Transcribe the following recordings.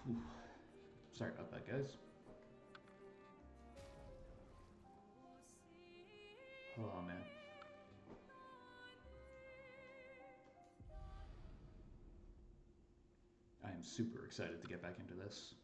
Whew. Sorry about that, guys. Oh, man. I am super excited to get back into this.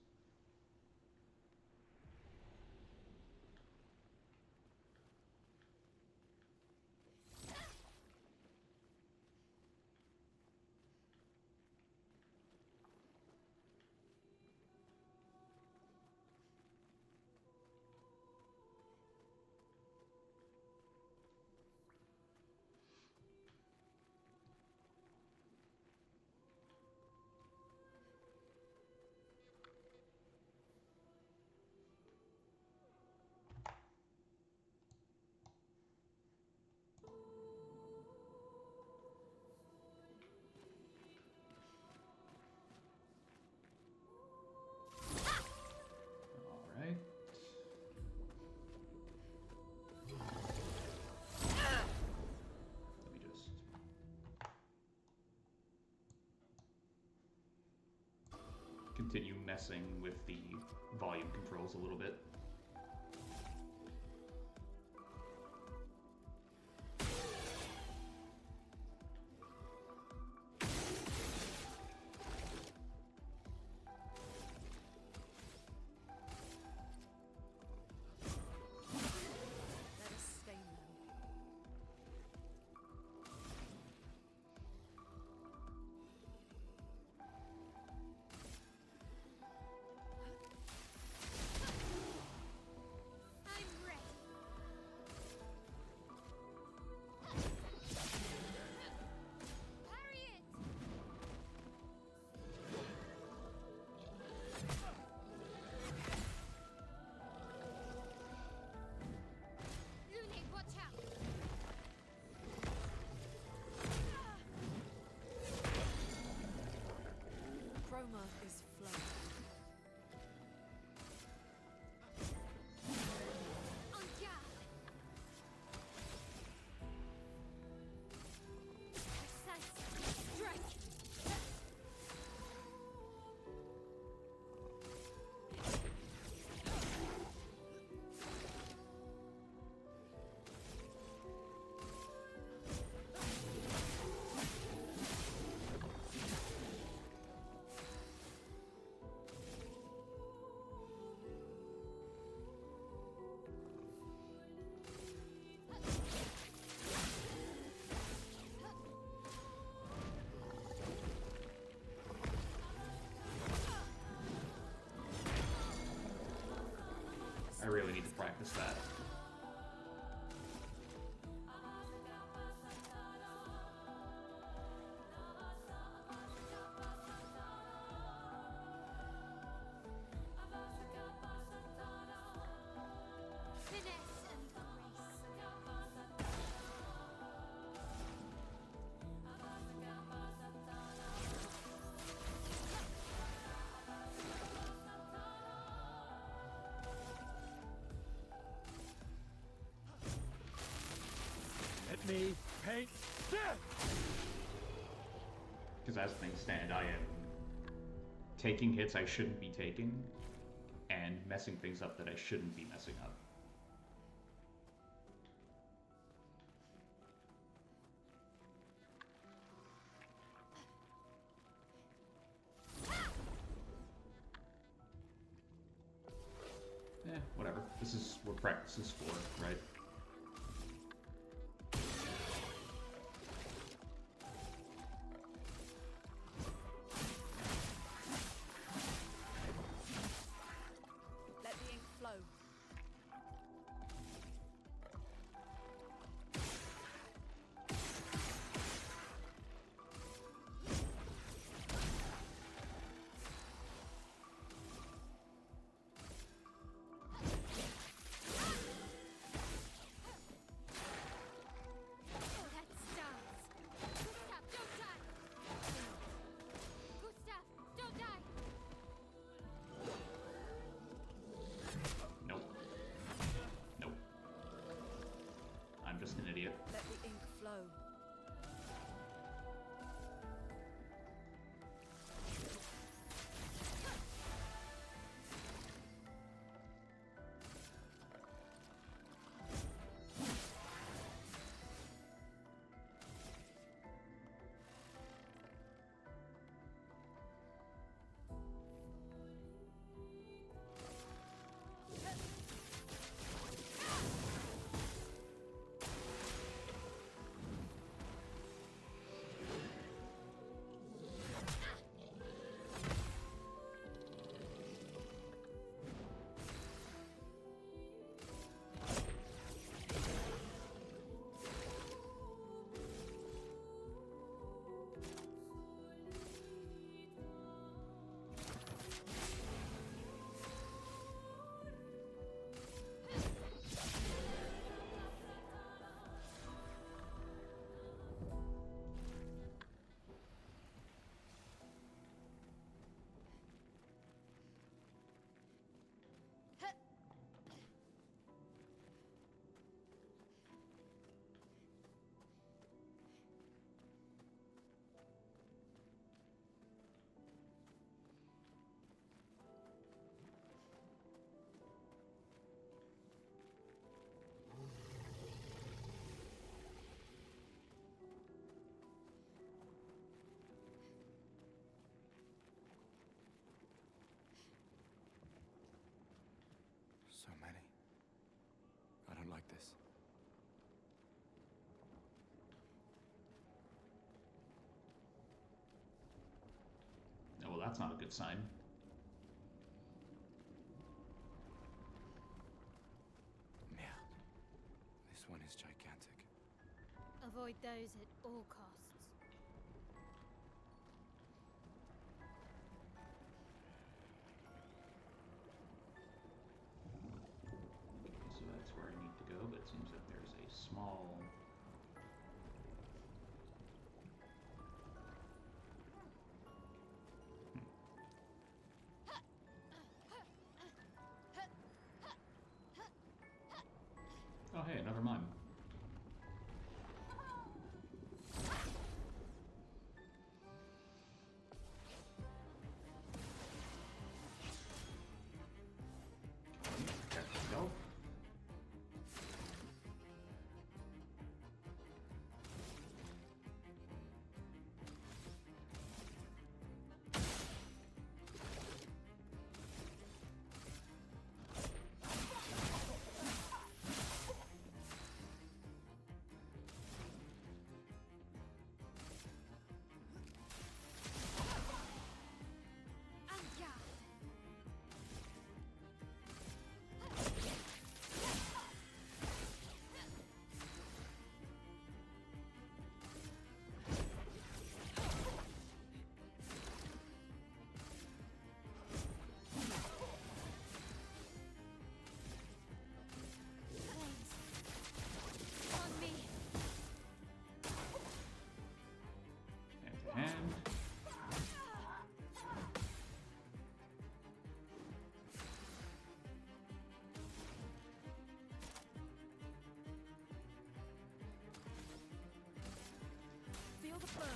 Alright. Let me just... continue messing with the volume controls a little bit. Chroma is flowing. I really need to practice that. Let me paint death! Because as things stand, I am taking hits I shouldn't be taking and messing things up that I shouldn't be messing up. Whatever. This is what practice is for, right? Let the ink flow. this. Oh, well, that's not a good sign. Yeah. This one is gigantic. Avoid those at all costs. So that's where I need to go, but it seems that there's a small... Oh, hey, another mime. Protect myself. Hand. Feel the burn.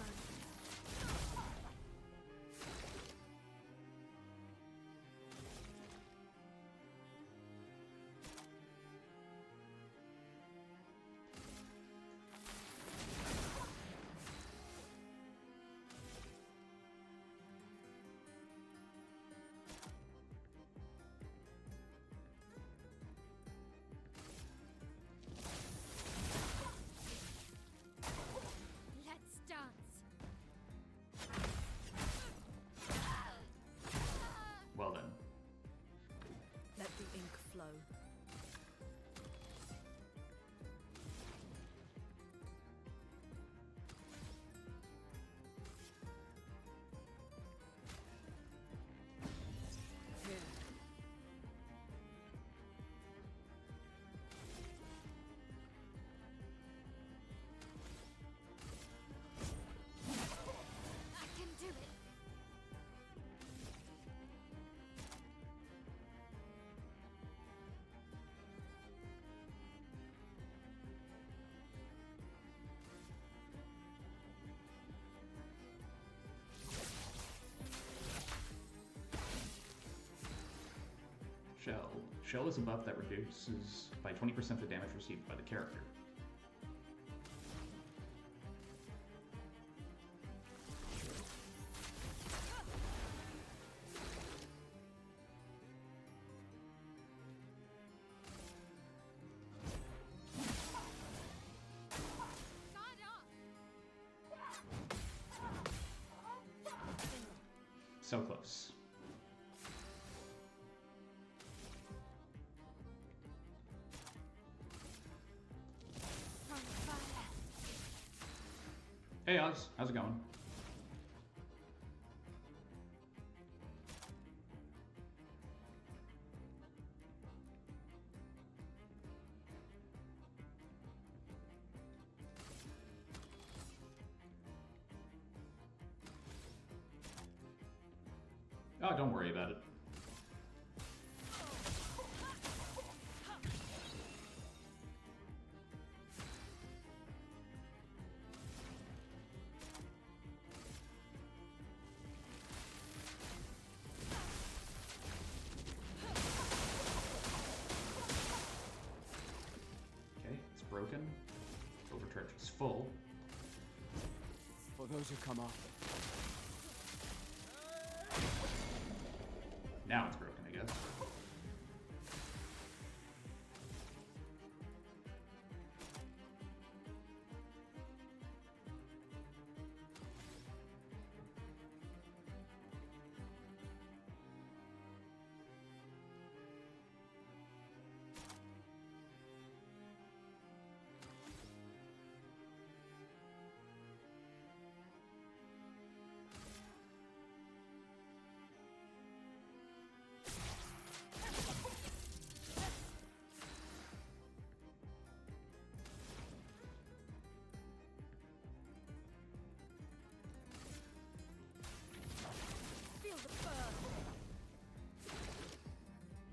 Let's dance. Well then. Let the ink flow. Here. I can do it. Shell. Shell is a buff that reduces by 20% the damage received by the character. So close. Hey Oz, how's it going? Oh, don't worry about it. Okay, it's broken. Overcharge is full. For those who come after. Now it's broken, I guess.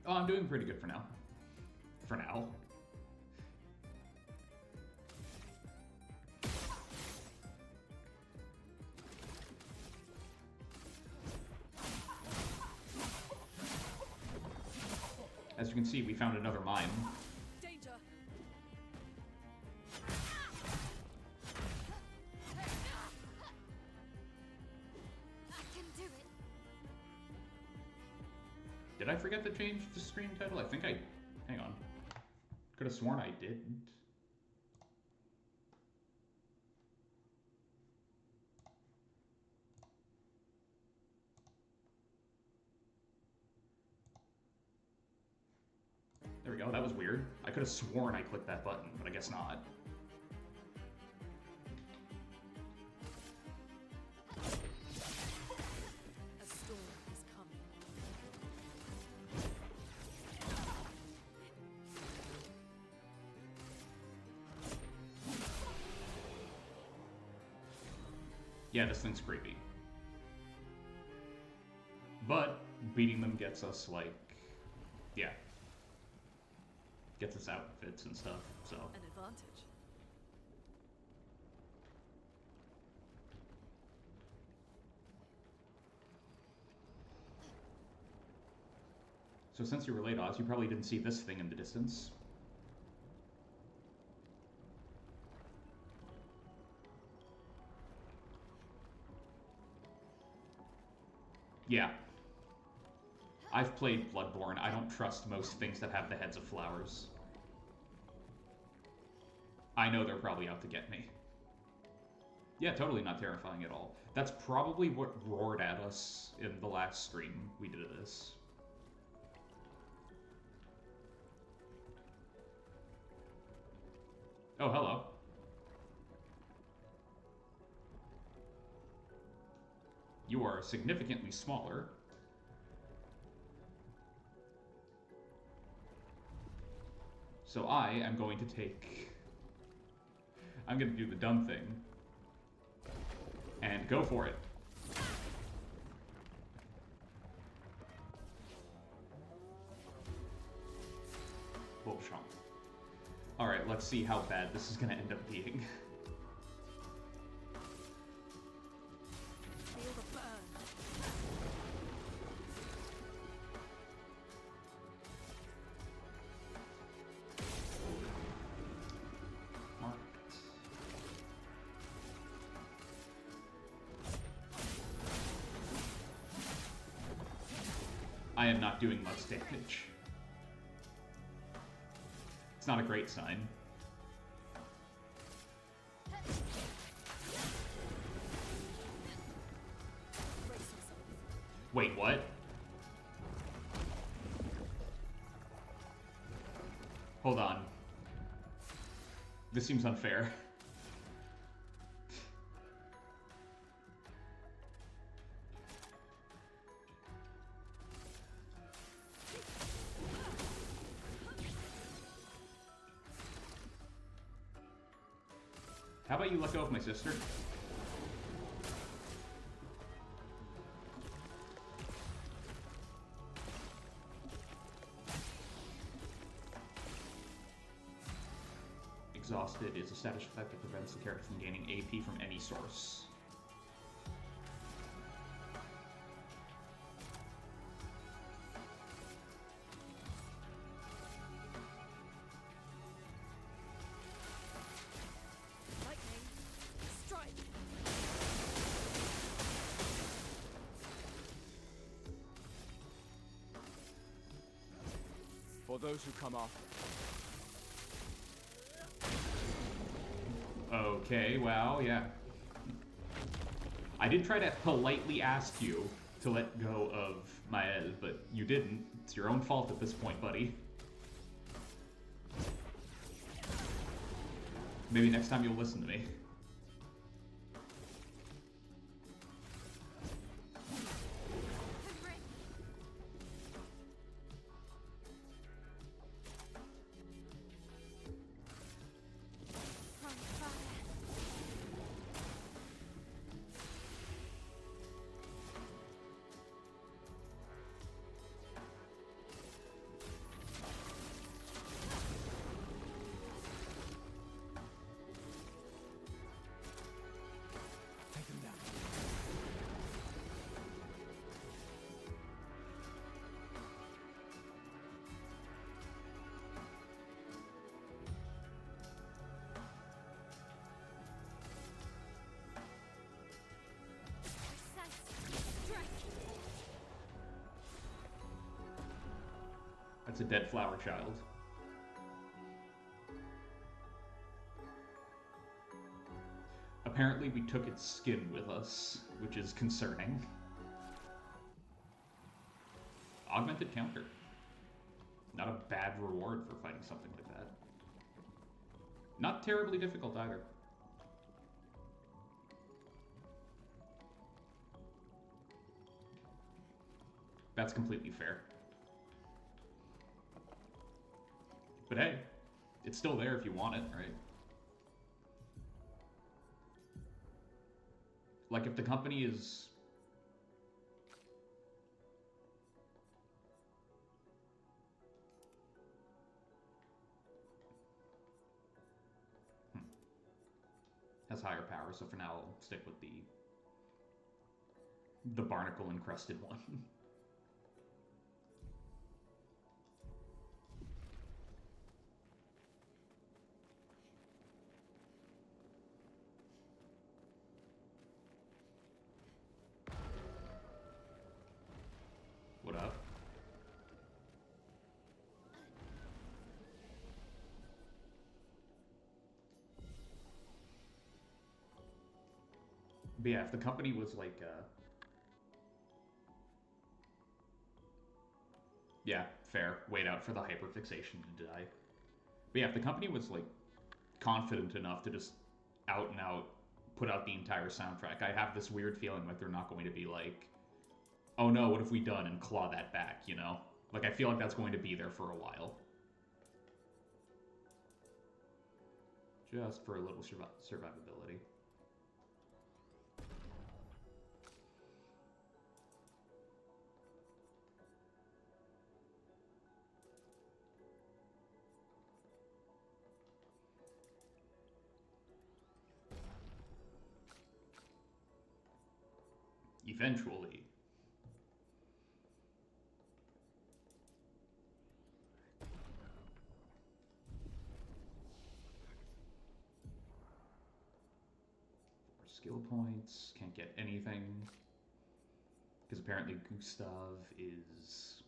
Oh, I'm doing pretty good for now. For now. As you can see, we found another mine. Danger. I can do it. Did I forget to change the stream title? I think I... Hang on. Could have sworn I didn't. There we go, that was weird. I could have sworn I clicked that button, but I guess not. A storm is coming. Yeah, this thing's creepy. But beating them gets us, like, yeah. Gets us outfits and stuff, so. An advantage. So since you were late, Oz, you probably didn't see this thing in the distance. Yeah. I've played Bloodborne. I don't trust most things that have the heads of flowers. I know they're probably out to get me. Yeah, totally not terrifying at all. That's probably what roared at us in the last stream we did of this. Oh, hello. You are significantly smaller. So I am going to take... I'm going to do the dumb thing. And go for it. Bull chomp. Alright, let's see how bad this is going to end up being. Feel the burn. Alright. I am not doing much damage. It's not a great sign. Brace yourself. Wait, what? Hold on. This seems unfair. How about you let go of my sister? Exhausted is a status effect that prevents the character from gaining AP from any source. Lightning. Strike. For those who come after. Okay, well, yeah. I did try to politely ask you to let go of Mael, but you didn't. It's your own fault at this point, buddy. Maybe next time you'll listen to me. From fire. That's a dead flower child. Apparently we took its skin with us, which is concerning. Augmented counter. Not a bad reward for fighting something like that. Not terribly difficult either. That's completely fair. But hey, it's still there if you want it, right? Like, if the company is... has higher power, so for now I'll stick with the barnacle encrusted one. What up? But yeah, if the company was like, yeah, fair. Wait out for the hyperfixation to die. But yeah, if the company was like confident enough to just out and out put out the entire soundtrack, I have this weird feeling like they're not going to be like, oh no, what have we done, and claw that back, you know? Like, I feel like that's going to be there for a while. Just for a little survivability. Eventually. Skill points, can't get anything. Because apparently Gustav is...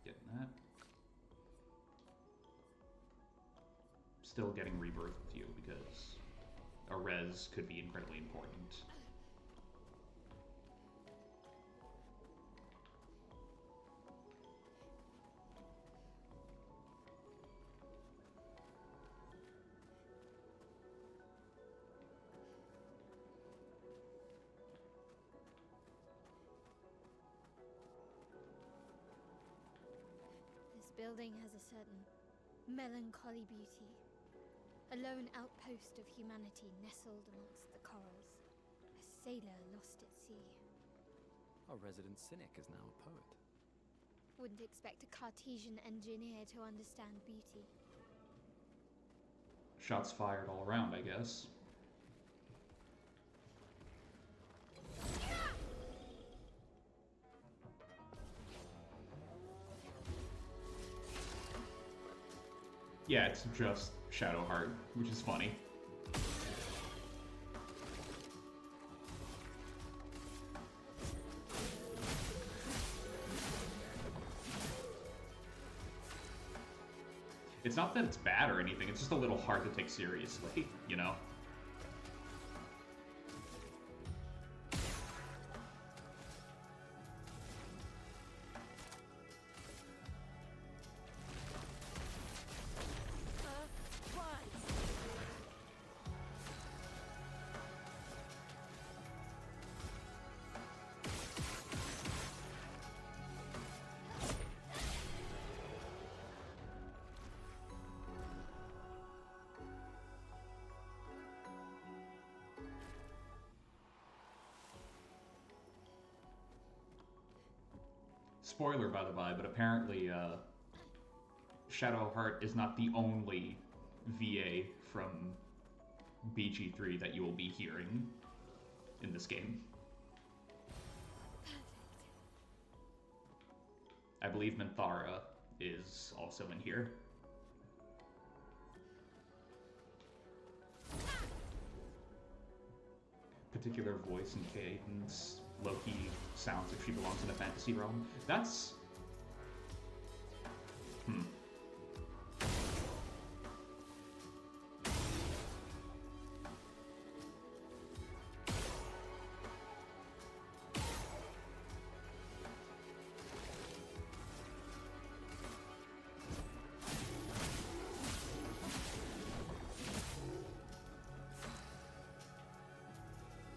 getting that. Still getting rebirth with you because a res could be incredibly important. This building has a certain melancholy beauty. A lone outpost of humanity nestled amongst the corals. A sailor lost at sea. Our resident cynic is now a poet. Wouldn't expect a Cartesian engineer to understand beauty. Shots fired all around, I guess. Yeah, it's just Shadowheart, which is funny. It's not that it's bad or anything, it's just a little hard to take seriously, you know? Spoiler, by the by, but apparently Shadowheart is not the only VA from BG3 that you will be hearing in this game. I believe Minthara is also in here. particular voice and cadence Loki sounds if she belongs in a fantasy realm. That's...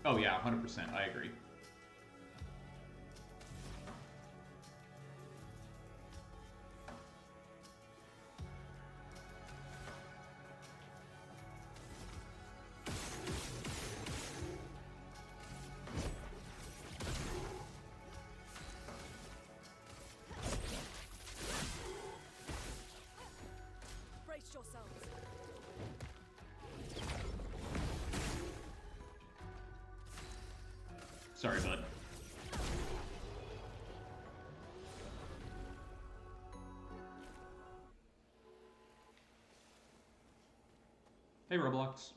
Oh yeah, 100%, I agree. Brace yourselves. Sorry, bud. Hey, Roblox.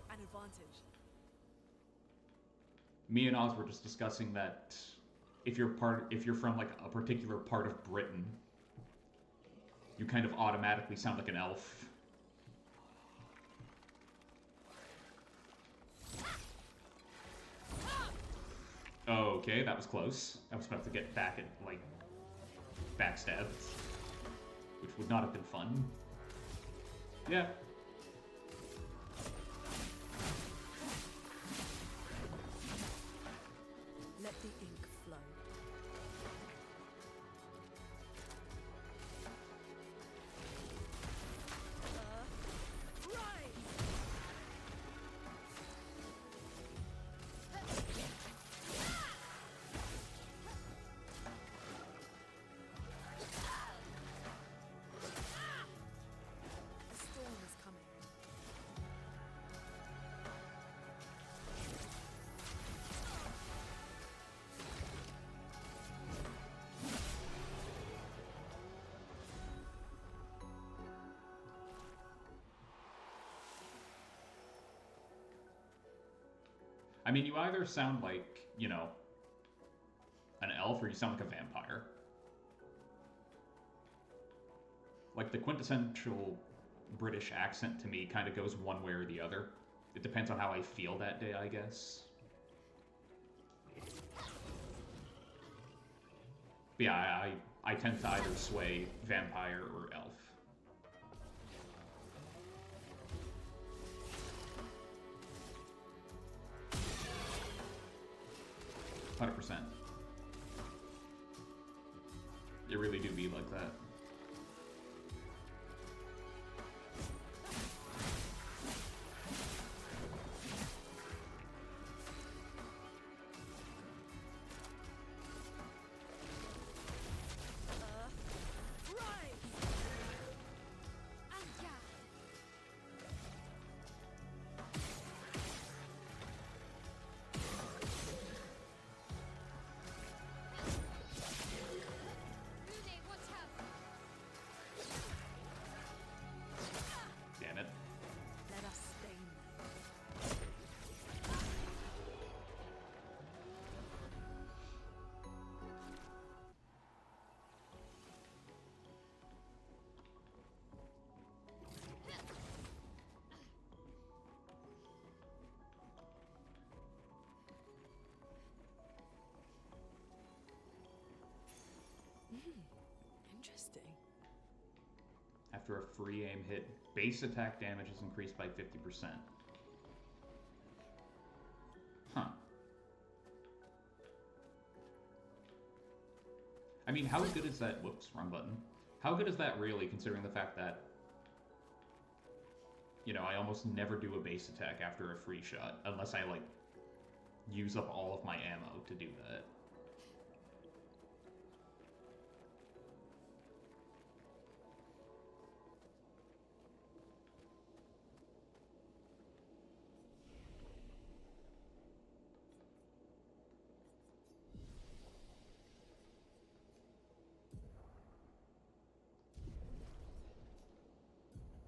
An advantage. Me and Oz were just discussing that if you're from like a particular part of Britain, you kind of automatically sound like an elf. Okay, that was close. I was about to get back at, like, backstabbed, which would not have been fun. Yeah. Let the ink flow. Rise! A storm is coming. I mean, you either sound like, you know, an elf or you sound like a vampire. Like, the quintessential British accent to me kind of goes one way or the other. It depends on how I feel that day, I guess. But yeah, I tend to either sway vampire or elf. %. It really do be like that. Rise! Anja! Rune, watch out! Damn it. Let us stain them. Interesting. After a free aim hit, base attack damage is increased by 50%. Huh. I mean, how good is that? Whoops, wrong button. How good is that really, considering the fact that, you know, I almost never do a base attack after a free shot, unless I, like, use up all of my ammo to do that.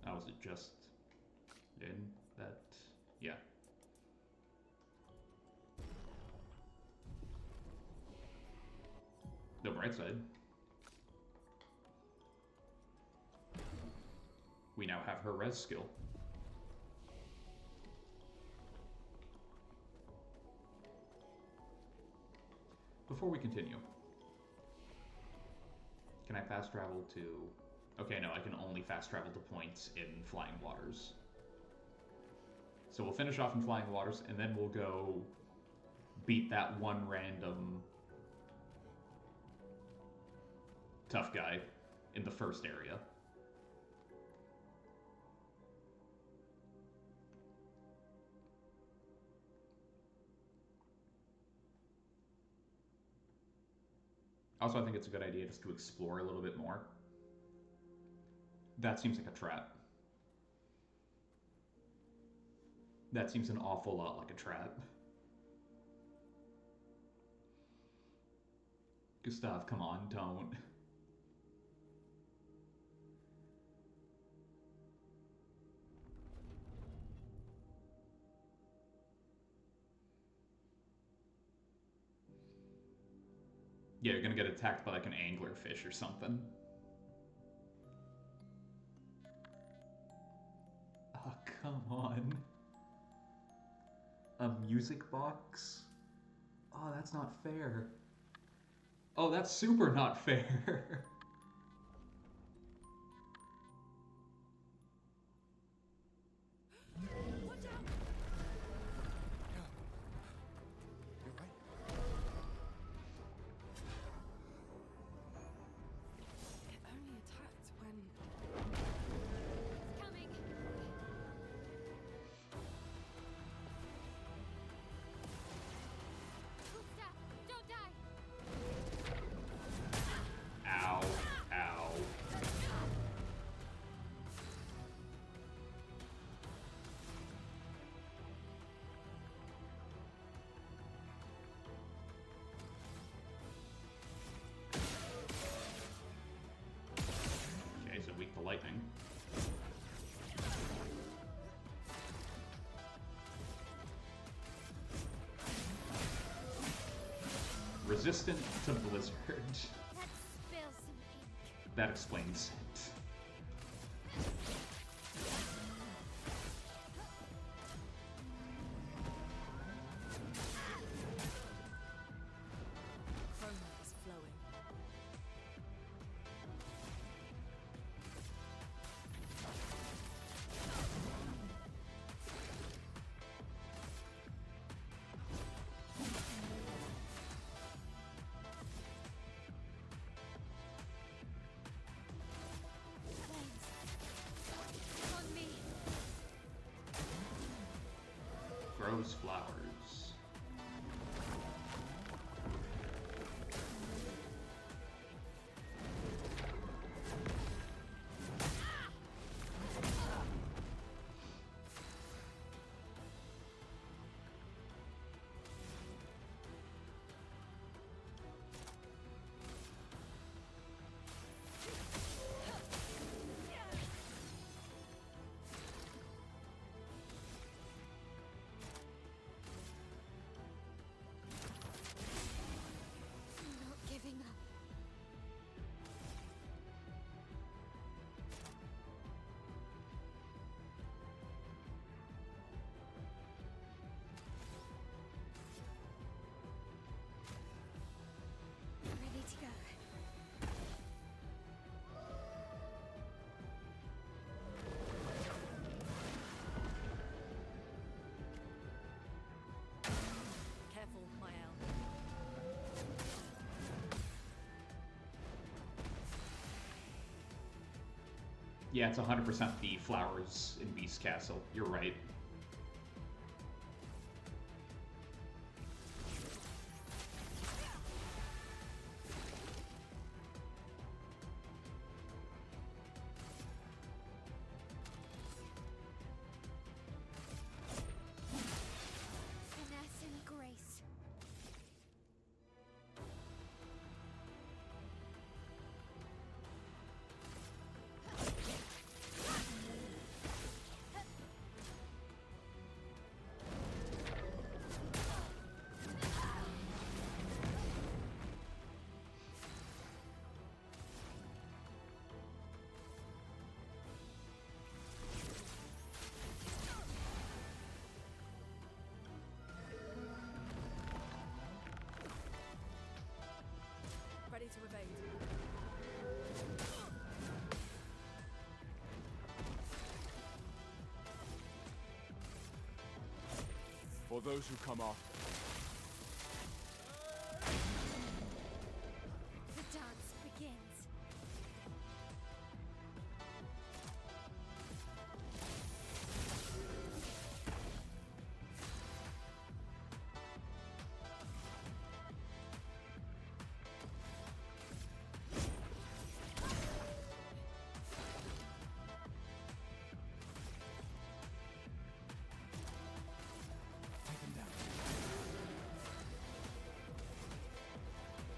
Oh, was it just in that? Yeah. bright side, we now have her res skill. Before we continue, can I fast travel to... Okay, no, I can only fast travel to points in Flying Waters. So we'll finish off in Flying Waters, and then we'll go beat that one random tough guy in the first area. Also, I think it's a good idea just to explore a little bit more. That seems like a trap. That seems an awful lot like a trap. Gustav, come on, don't. Yeah, you're gonna get attacked by like an anglerfish or something. Oh, come on. A music box? Oh, that's not fair. Oh, that's super not fair. Watch out! You're right. It only attacked when... It's coming. Gustav, don't die. Ow, ow. Okay, so weak to lightning. Resistant to blizzard. Let's spill some ink. That explains it. Chroma is flowing. Flames. On me. Grows flowers. I'm not giving up. Ready to go. Careful, my owl. Yeah, it's 100% the flowers in Beast Castle. You're right. Finesse and grace. or those who come after. The dance begins. Take him down.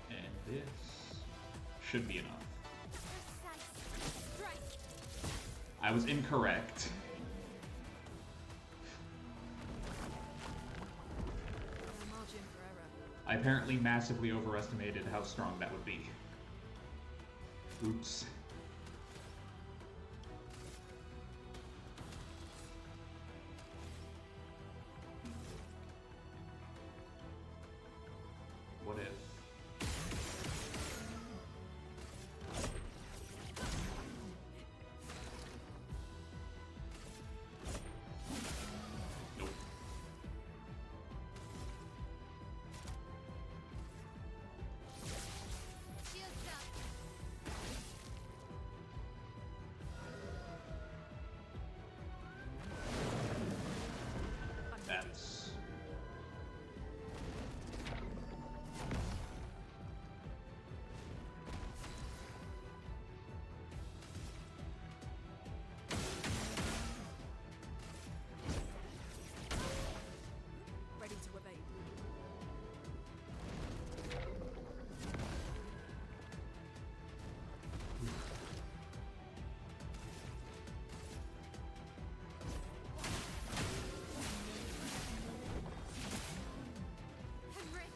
And this should be enough. Precise strike. I was incorrect. No margin for error. I apparently massively overestimated how strong that would be. Oops. What if? Nope. Shields up. That's... Ready to evade. Henry.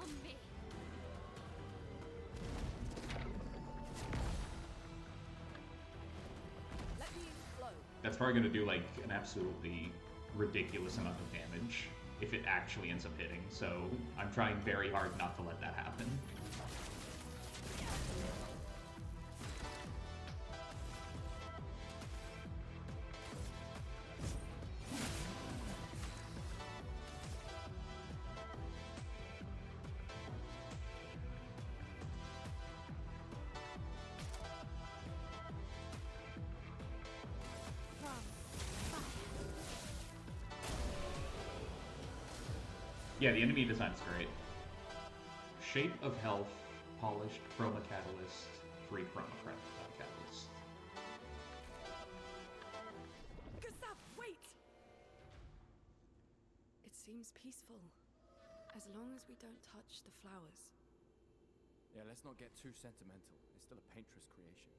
On me. Let the ink flow. That's probably gonna do like an absolutely ridiculous amount of damage if it actually ends up hitting, so I'm trying very hard not to let that happen. From fire. Yeah, the enemy design's great. Shape of Health, Polished Chroma Catalyst, Free Chroma Catalyst. Gustav, wait! It seems peaceful. As long as we don't touch the flowers. Yeah, let's not get too sentimental. It's still a painter's creation.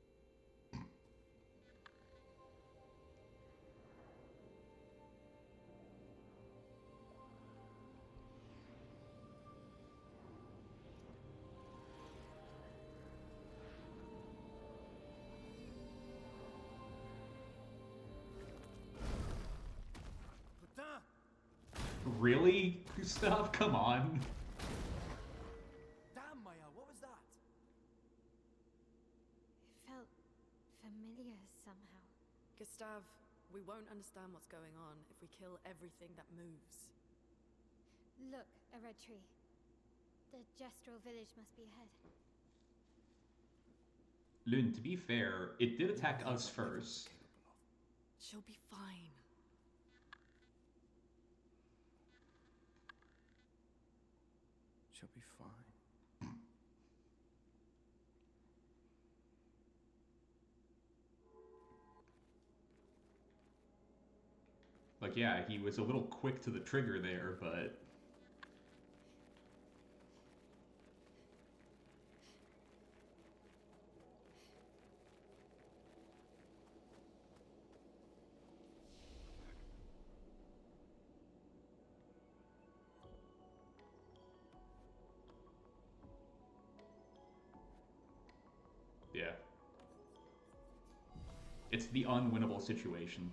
Putain! Really, Gustav? Come on. Damn, Maya, what was that? It felt familiar somehow. Gustav, we won't understand what's going on if we kill everything that moves. Look, a red tree. The Gestural village must be ahead. Lune, to be fair, it did attack us first. She'll be fine. She'll be fine. Like, yeah, he was a little quick to the trigger there, but... yeah. It's the unwinnable situation.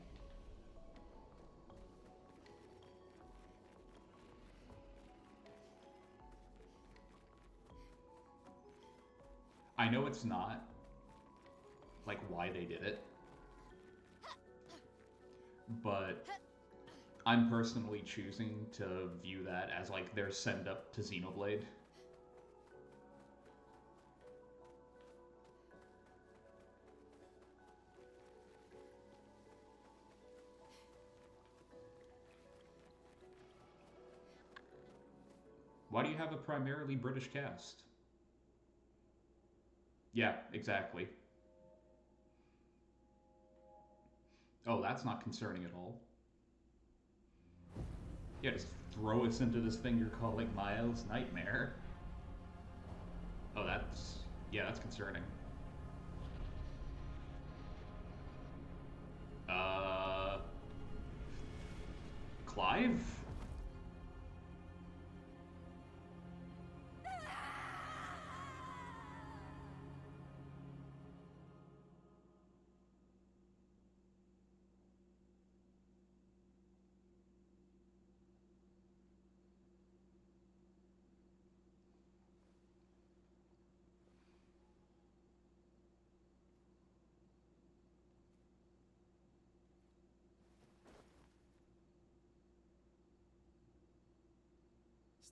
I know it's not, like, why they did it, but I'm personally choosing to view that as, like, their send-up to Xenoblade. Why do you have a primarily British cast? Yeah, exactly. Oh, that's not concerning at all. Yeah, just throw us into this thing you're calling Miles' Nightmare. Oh, that's... yeah, that's concerning. Clive?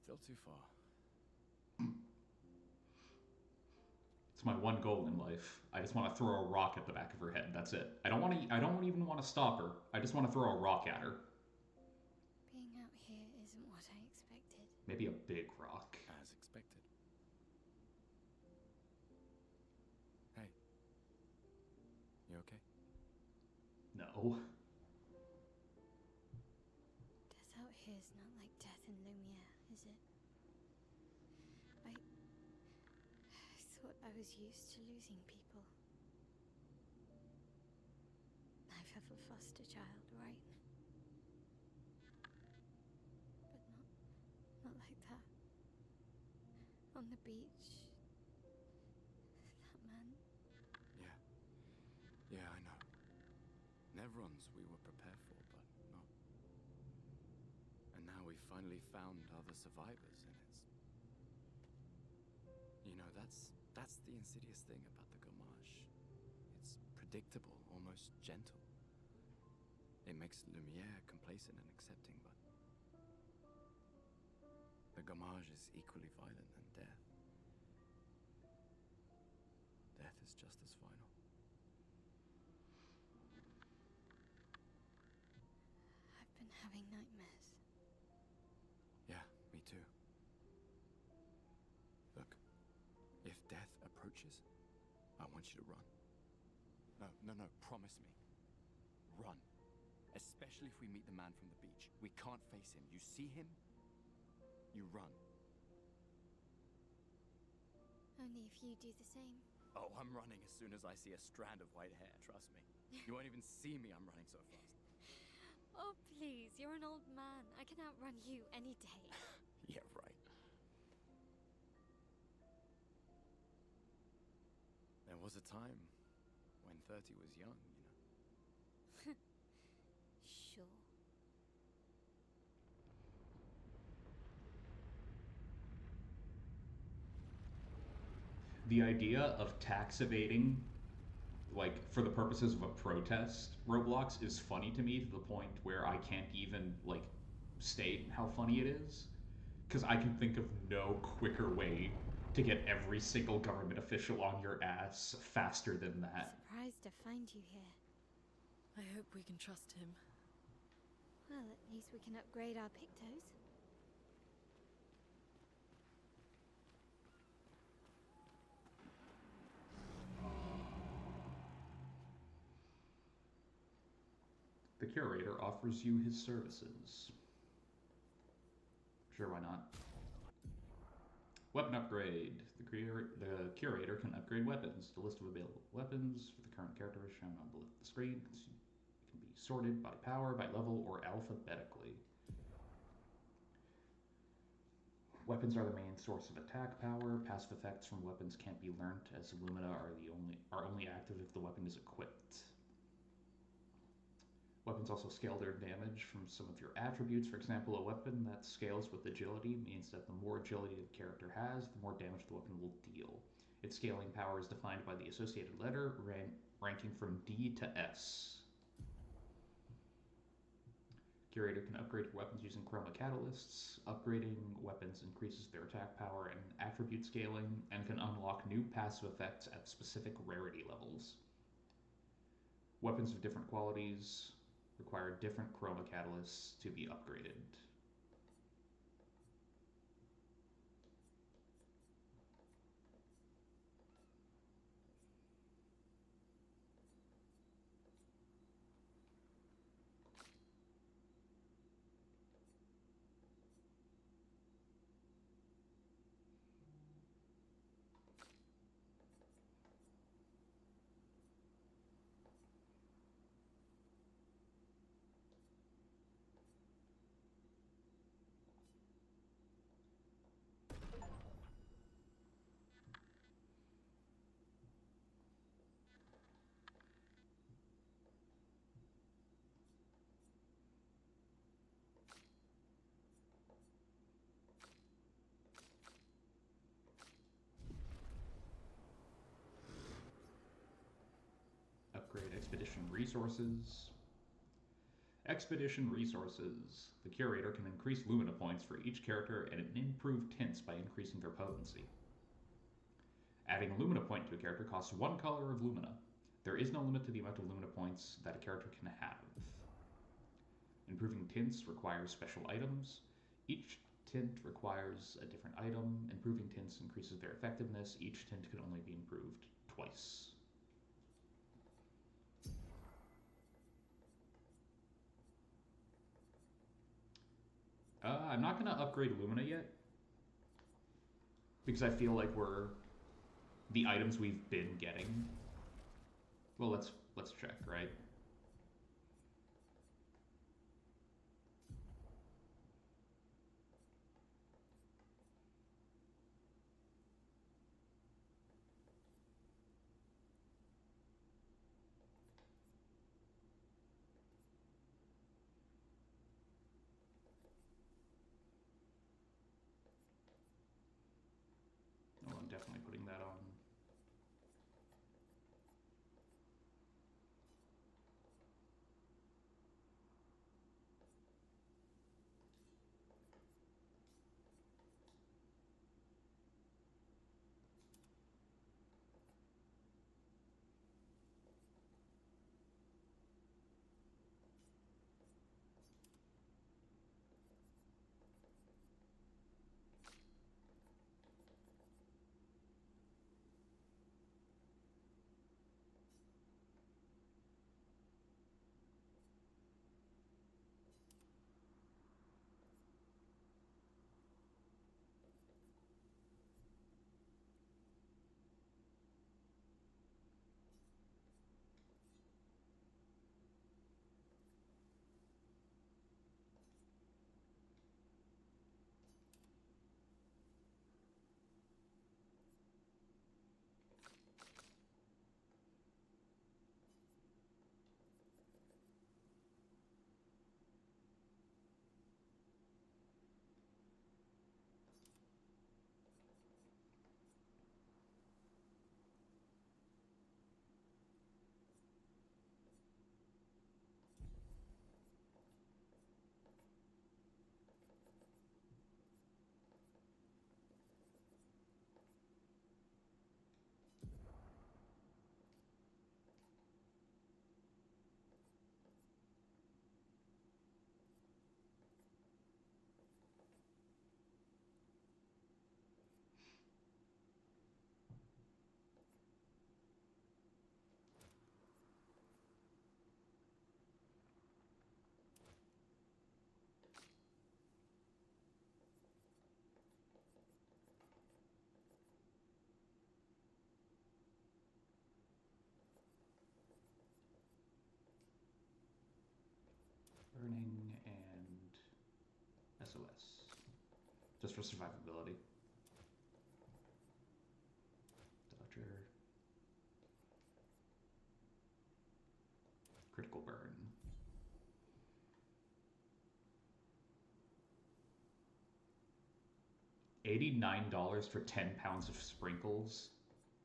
Still too far. It's my one goal in life. I just want to throw a rock at the back of her head. That's it. I don't even want to stop her. I just want to throw a rock at her. Being out here isn't what I expected. Maybe a big rock. As expected. Hey. You okay? No. Death out here's not like death in Lumiere, is it? I thought I was used to losing people. I've had a foster child, right? But not like that. On the beach. That man. Yeah. Yeah, I know. Nevrons we were prepared for, but not. And now we finally found other survivors, and it's... You know, that's the insidious thing about the Gommage. It's predictable, almost gentle. It makes Lumiere complacent and accepting, but... The Gommage is equally violent than death. Death is just as final. I've been having nightmares. Yeah, me too. Look, if death approaches, I want you to run. No, promise me. Run. Especially if we meet the man from the beach. We can't face him. You see him, you run. Only if you do the same. Oh, I'm running as soon as I see a strand of white hair, trust me. You won't even see me, I'm running so fast. Oh, please, you're an old man. I can outrun you any day. Yeah, right. There was a time when 30 was young, you know. Sure. The idea of tax evading, like, for the purposes of a protest Roblox is funny to me, to the point where I can't even, like, state how funny it is. Because I can think of no quicker way to get every single government official on your ass faster than that. Surprised to find you here. I hope we can trust him. Well, at least we can upgrade our Pictos. The curator offers you his services. Sure, why not? Weapon upgrade. The curator can upgrade weapons. The list of available weapons for the current character is shown on the screen. It can be sorted by power, by level, or alphabetically. Weapons are the main source of attack power. Passive effects from weapons can't be learnt, as Illumina are only active if the weapon is equipped. Weapons also scale their damage from some of your attributes. For example, a weapon that scales with agility means that the more agility the character has, the more damage the weapon will deal. Its scaling power is defined by the associated letter, ranking from D to S. Curator can upgrade your weapons using chroma catalysts. Upgrading weapons increases their attack power and attribute scaling, and can unlock new passive effects at specific rarity levels. Weapons of different qualities require different chroma catalysts to be upgraded. Upgrade Expedition Resources. Expedition Resources. The Curator can increase Lumina points for each character and improve tints by increasing their potency. Adding a Lumina point to a character costs 1 color of Lumina. There is no limit to the amount of Lumina points that a character can have. Improving tints requires special items. Each tint requires a different item. Improving tints increases their effectiveness. Each tint can only be improved twice. I'm not going to upgrade Lumina yet, because I feel like the items we've been getting. Well, let's check, right? Oh, I'm definitely putting that on. Burning and SOS. Just for survivability. Dodger. Critical burn. $89 for 10 pounds of sprinkles.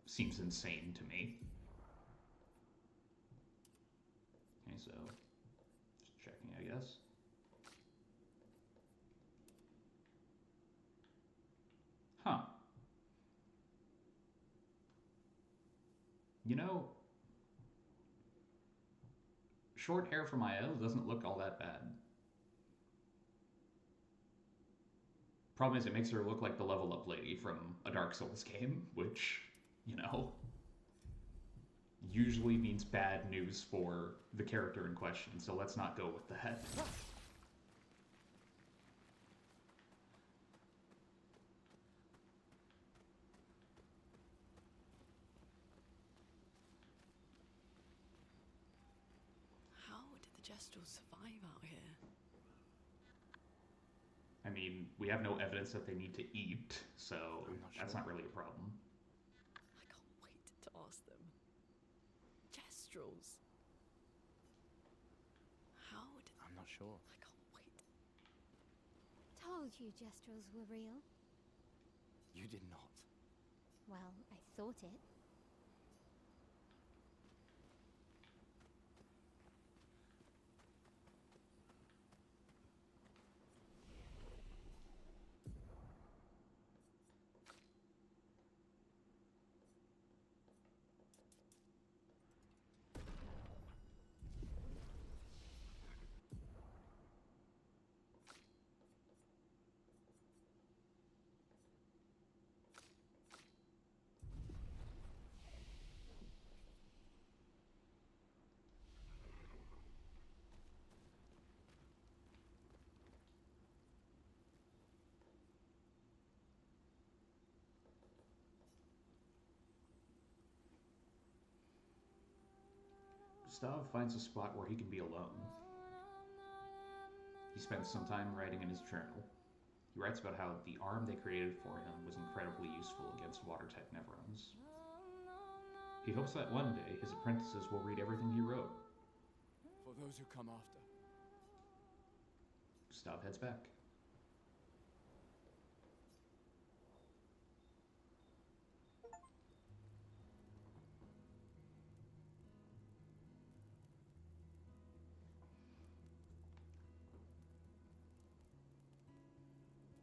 seems insane to me. Okay, so just checking, I guess. Huh. You know, short hair for Mael doesn't look all that bad. Problem is, it makes her look like the level up lady from a Dark Souls game, which, you know, usually means bad news for the character in question, so let's not go with that. How did the Gestrels survive out here? I mean, we have no evidence that they need to eat, so that's sure. not really a problem. I can't wait to ask them. Gestrels. How did... I'm not sure. I can't wait. Told you Gestrels were real. You did not. Well, I thought it. Gustav finds a spot where he can be alone. He spends some time writing in his journal. He writes about how the arm they created for him was incredibly useful against water-tech Neverons. He hopes that one day his apprentices will read everything he wrote. For those who come after. Gustav heads back.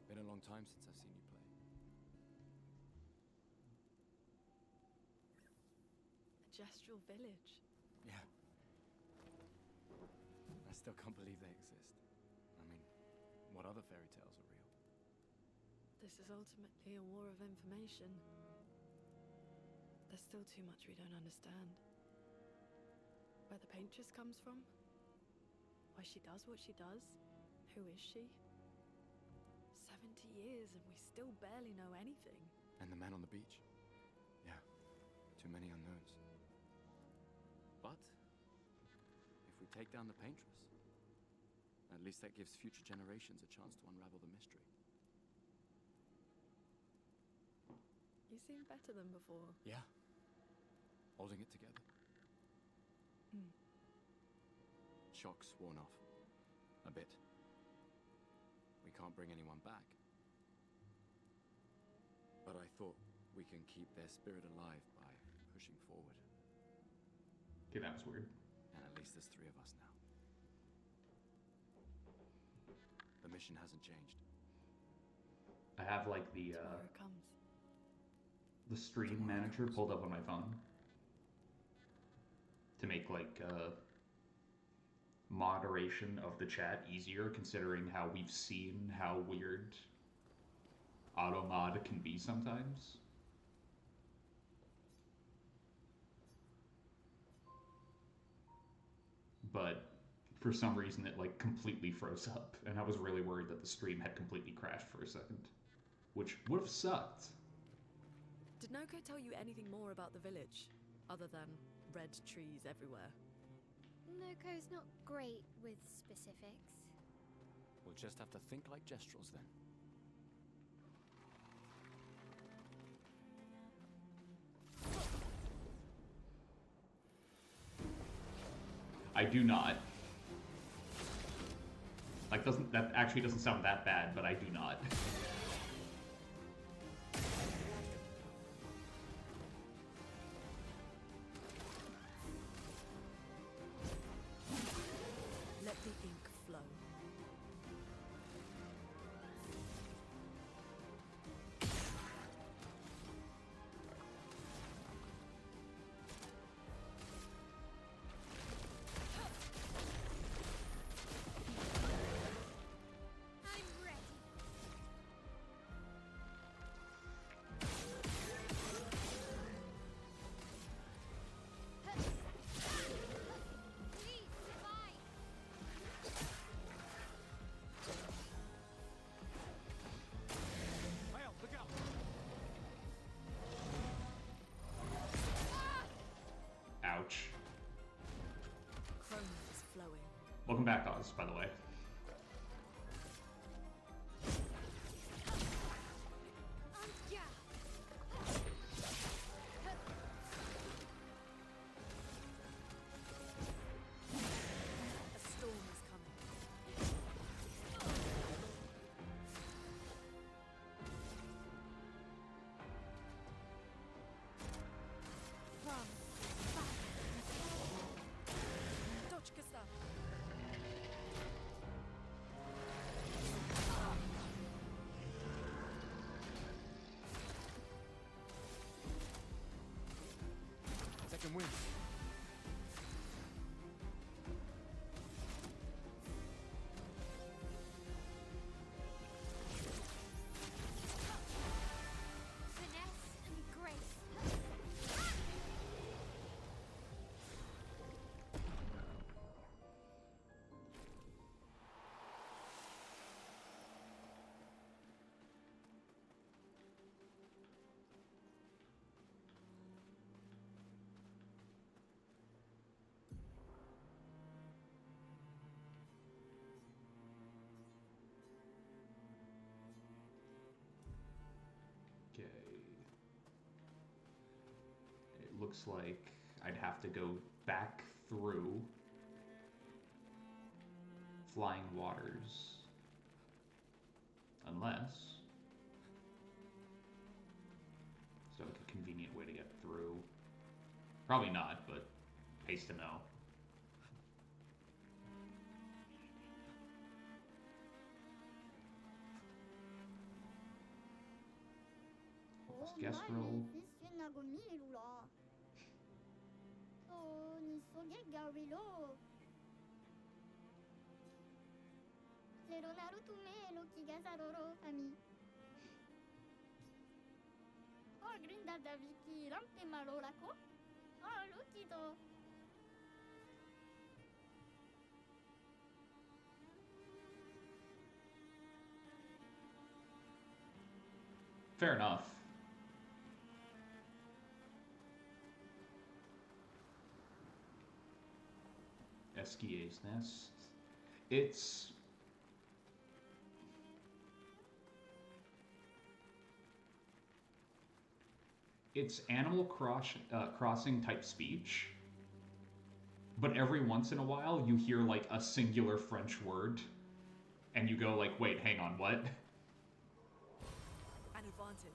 Been a long time since I've seen you play. A Gestral village. Yeah. I still can't believe they exist. I mean, what other fairy tales are real? This is ultimately a war of information. There's still too much we don't understand. Where the paintress comes from? Why she does what she does? Who is she? 70 years and we still barely know anything. And the man on the beach. Yeah, too many unknowns. But if we take down the paintress, at least that gives future generations a chance to unravel the mystery. You seem better than before. Yeah, holding it together. Shock's worn off. A bit. We can't bring anyone back. But I thought we can keep their spirit alive by pushing forward. Okay, that was weird. And at least there's 3 of us now. The mission hasn't changed. I have like Tomorrow comes. the stream manager pulled up on my phone to make like moderation of the chat easier, considering how we've seen how weird auto mod can be sometimes. But for some reason it like completely froze up, and I was really worried that the stream had completely crashed for a second, which would have sucked. Did Noko tell you anything more about the village, other than red trees everywhere? Noko's not great with specifics. We'll just have to think like Gestrels then. I do not. Like, that actually doesn't sound that bad, but I do not. Welcome back, Oz, by the way. A storm is coming. Run. Back. Точка стоп. Second wind. Finesse and grace. Okay. It looks like I'd have to go back through Flying Waters. Unless... So like a convenient way to get through. Probably not, but pays to know. Last guest roll. Fair enough. Esquia's Nest. It's Animal Crossing type speech, but every once in a while you hear like a singular French word, and you go like, wait, hang on, what? An advantage.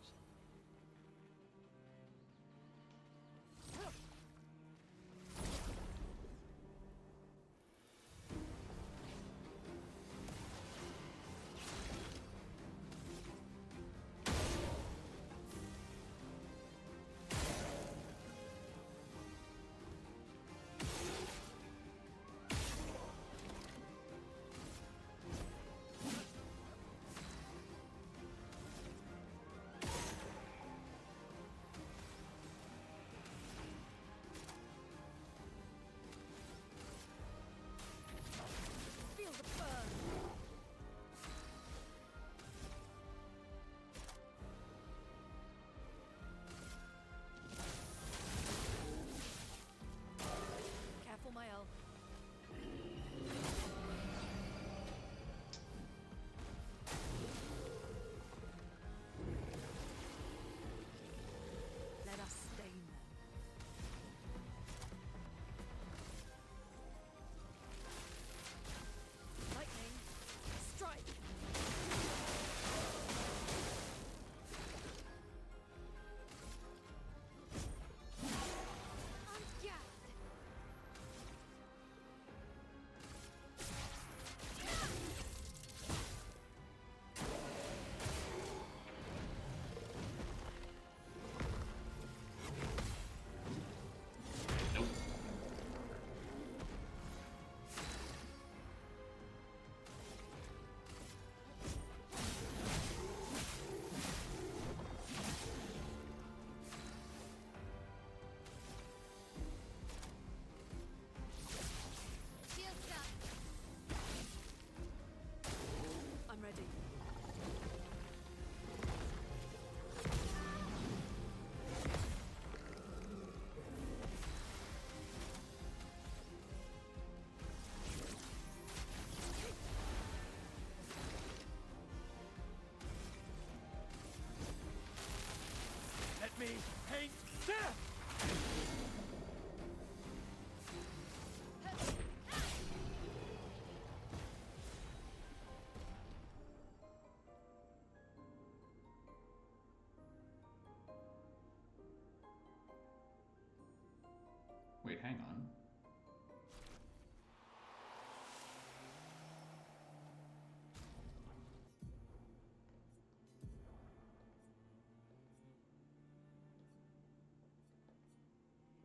Wait, hang on.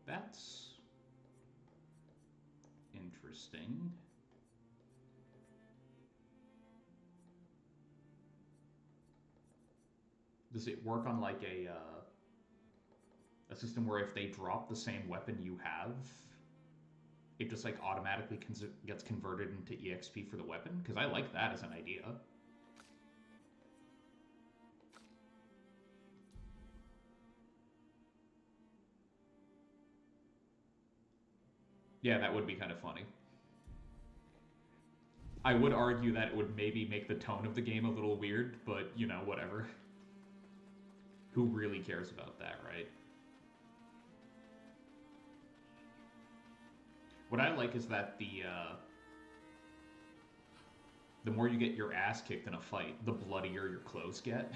That's interesting. Does it work on like a system where if they drop the same weapon you have, it just like automatically gets converted into EXP for the weapon? Because I like that as an idea. Yeah, that would be kind of funny. I would argue that it would maybe make the tone of the game a little weird, but, you know, whatever. Who really cares about that, right? What I like is that the more you get your ass kicked in a fight, the bloodier your clothes get.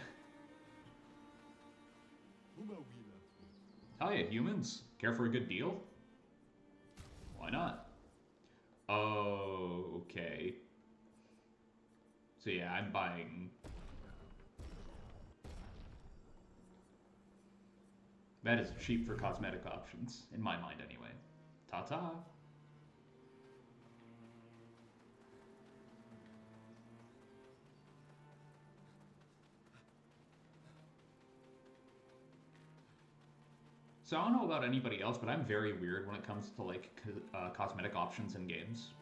Hiya, humans. Care for a good deal? Why not? Oh, okay. So yeah, I'm buying... That is cheap for cosmetic options, in my mind anyway. Ta-ta! So I don't know about anybody else, but I'm very weird when it comes to like cosmetic options in games.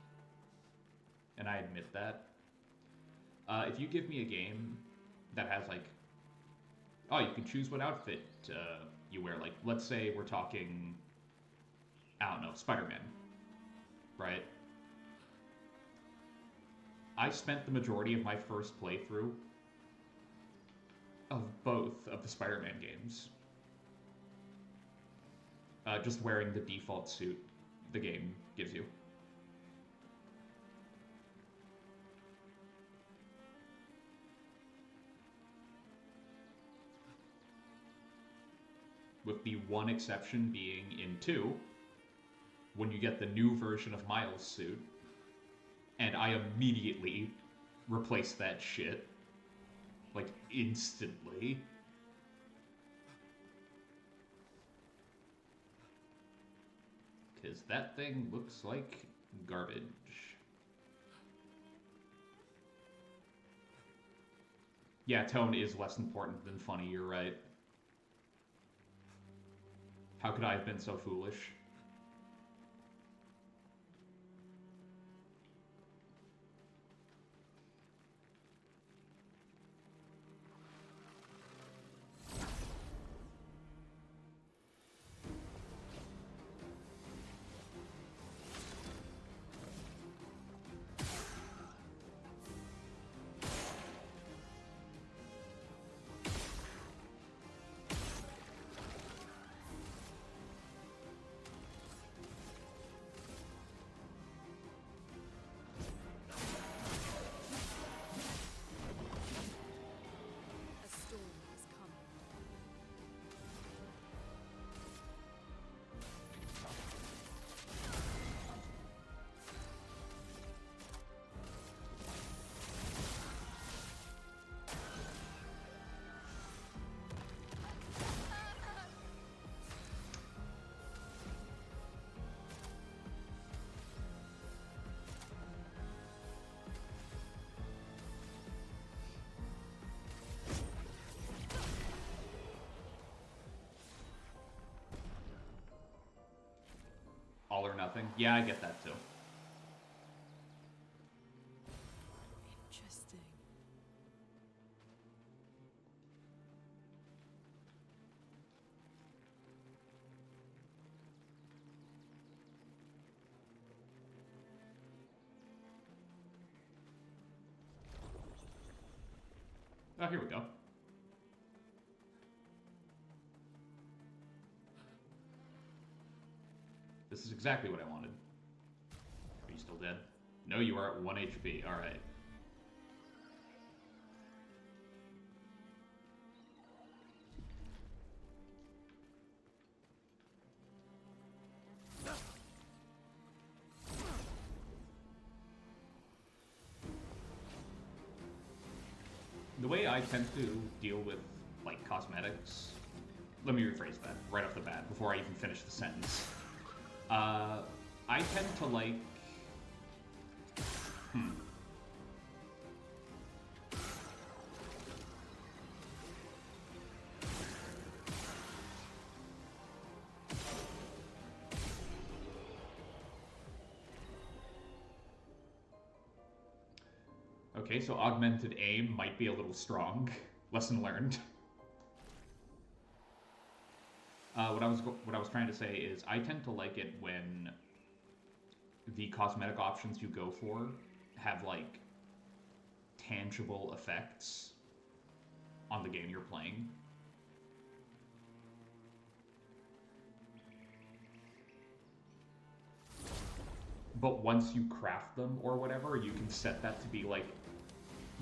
And I admit that. If you give me a game that has like, oh, you can choose what outfit you wear. Like, let's say we're talking, I don't know, Spider-Man, right? I spent the majority of my first playthrough of both of the Spider-Man games just wearing the default suit the game gives you. With the one exception being in 2, when you get the new version of Miles' suit, and I immediately replaced that shit. Like, instantly. Because that thing looks like garbage. Yeah, tone is less important than funny, you're right. How could I have been so foolish? All or nothing. Yeah, I get that too. Interesting. Oh, here we go. This is exactly what I wanted. Are you still dead? No, you are at 1 HP. Alright. The way I tend to deal with, like, cosmetics... Let me rephrase that right off the bat, before I even finish the sentence. I tend to like... Okay, so augmented aim might be a little strong. Lesson learned. What I was trying to say is I tend to like it when the cosmetic options you go for have like tangible effects on the game you're playing. But once you craft them or whatever, you can set that to be like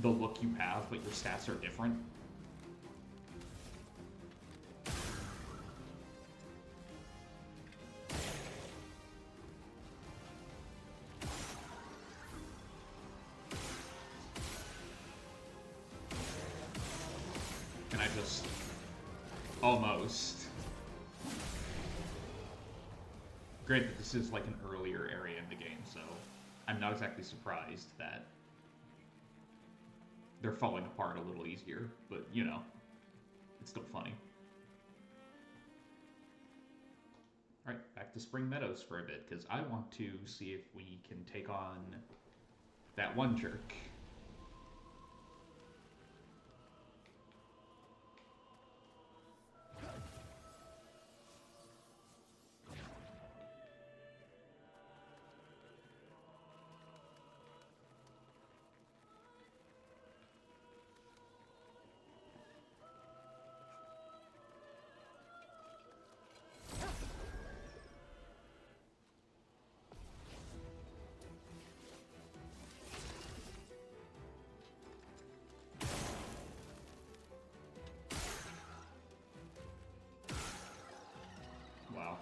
the look you have, but your stats are different. And I just almost... Granted, this is like an earlier area in the game, so I'm not exactly surprised that they're falling apart a little easier, but, you know, it's still funny. Alright, back to Spring Meadows for a bit, because I want to see if we can take on that one jerk. Wow.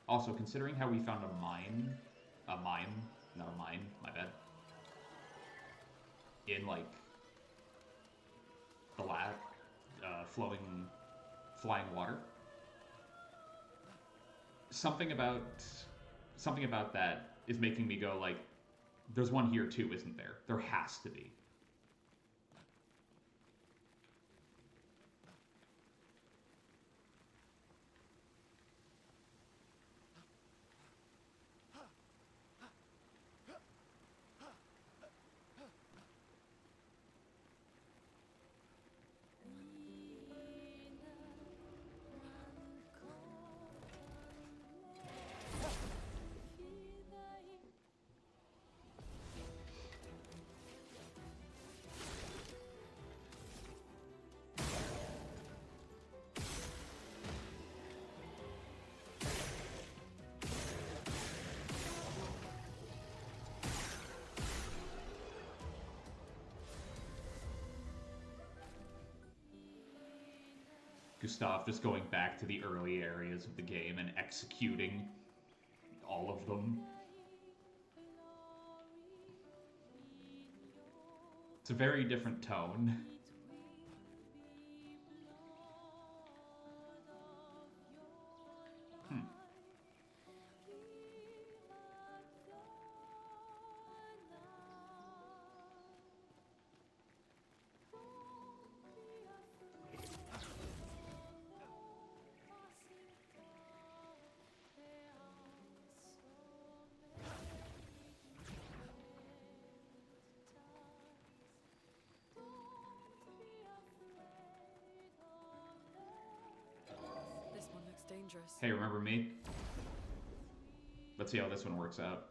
Also, considering how we found a mine, not a mine, my bad, in like the flying water. Something about that is making me go like, there's one here too, isn't there? There has to be. Gustav just going back to the early areas of the game and executing all of them. It's a very different tone. dangerous. Hey, remember me? Let's see how this one works out.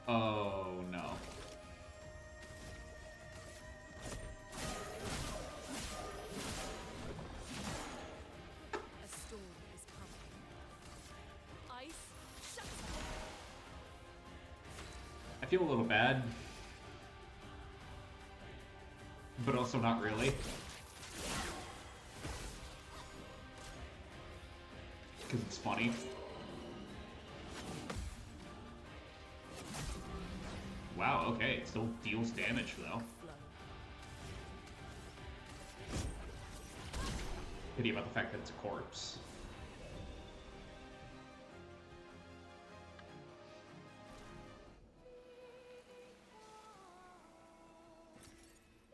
Oh, no. A storm is coming. Ice, shut up. I feel a little bad, but also not really. Because it's funny. Wow, okay, it still deals damage though. Pity about the fact that it's a corpse.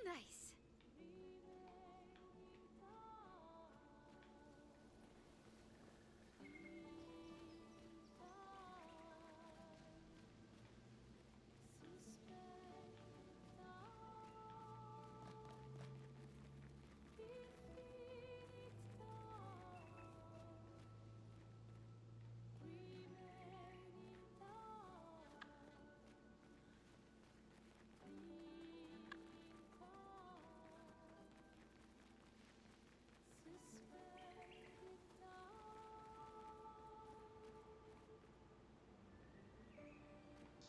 Nice.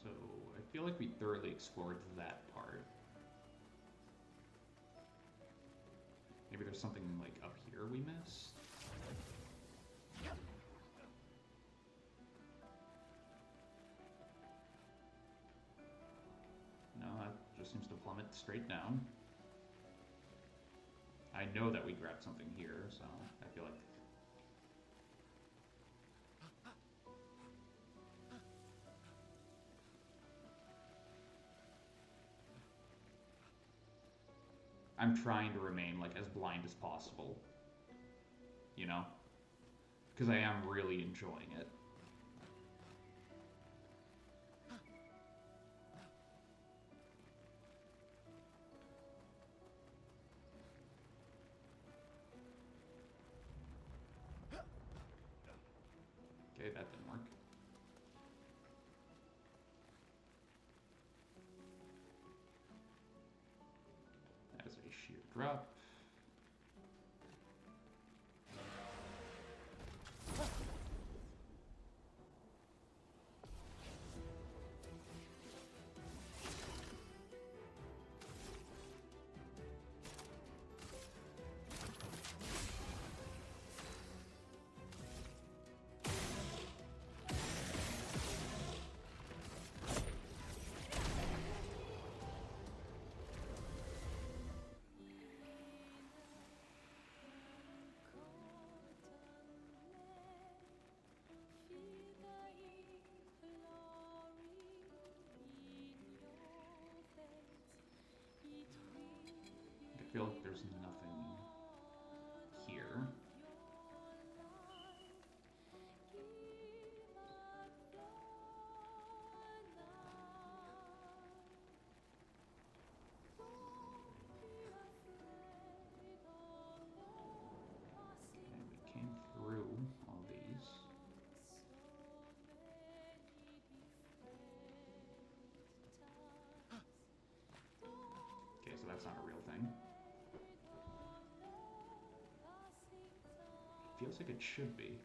So, I feel like we thoroughly explored that part. Maybe there's something, like, up here we missed? No, that just seems to plummet straight down. I know that we grabbed something here, so I feel like... I'm trying to remain, like, as blind as possible. You know? Because I am really enjoying it. Okay, that didn't work. That is a sheer drop. I feel like there's nothing here. And we came through all these. Okay, so that's not a real thing. Feels like it should be.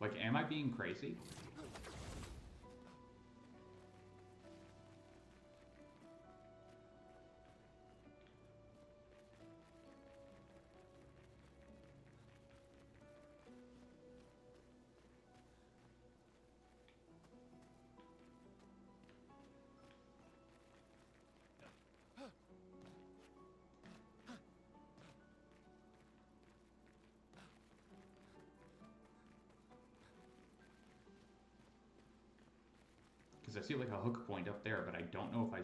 Like, am I being crazy? Because I see like a hook point up there, but I don't know if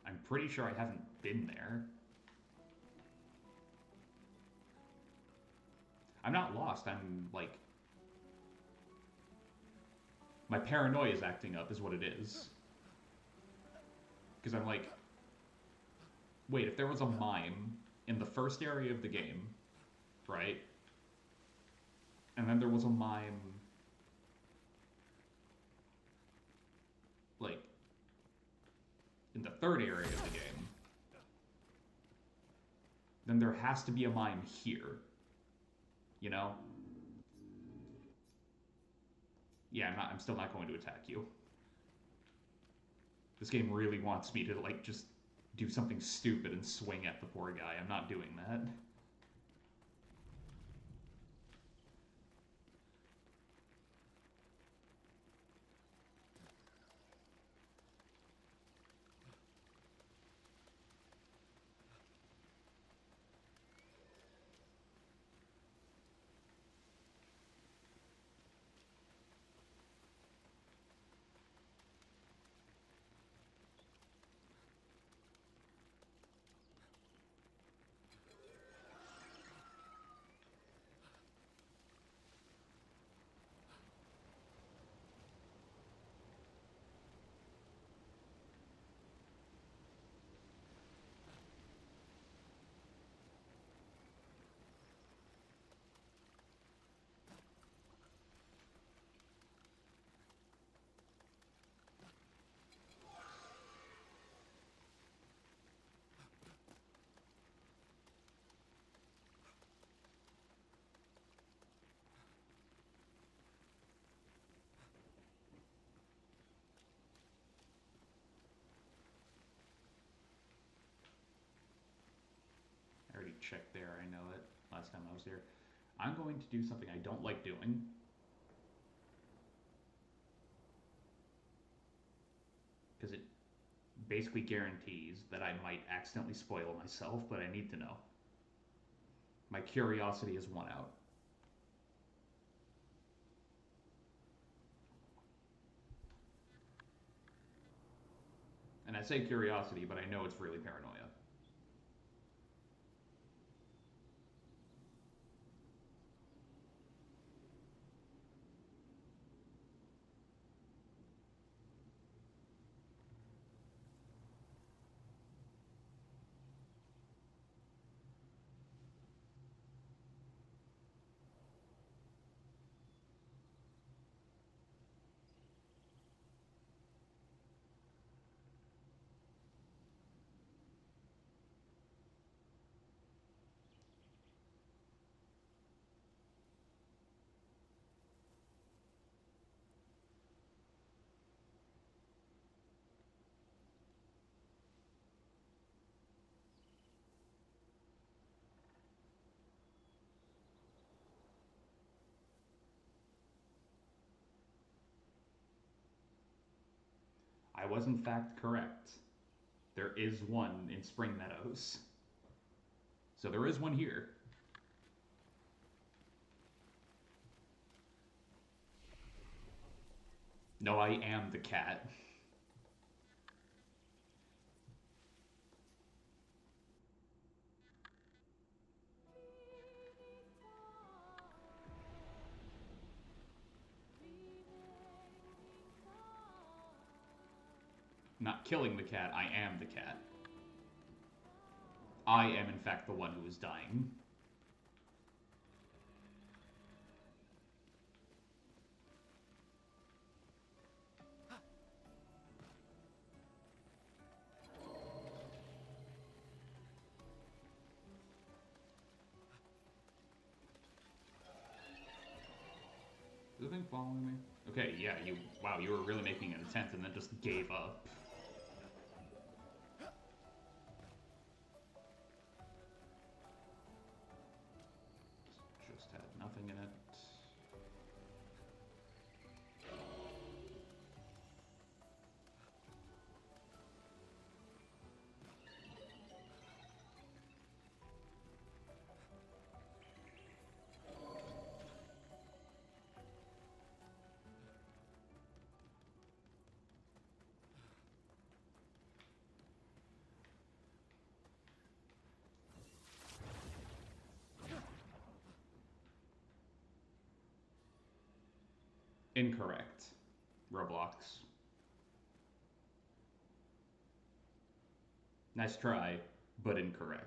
I'm pretty sure I haven't been there. I'm not lost, I'm like... My paranoia is acting up is what it is. Because I'm like... Wait, if there was a mime in the first area of the game, right? And then there was a mime... like... in the third area of the game, then there has to be a mime here. You know? Yeah, I'm still not going to attack you. This game really wants me to, like, just do something stupid and swing at the poor guy. I'm not doing that. I already checked there, I know it. Last time I was here. I'm going to do something I don't like doing. Because it basically guarantees that I might accidentally spoil myself, but I need to know. My curiosity is won out. And I say curiosity, but I know it's really paranoia. I was in fact correct. There is one in Spring Meadows. So there is one here. No, I am the cat. Not killing the cat, I am the cat. I am in fact the one who is dying. Is the thing following me? Okay, yeah, you... Wow, you were really making an attempt and then just gave up. Just had nothing in it. Incorrect. Roblox. Nice try, but incorrect.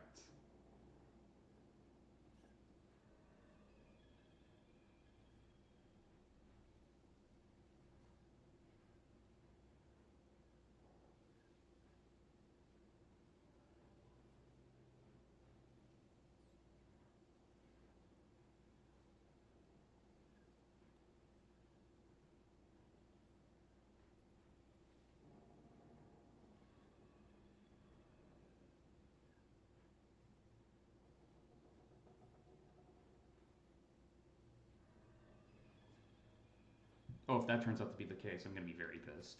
Oh, if that turns out to be the case, I'm gonna be very pissed.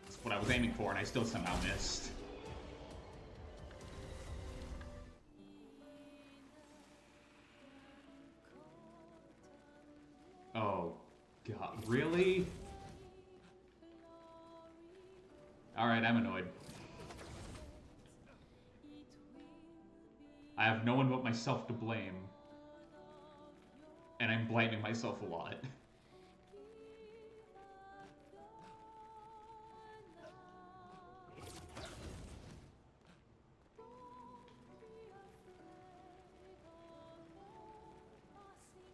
That's what I was aiming for, and I still somehow missed. Oh, God. Really? Alright, I'm annoyed. I have no one but myself to blame. And I'm blaming myself a lot.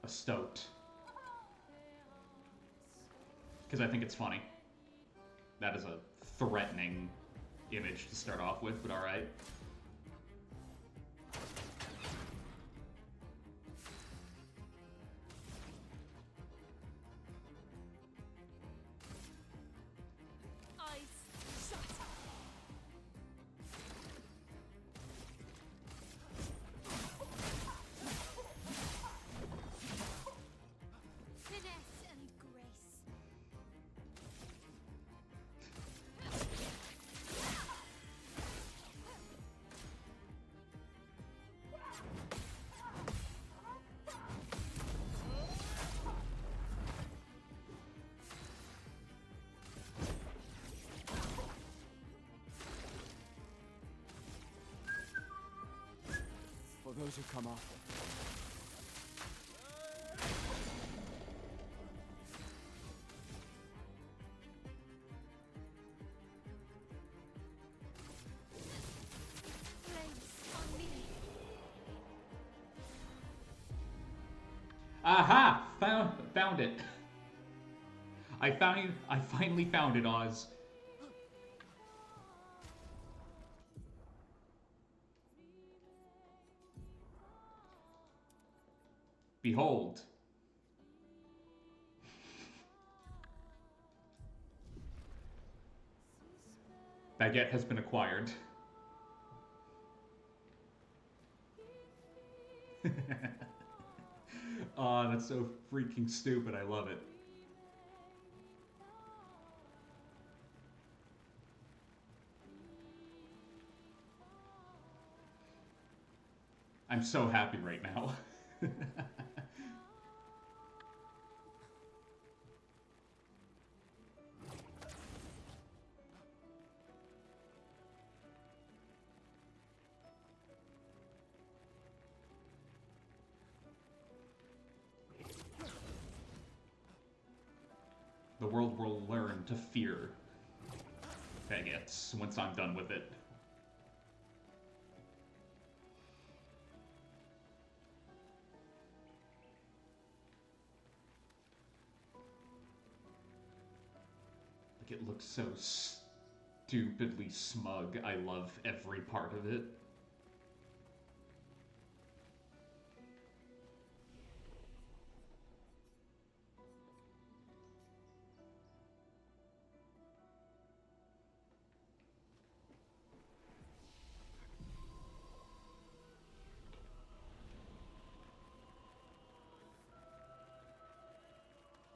A stoat. Because I think it's funny. That is a threatening image to start off with, but alright. For those who come after. Aha! Found it. I finally found it, Oz. Behold. Baguette has been acquired. Oh, that's so freaking stupid. I love it. I'm so happy right now. the world will learn to fear faggots once I'm done with it. Like, it looks so stupidly smug. I love every part of it.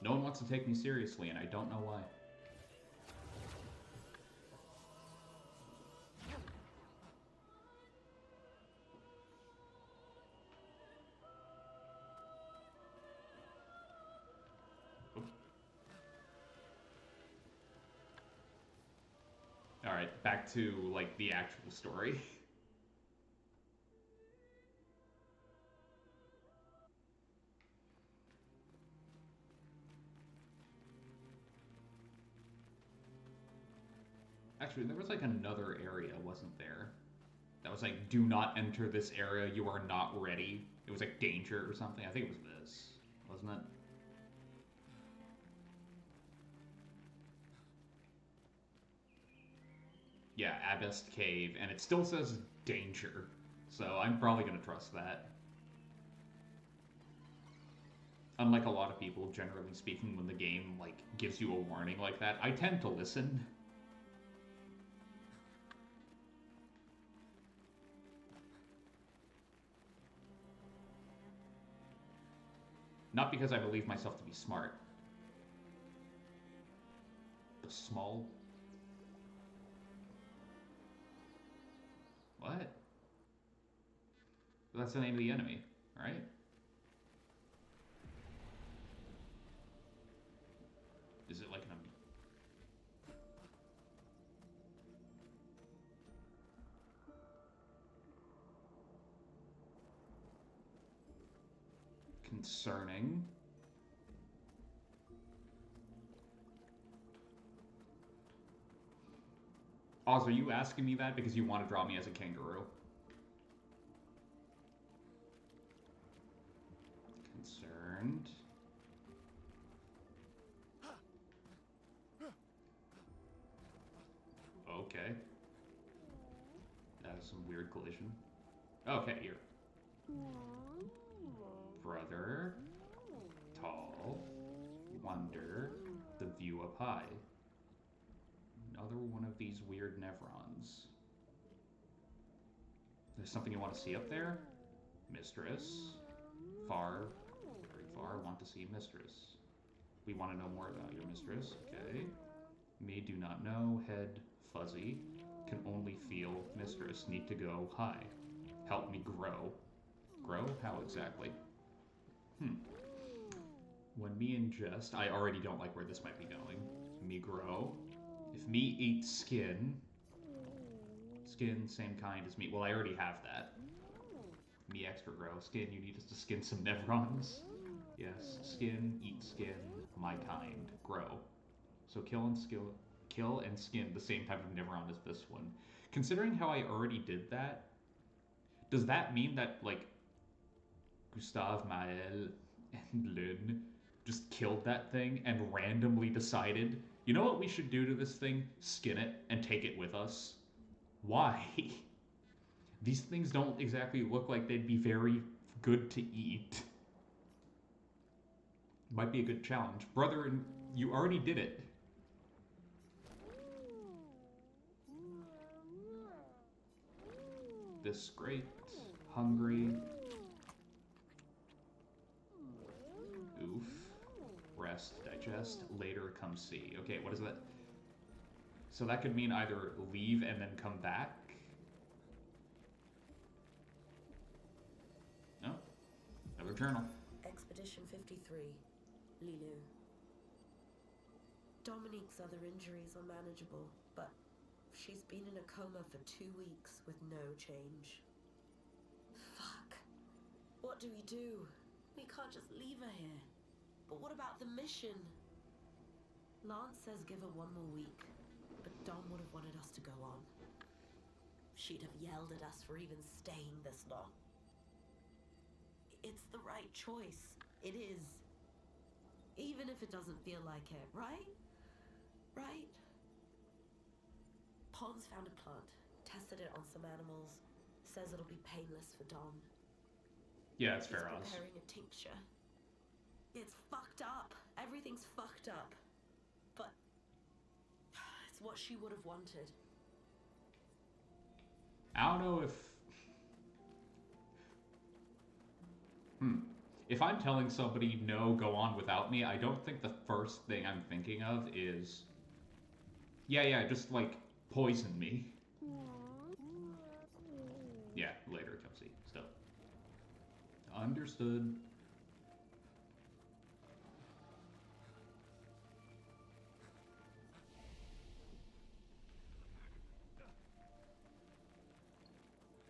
No one wants to take me seriously, and I don't know why. Alright, back to, like, the actual story. Actually, there was, like, another area, wasn't there? That was like, do not enter this area, you are not ready. It was like danger or something. I think it was this, wasn't it? Yeah, Abyss Cave, and it still says danger. So I'm probably gonna trust that. Unlike a lot of people, generally speaking, when the game, like, gives you a warning like that, I tend to listen. Not because I believe myself to be smart. The small... What? That's the name of the enemy, right? Is it like an... Concerning. Oz, are you asking me that because you want to draw me as a kangaroo? Concerned. Okay. That is some weird collision. Okay, here. Brother. Tall. Wonder. The view up high. Another one of these weird Nevrons. There's something you want to see up there? Mistress. Far. Very far. Want to see Mistress. We want to know more about your mistress. Okay. Me do not know. Head fuzzy. Can only feel mistress. Need to go high. Help me grow. Grow? How exactly? When me ingest, I already don't like where this might be going. Me grow. If me eats skin. Skin, same kind as me. Well, I already have that. Me extra grow. Skin, you need us to skin some Nevrons. Yes, skin, eat skin, my kind, grow. So kill and skin the same type of Neveron as this one. Considering how I already did that, does that mean that, like, Gustave, Maël, and Lynn just killed that thing and randomly decided, you know what we should do to this thing? Skin it and take it with us? Why? These things don't exactly look like they'd be very good to eat. Might be a good challenge. Brother, you already did it. This great. Hungry. Oof. Rest, digest, later come see. Okay, what is that? So that could mean either leave and then come back. No. Another journal. Expedition 53, Lilu. Dominique's other injuries are manageable, but she's been in a coma for 2 weeks with no change. Fuck. What do we do? We can't just leave her here. But what about the mission? Lance says give her one more week, but Dom would have wanted us to go on. She'd have yelled at us for even staying this long. It's the right choice. It is. Even if it doesn't feel like it, right? Right? Pons found a plant, tested it on some animals, says it'll be painless for Dom. Yeah, it's fair, He's Oz. preparing a tincture. It's fucked up. Everything's fucked up. But it's what she would have wanted. I don't know if... If I'm telling somebody, no, go on without me, I don't think the first thing I'm thinking of is... Yeah, just, like, poison me. Yeah, later, Kelsey. Still. Understood.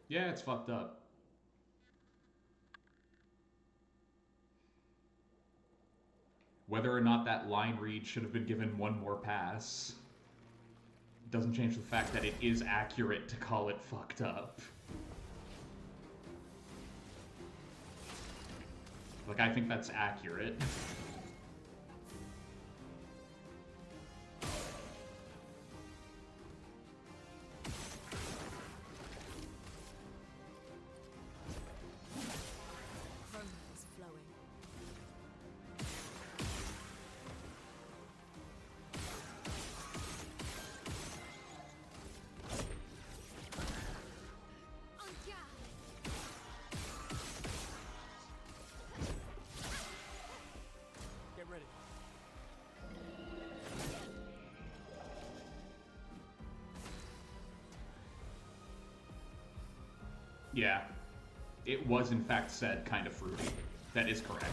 Yeah, it's fucked up. Whether or not that line read should have been given one more pass doesn't change the fact that it is accurate to call it fucked up. Like, I think that's accurate. Is flowing. On guard! Get ready. Yeah. It was, in fact, said kind of fruity. That is correct.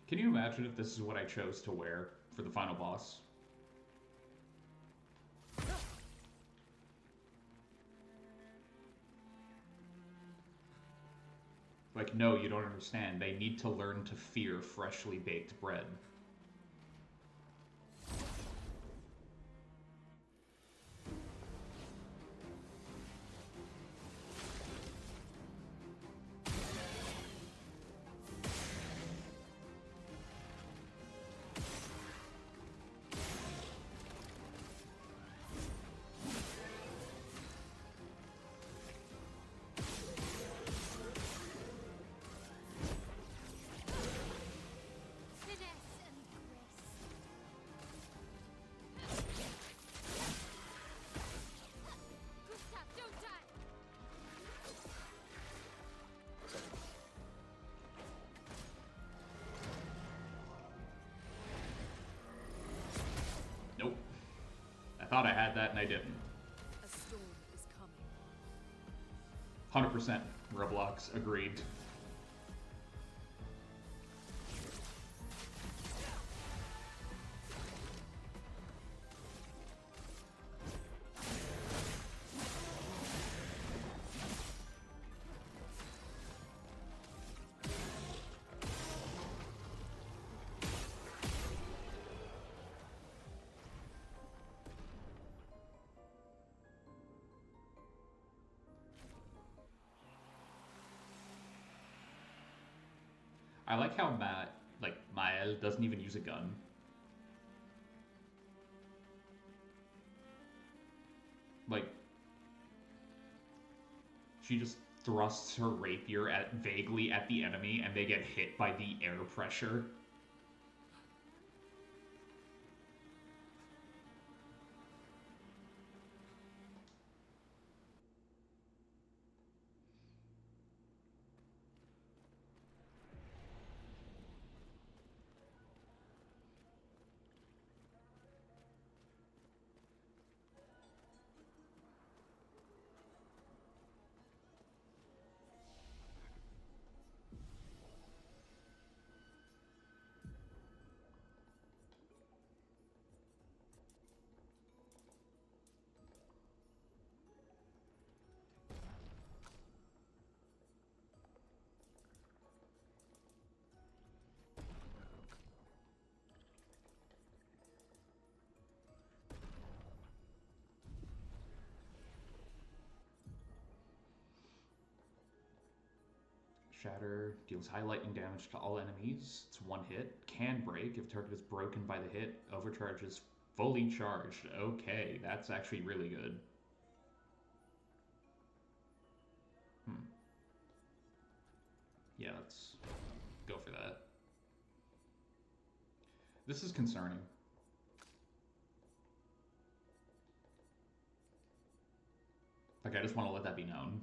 Can you imagine if this is what I chose to wear for the final boss? Like, no, you don't understand. They need to learn to fear freshly baked bread. Finesse and grace. Gustav, don't die! Nope. I thought I had that and I didn't. A storm is coming. 100% Roblox, agreed. I like how Mael doesn't even use a gun. Like, she just thrusts her rapier vaguely at the enemy and they get hit by the air pressure. Shatter deals high lightning damage to all enemies. It's one hit. Can break if target is broken by the hit. Overcharge is fully charged. Okay, that's actually really good. Yeah, let's go for that. This is concerning. Like, I just want to let that be known.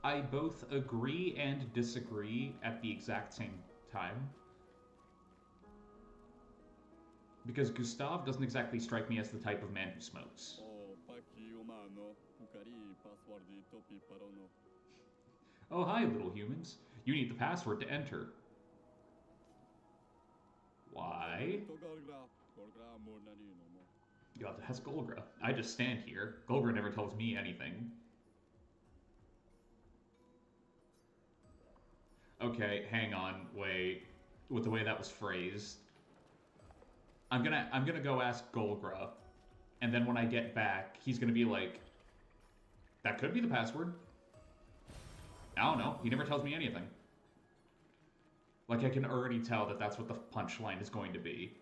I both agree and disagree at the exact same time. Because Gustav doesn't exactly strike me as the type of man who smokes. Oh, hi, little humans. You need the password to enter. Why? You have to ask Golgra. I just stand here. Golgra never tells me anything. Okay, hang on, wait. With the way that was phrased, I'm gonna go ask Golgra, and then when I get back, he's gonna be like, "That could be the password." I don't know. He never tells me anything. Like, I can already tell that that's what the punchline is going to be.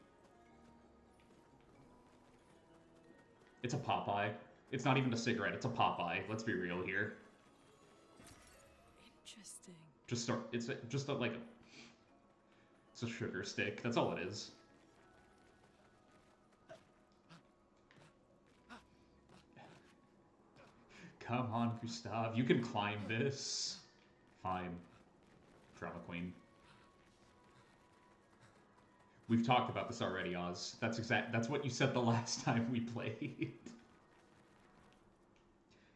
It's a Popeye. It's not even a cigarette. It's a Popeye. Let's be real here. Interesting. It's a sugar stick. That's all it is. Come on, Gustav. You can climb this. Fine. Drama queen. We've talked about this already, Oz. That's what you said the last time we played.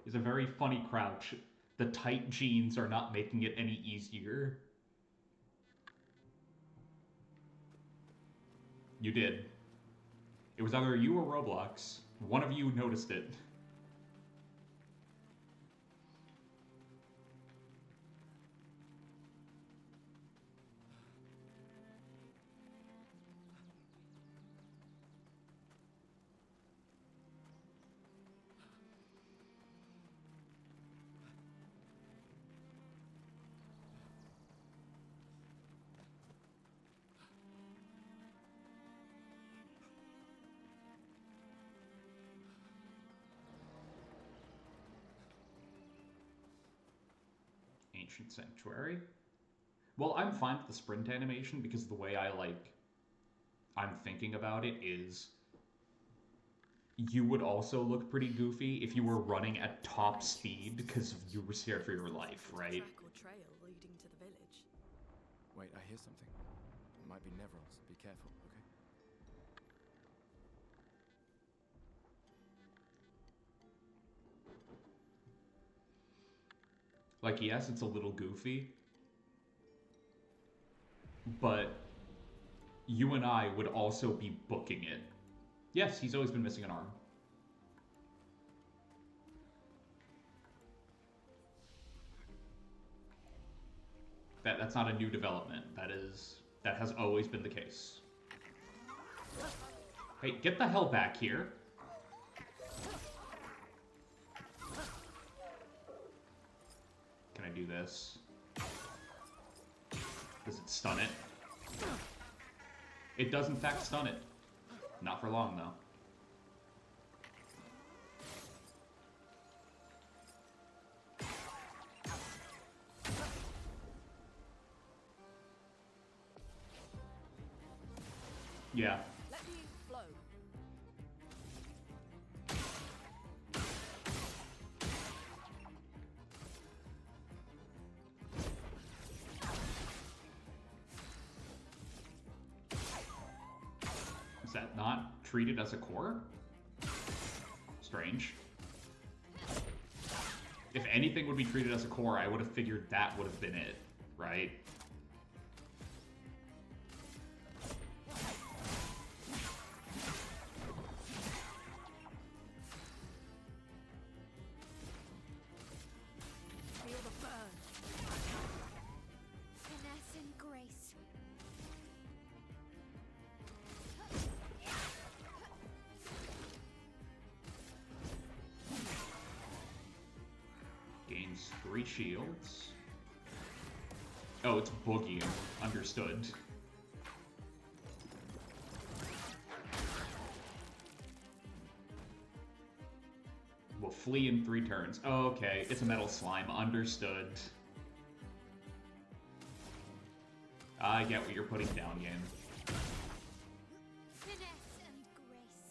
It's a very funny crouch. The tight jeans are not making it any easier. You did. It was either you or Roblox. One of you noticed it. Ancient Sanctuary. Well, I'm fine with the sprint animation because the way I'm thinking about it is you would also look pretty goofy if you were running at top speed because you were scared for your life, right? Track or trail leading to the village. Wait, I hear something. It might be Nevrons. Be careful, okay? Like, yes, it's a little goofy, but you and I would also be booking it. Yes, he's always been missing an arm. That's not a new development. That has always been the case. Hey, get the hell back here. Can I do this? Does it stun it? It does in fact stun it. Not for long, though. Yeah. Let me flow. Is that not treated as a core? Strange. If anything would be treated as a core, I would have figured that would have been it, right? Feel the burn. Finesse and grace. Gains 3 shields. Oh, it's boogieing. Understood. Will flee in 3 turns. Oh, okay, it's a metal slime. Understood. I get what you're putting down, game. Finesse and grace.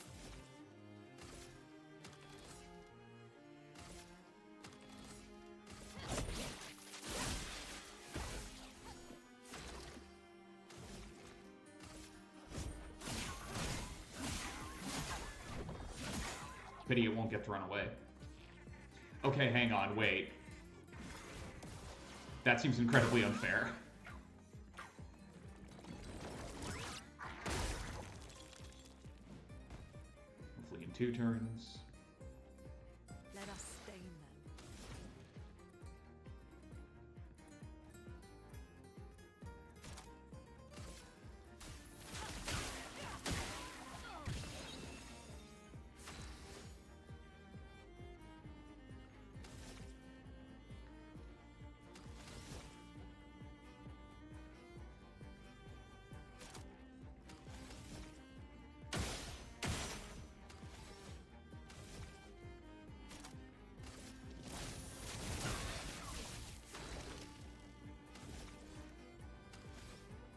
Pity it won't get thrown away. Okay, hang on, wait. That seems incredibly unfair. Hopefully in 2 turns. Let us stain them.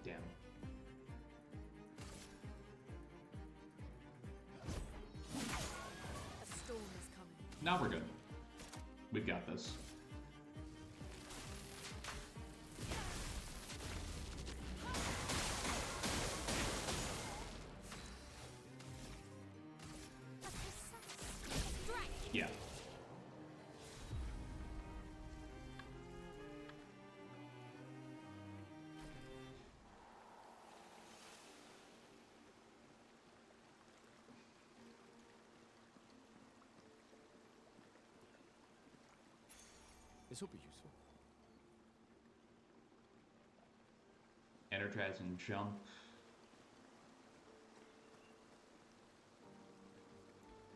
Damn. A storm is coming. Now we're good. We've got this. A precise strike. Yeah. This will be useful. Energizing jump.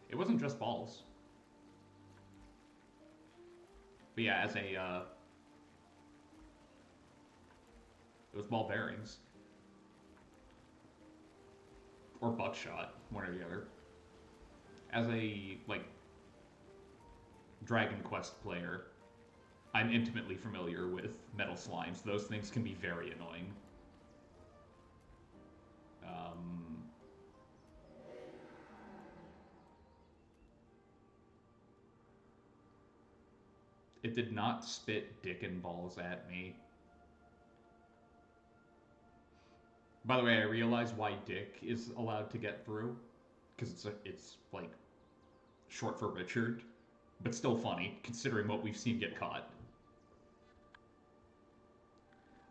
It wasn't just balls. But yeah, as a, it was ball bearings. Or buckshot, one or the other. As a, like, Dragon Quest player, I'm intimately familiar with metal slimes. Those things can be very annoying. It did not spit dick and balls at me. By the way, I realize why Dick is allowed to get through, because it's like short for Richard, but still funny considering what we've seen get caught.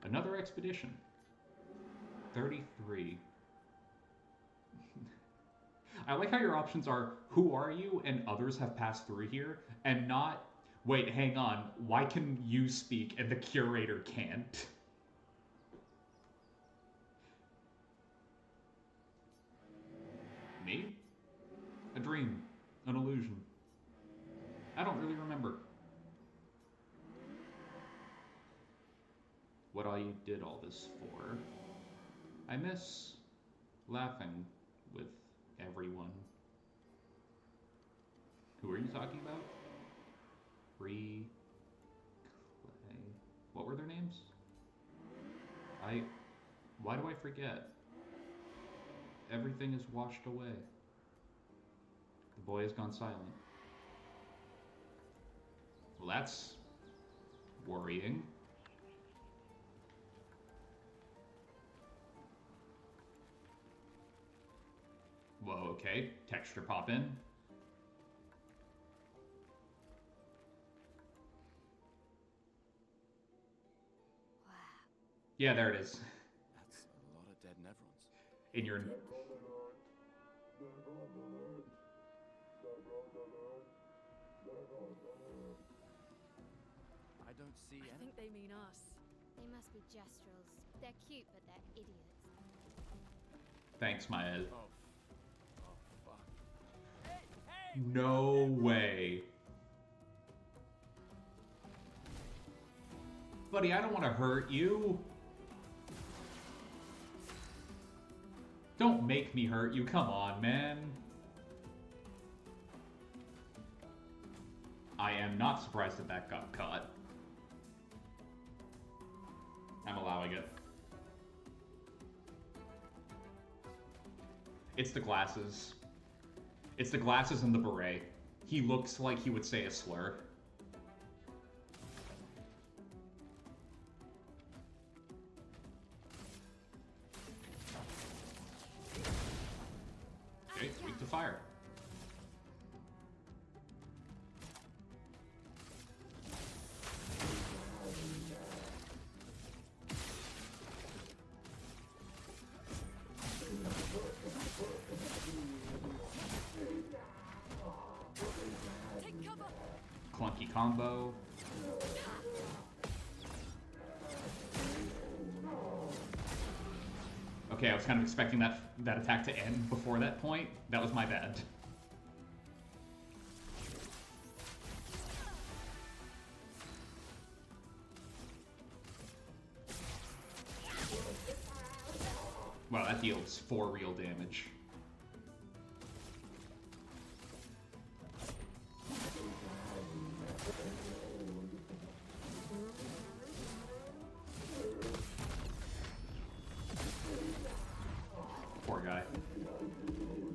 Another expedition. 33. I like how your options are, who are you and others have passed through here, and not, wait, hang on, why can you speak and the curator can't? Me? A dream. An illusion. I don't really remember what I did all this for. I miss laughing with everyone. Who are you talking about? Bree, Clay. What were their names? Why do I forget? Everything is washed away. The boy has gone silent. Well, that's worrying. Whoa, okay. Texture pop in. Yeah, there it is. That's a lot of dead Nevrons. In your... I don't see I any. think they mean us. They must be Gestrels. They're cute, but they're idiots. Thanks, Mael. Oh. Oh, fuck. Hey, hey! No way. Buddy, I don't want to hurt you. Don't make me hurt you. Come on, man. I am not surprised that that got caught. I'm allowing it. It's the glasses. It's the glasses and the beret. He looks like he would say a slur. Okay, weak to fire. Take cover! Clunky combo. Okay, I was kind of expecting that attack to end before that point. That was my bad. Wow, that deals 4 real damage. Poor guy.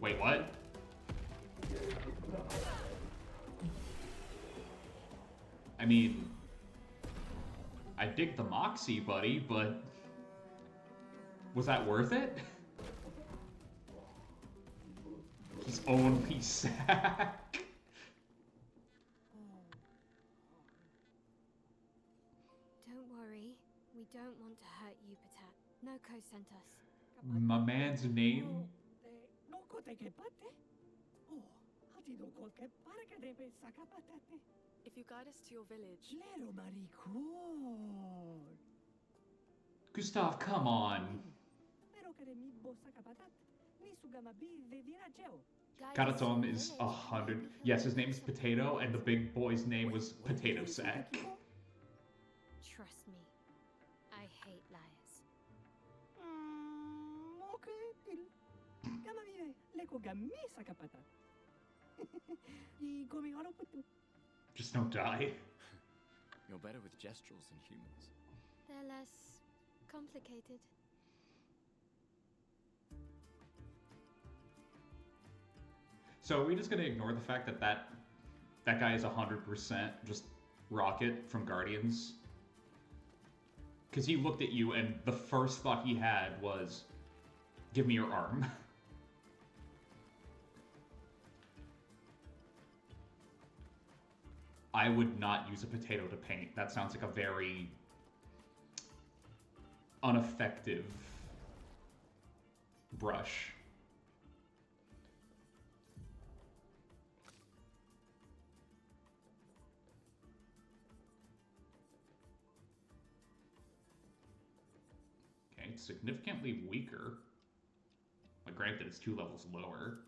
Wait, what? I mean, I dig the moxie, buddy, but was that worth it? His own piece sack. Don't worry. We don't want to hurt you, Patat. Noko sent us. My man's name? If you guide us to your village, Gustav, come on. Guide us to Karatom your is village. 100. Yes, his name is Potato, and the big boy's name was Potato Sack. Trust me. I hate liars. Just don't die. You're better with gestrels than humans. They're less complicated. So are we just gonna ignore the fact that that guy is 100% just Rocket from Guardians? Because he looked at you and the first thought he had was, give me your arm. I would not use a potato to paint. That sounds like a very ineffective brush. Okay, it's significantly weaker. Like, granted, it's 2 levels lower.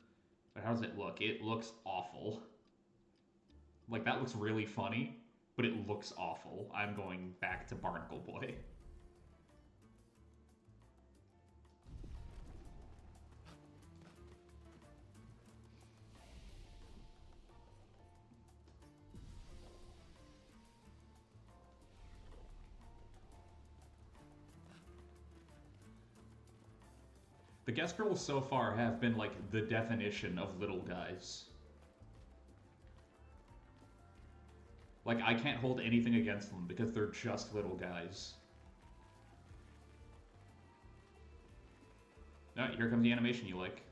But how does it look? It looks awful. Like, that looks really funny, but it looks awful. I'm going back to Barnacle Boy. The guest girls so far have been, like, the definition of little guys. Like, I can't hold anything against them because they're just little guys. Oh, here comes the animation you like.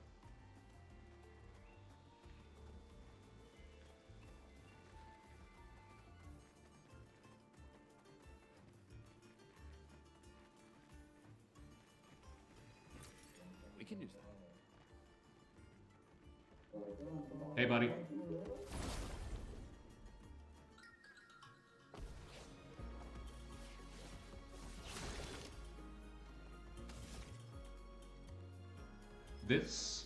We can use that. Hey, buddy. This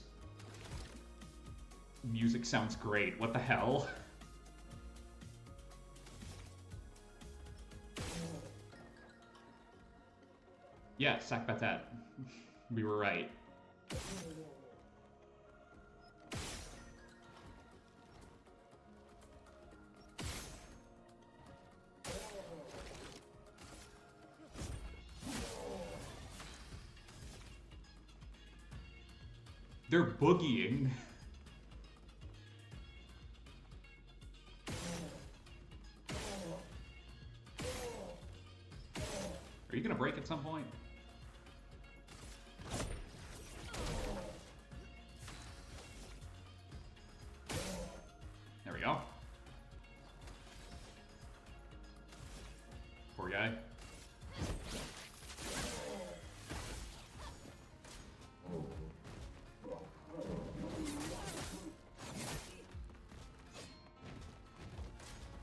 music sounds great. What the hell? Yeah, sac patate. We were right. They're boogieing. Are you gonna break at some point? There we go. Poor guy.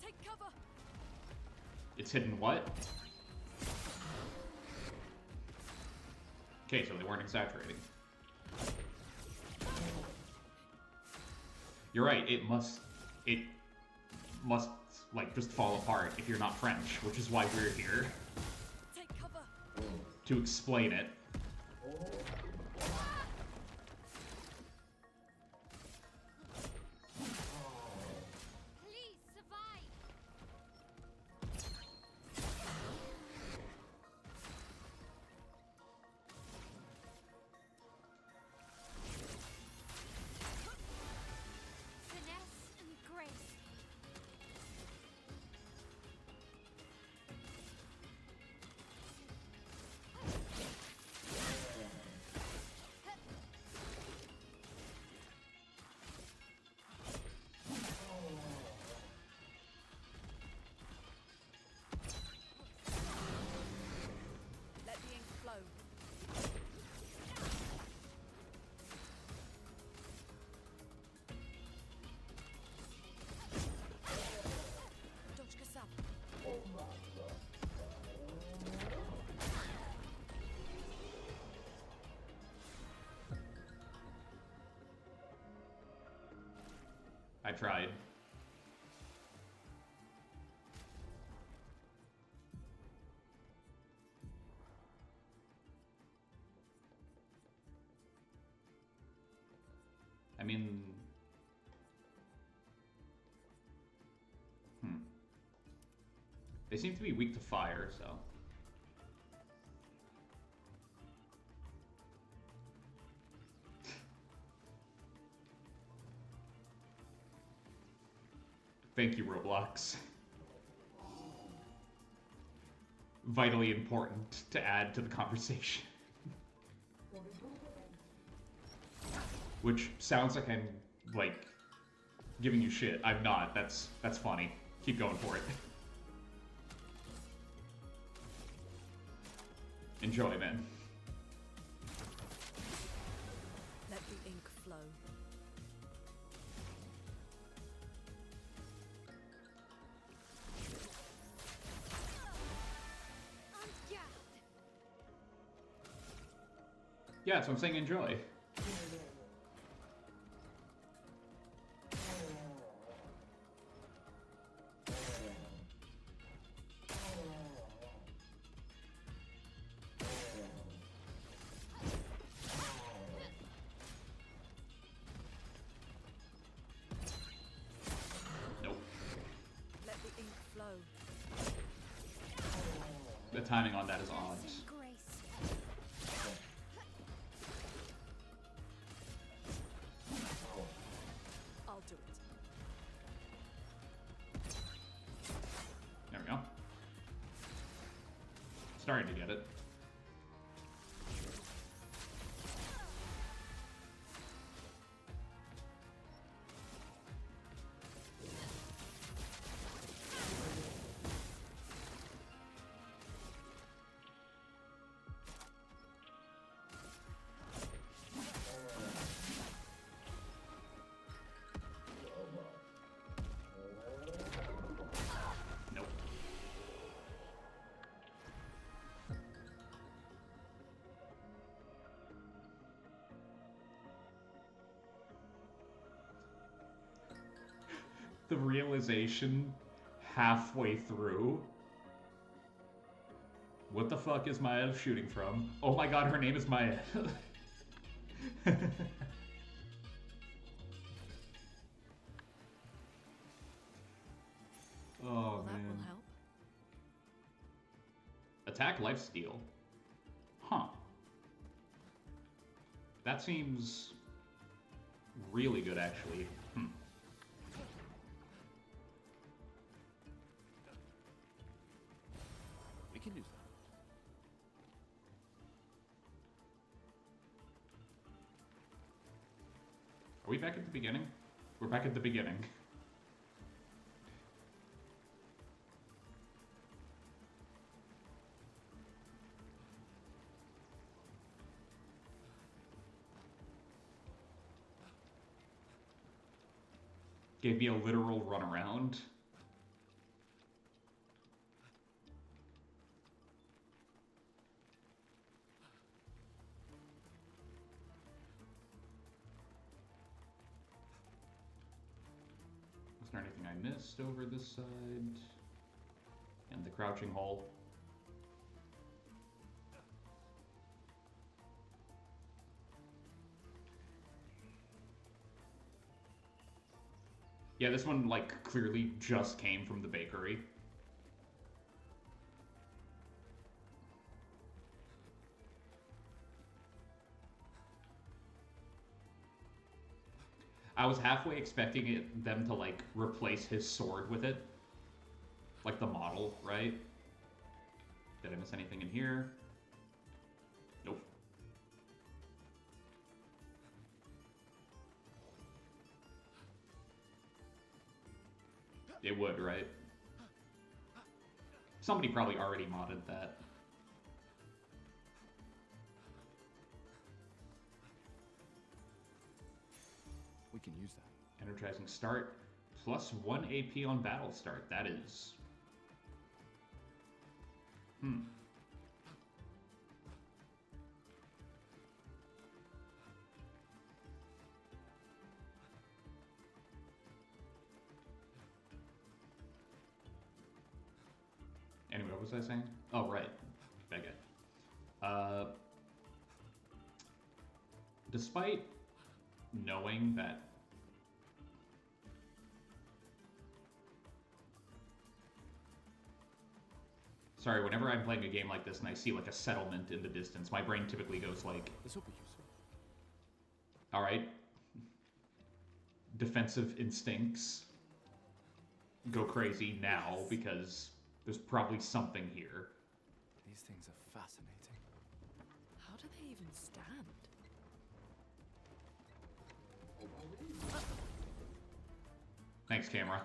Take cover. It's hidden what? Okay, so they weren't exaggerating. You're right, it must, like, just fall apart if you're not French, which is why we're here. Take cover. To explain it. Please survive. Finesse and grace. Let the ink flow. Dodge Kasab. I tried. I mean... They seem to be weak to fire, so... Thank you, Roblox. Vitally important to add to the conversation. Which sounds like I'm, like, giving you shit. I'm not. That's funny. Keep going for it. Enjoy, man. Let the ink flow. En garde. Yeah, so I'm saying enjoy. Nope. Let the ink flow. The timing on that is odd. Finesse and grace. I'll do it. There we go. Starting to get it. The realization halfway through. What the fuck is Maya shooting from? Oh my god, her name is Maya. Oh, Well, that man. will help. Attack lifesteal. Huh. That seems really good, actually. We can use that. Are we back at the beginning? We're back at the beginning. Gave me a literal runaround. Was there anything I missed over this side? And the crouching hole. Yeah, this one, like, clearly just came from the bakery. I was halfway expecting them to, like, replace his sword with it. Like the model, right? Did I miss anything in here? Nope. It would, right? Somebody probably already modded that. We can use that. Energizing start, plus 1 AP on battle start. That is... Anyway, what was I saying? Oh, right. Baguette. Despite knowing that... Sorry, whenever I'm playing a game like this and I see like a settlement in the distance, my brain typically goes like... This will be useful. Alright. Defensive instincts. Go crazy now because there's probably something here. These things are fascinating. How do they even stand? Thanks, camera.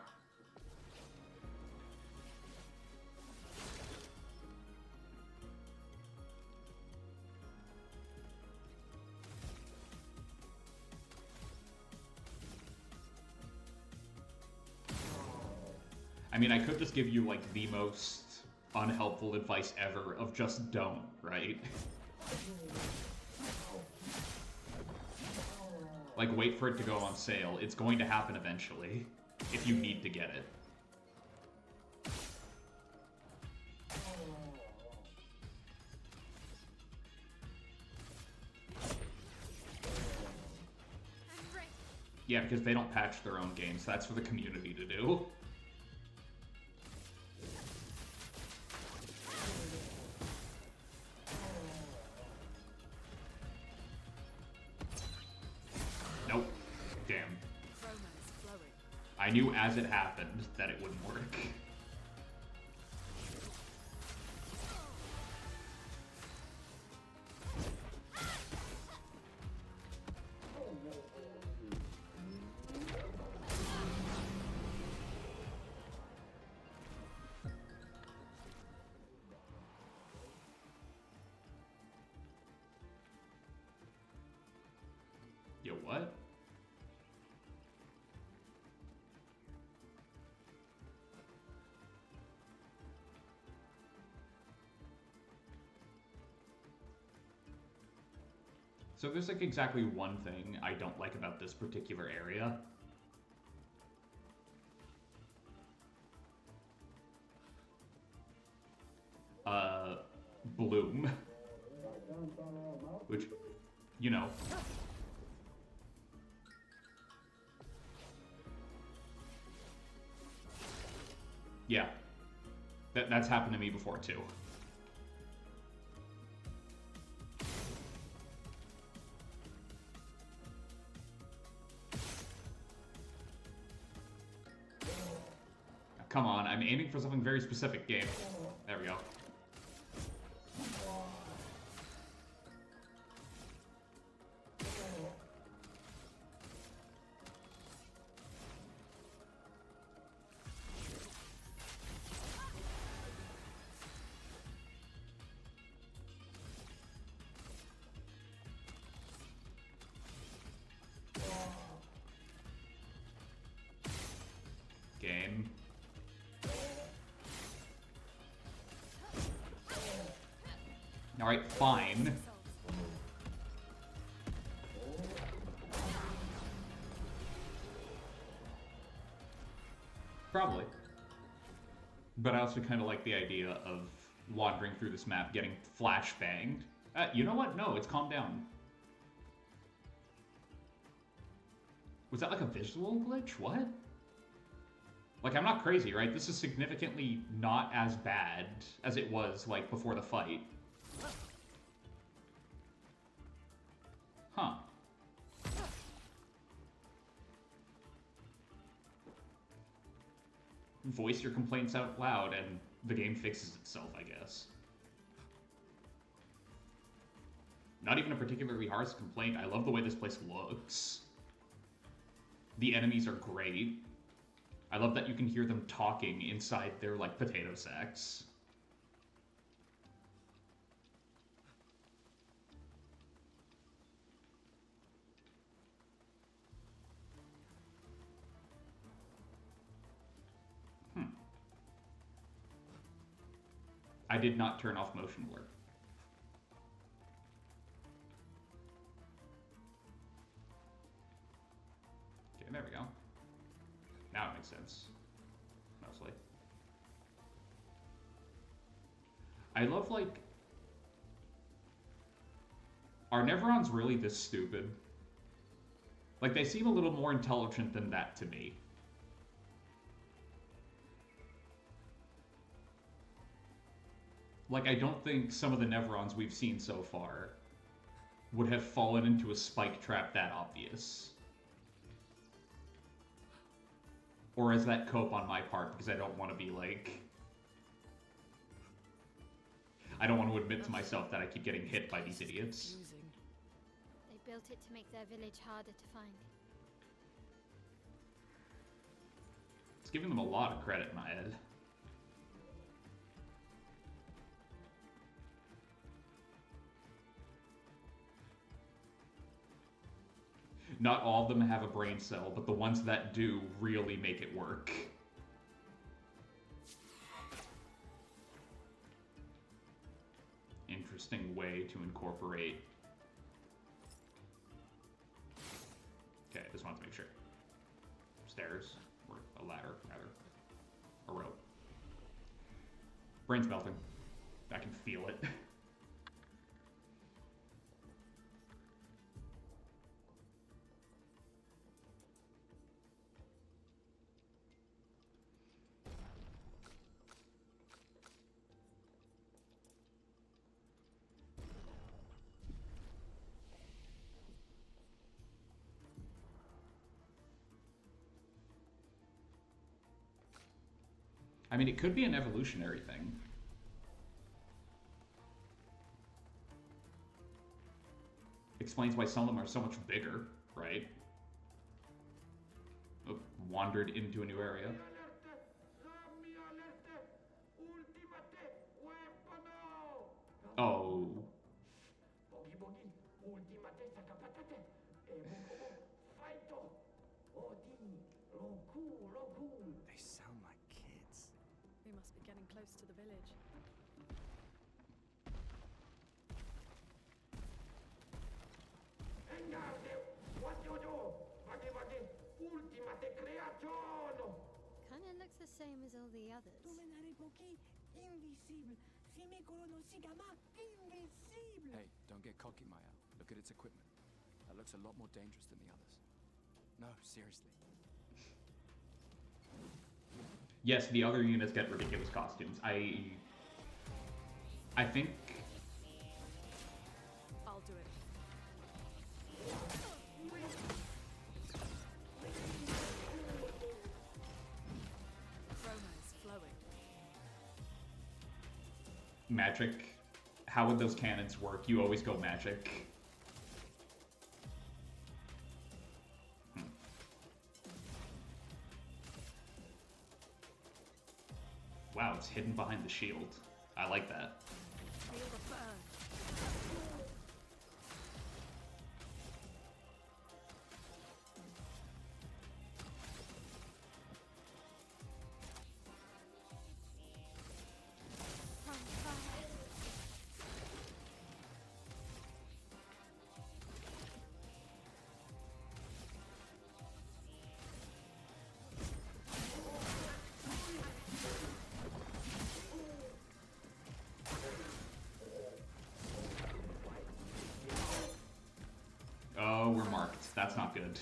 I mean, I could just give you, like, the most unhelpful advice ever of just don't, right? Like, wait for it to go on sale. It's going to happen eventually, if you need to get it. Yeah, because they don't patch their own games. That's for the community to do. Nope. Damn. Romance flowing. I knew as it happened that it wouldn't work. Yo, what? So there's like exactly one thing I don't like about this particular area. bloom. Which, you know. Yeah. That's happened to me before, too. Come on, I'm aiming for something very specific, game. There we go. Game. Alright, fine. Probably. But I also kind of like the idea of wandering through this map, getting flashbanged. You know what? No, it's calmed down. Was that like a visual glitch? What? Like, I'm not crazy, right? This is significantly not as bad as it was, like, before the fight. Huh. Voice your complaints out loud and the game fixes itself, I guess. Not even a particularly harsh complaint. I love the way this place looks. The enemies are great. I love that you can hear them talking inside their, like, potato sacks. I did not turn off motion blur. Okay, there we go. Now it makes sense. Mostly. I love, like... Are Neverons really this stupid? Like, they seem a little more intelligent than that to me. Like, I don't think some of the Neverons we've seen so far would have fallen into a spike trap that obvious. Or is that cope on my part, because I don't want to be like... I don't want to admit to myself that I keep getting hit by these idiots. They built it to make their village harder to find. It's giving them a lot of credit in my head. Not all of them have a brain cell, but the ones that do really make it work. Interesting way to incorporate. Okay, I just wanted to make sure. Stairs, or a ladder, rather. A rope. Brain's melting. I can feel it. I mean, it could be an evolutionary thing. Explains why some of them are so much bigger, right? Oh, wandered into a new area. Oh. They sound like kids. We must be getting close to the village. Kinda looks the same as all the others. Invisible, Hey, don't get cocky, Maya. Look at its equipment. That looks a lot more dangerous than the others. No, seriously. Yes, the other units get ridiculous costumes. I think... I'll do it. Chroma is flowing. Magic. How would those cannons work? You always go magic. Wow, it's hidden behind the shield. I like that. Feel the burn. Oh, we're marked. That's not good.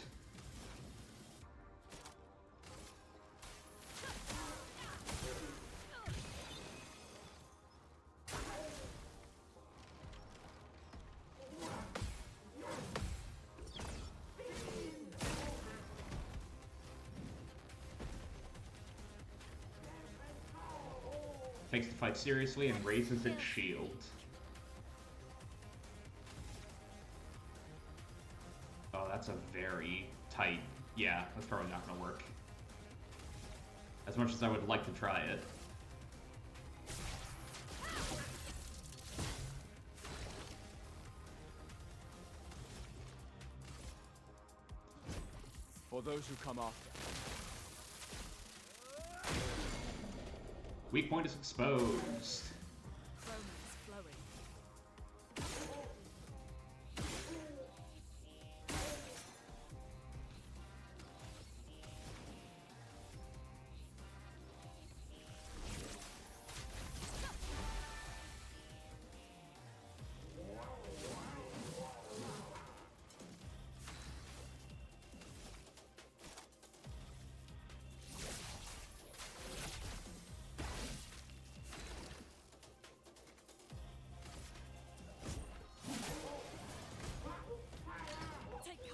Takes the fight seriously and raises its shield. Oh, that's a very tight... Yeah, that's probably not gonna work. As much as I would like to try it. For those who come after. Weak point is exposed. Chroma is flowing.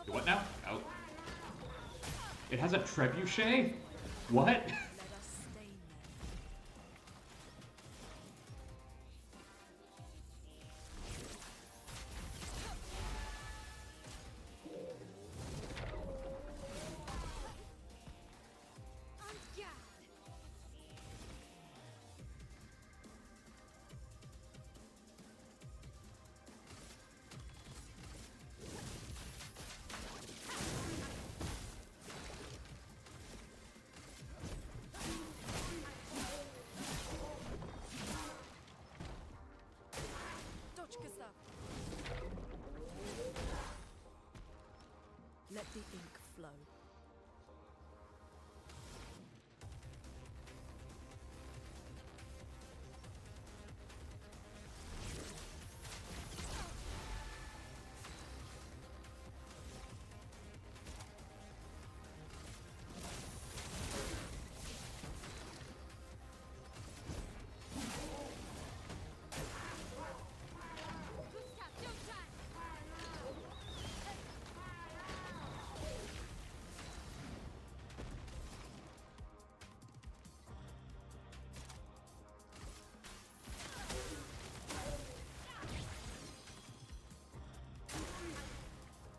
What now? Oh. It has a trebuchet? What? Let us stain them. Let the ink flow.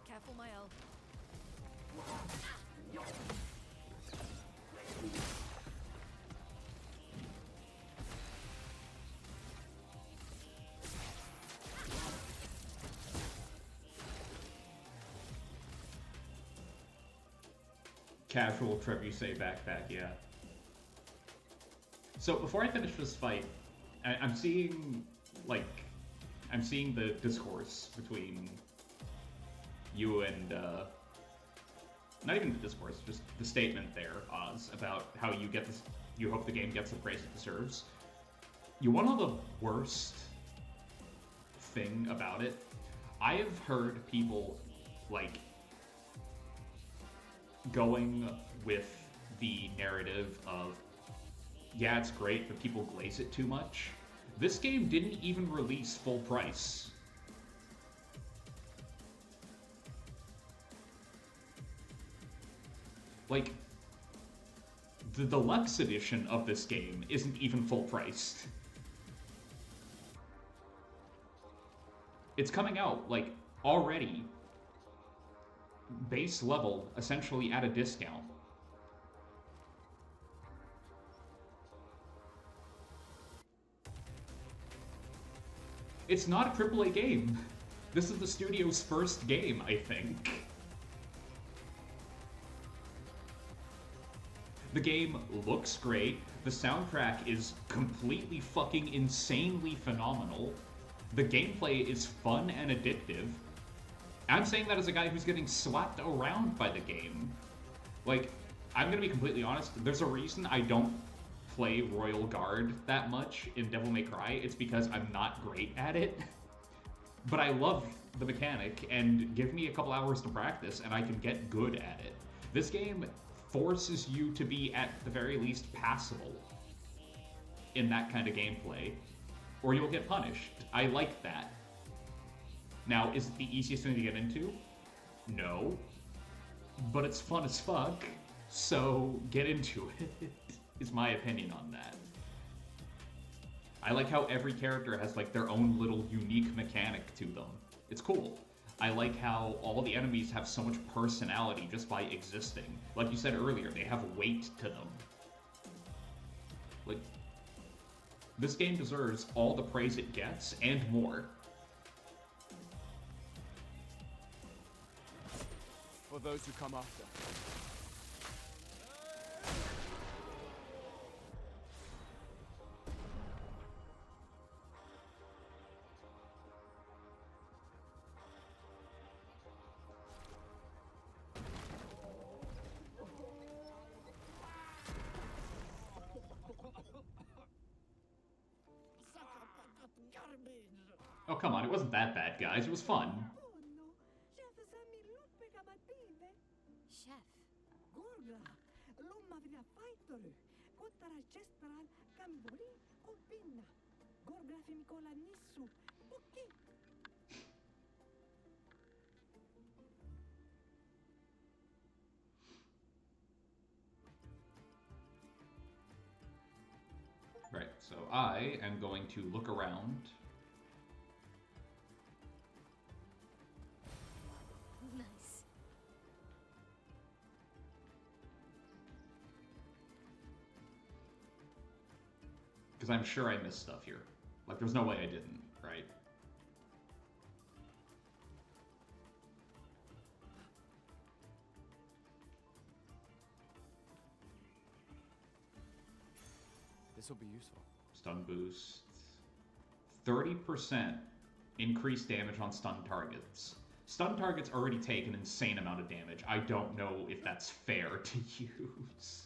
Careful, my elf. Casual trebuchet backpack, yeah. So before I finish this fight, I'm seeing, like, I'm seeing the discourse between you and, not even the discourse, just the statement there, Oz, about how you get this, you hope the game gets the praise it deserves. You want to know the worst thing about it? I have heard people, like, going with the narrative of, yeah, it's great, but people glaze it too much. This game didn't even release full price. Like, the deluxe edition of this game isn't even full priced. It's coming out, like, already base level, essentially at a discount. It's not a AAA game. This is the studio's first game, I think. The game looks great. The soundtrack is completely fucking insanely phenomenal. The gameplay is fun and addictive. I'm saying that as a guy who's getting slapped around by the game. Like, I'm gonna be completely honest, there's a reason I don't play Royal Guard that much in Devil May Cry. It's because I'm not great at it. But I love the mechanic, and give me a couple hours to practice and I can get good at it. This game forces you to be, at the very least, passable in that kind of gameplay, or you'll get punished. I like that. Now, is it the easiest thing to get into? No. But it's fun as fuck, so get into it, is my opinion on that. I like how every character has, like, their own little unique mechanic to them. It's cool. I like how all the enemies have so much personality just by existing. Like you said earlier, they have weight to them. Like, this game deserves all the praise it gets, and more. For those who come after. Oh, come on, it wasn't that bad, guys. It was fun. Chef, Right, so I am going to look around. nice. Because I'm sure I missed stuff here. Like, there's no way I didn't, right? This will be useful. Stun boost. 30% increased damage on stun targets. Stun targets already take an insane amount of damage. I don't know if that's fair to use.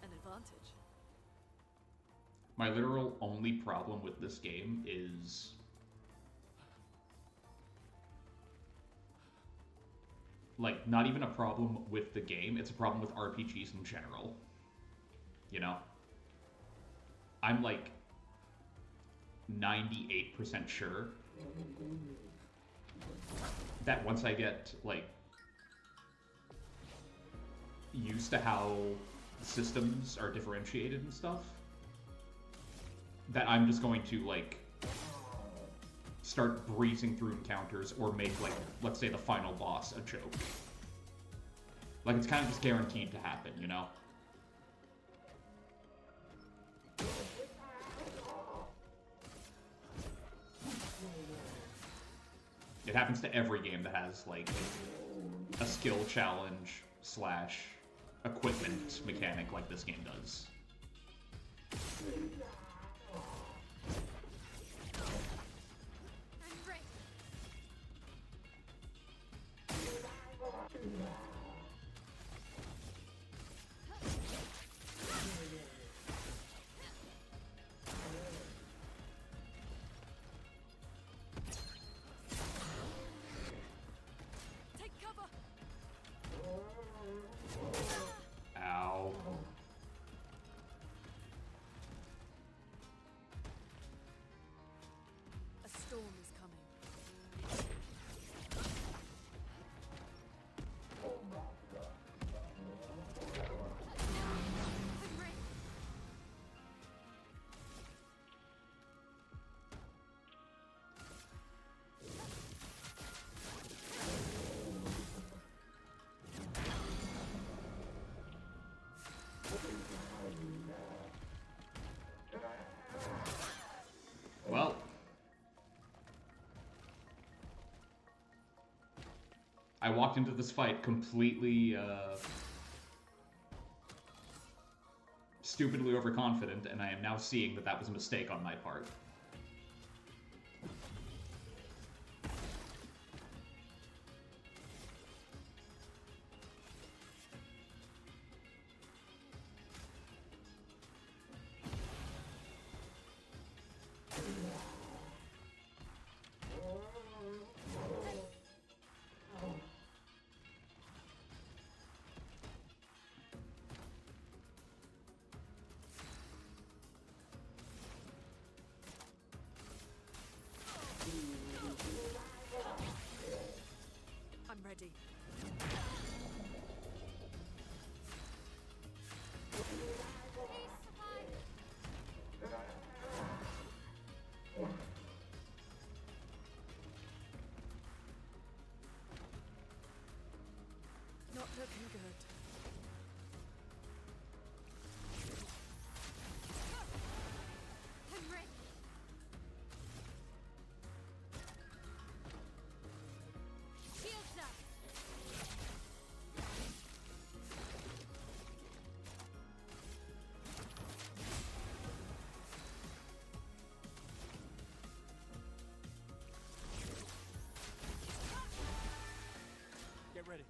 An advantage. My literal only problem with this game is like not even a problem with the game, it's a problem with RPGs in general. You know? I'm like 98% sure that once I get like used to how systems are differentiated and stuff, that I'm just going to, like, start breezing through encounters or make, like, let's say the final boss a joke. Like, it's kind of just guaranteed to happen, you know? It happens to every game that has, like, a skill challenge slash equipment mechanic like this game does. I'm ready. Take cover! Ow. A storm is coming. I'm ready. Well, I walked into this fight completely, stupidly overconfident, and I am now seeing that that was a mistake on my part. I'm ready. Please survive. Not looking good. I'm ready. Shields up. Get ready.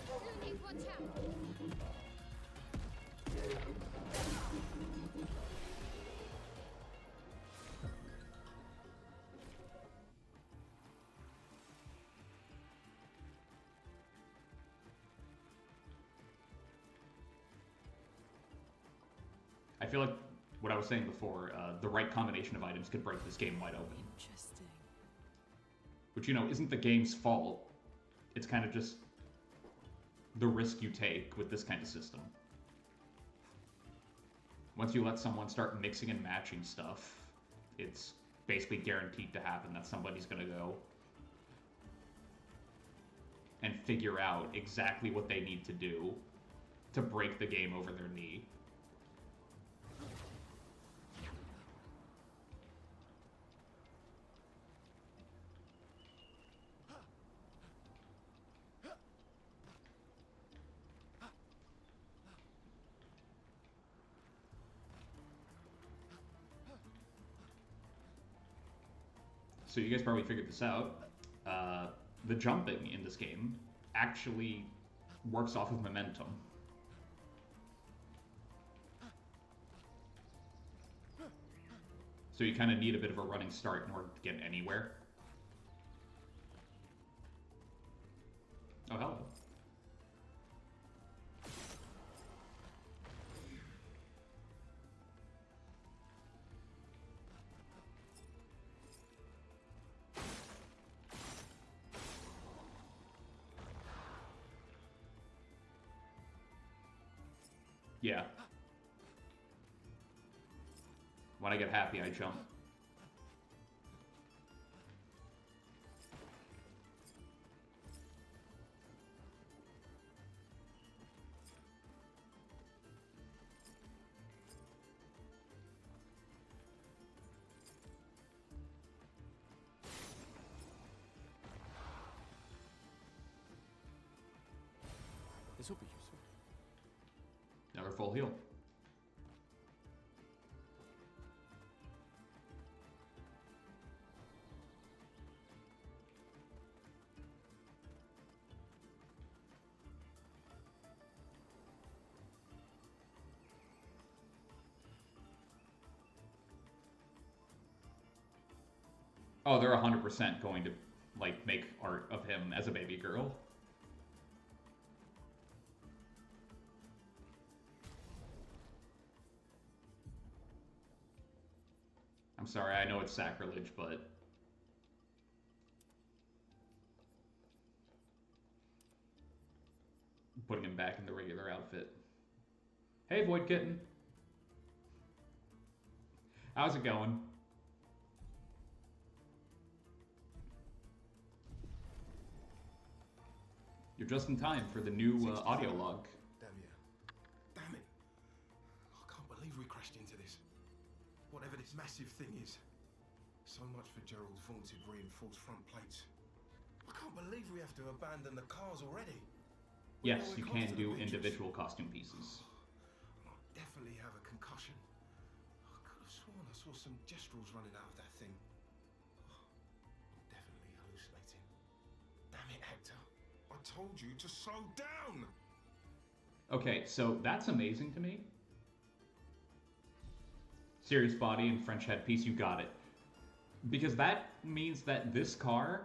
Looney, watch out. I feel like what I was saying before, the right combination of items could break this game wide open. Interesting. Which, you know, isn't the game's fault. It's kind of just the risk you take with this kind of system. Once you let someone start mixing and matching stuff, it's basically guaranteed to happen that somebody's going to go and figure out exactly what they need to do to break the game over their knee. So you guys probably figured this out. The jumping in this game actually works off of momentum. So you kind of need a bit of a running start in order to get anywhere. Oh, hello. Yeah. When I get happy, I jump. This will be useful. Another full heal. Oh, they're 100% going to, like, make art of him as a baby girl. I'm sorry, I know it's sacrilege, but... putting him back in the regular outfit. Hey, Void Kitten. How's it going? You're just in time for the new audio log. Damn yeah. Damn it. I can't believe we crashed into this. Whatever this massive thing is. So much for Gerald's vaunted reinforced front plates. I can't believe we have to abandon the cars already. Yes, you can do individual costume pieces. I definitely have a concussion. I could have sworn I saw some gestrels running out of that thing. I'm definitely hallucinating. Damn it, Hector. I told you to slow down! Okay, so that's amazing to me. Serious body and French headpiece, you got it. Because that means that this car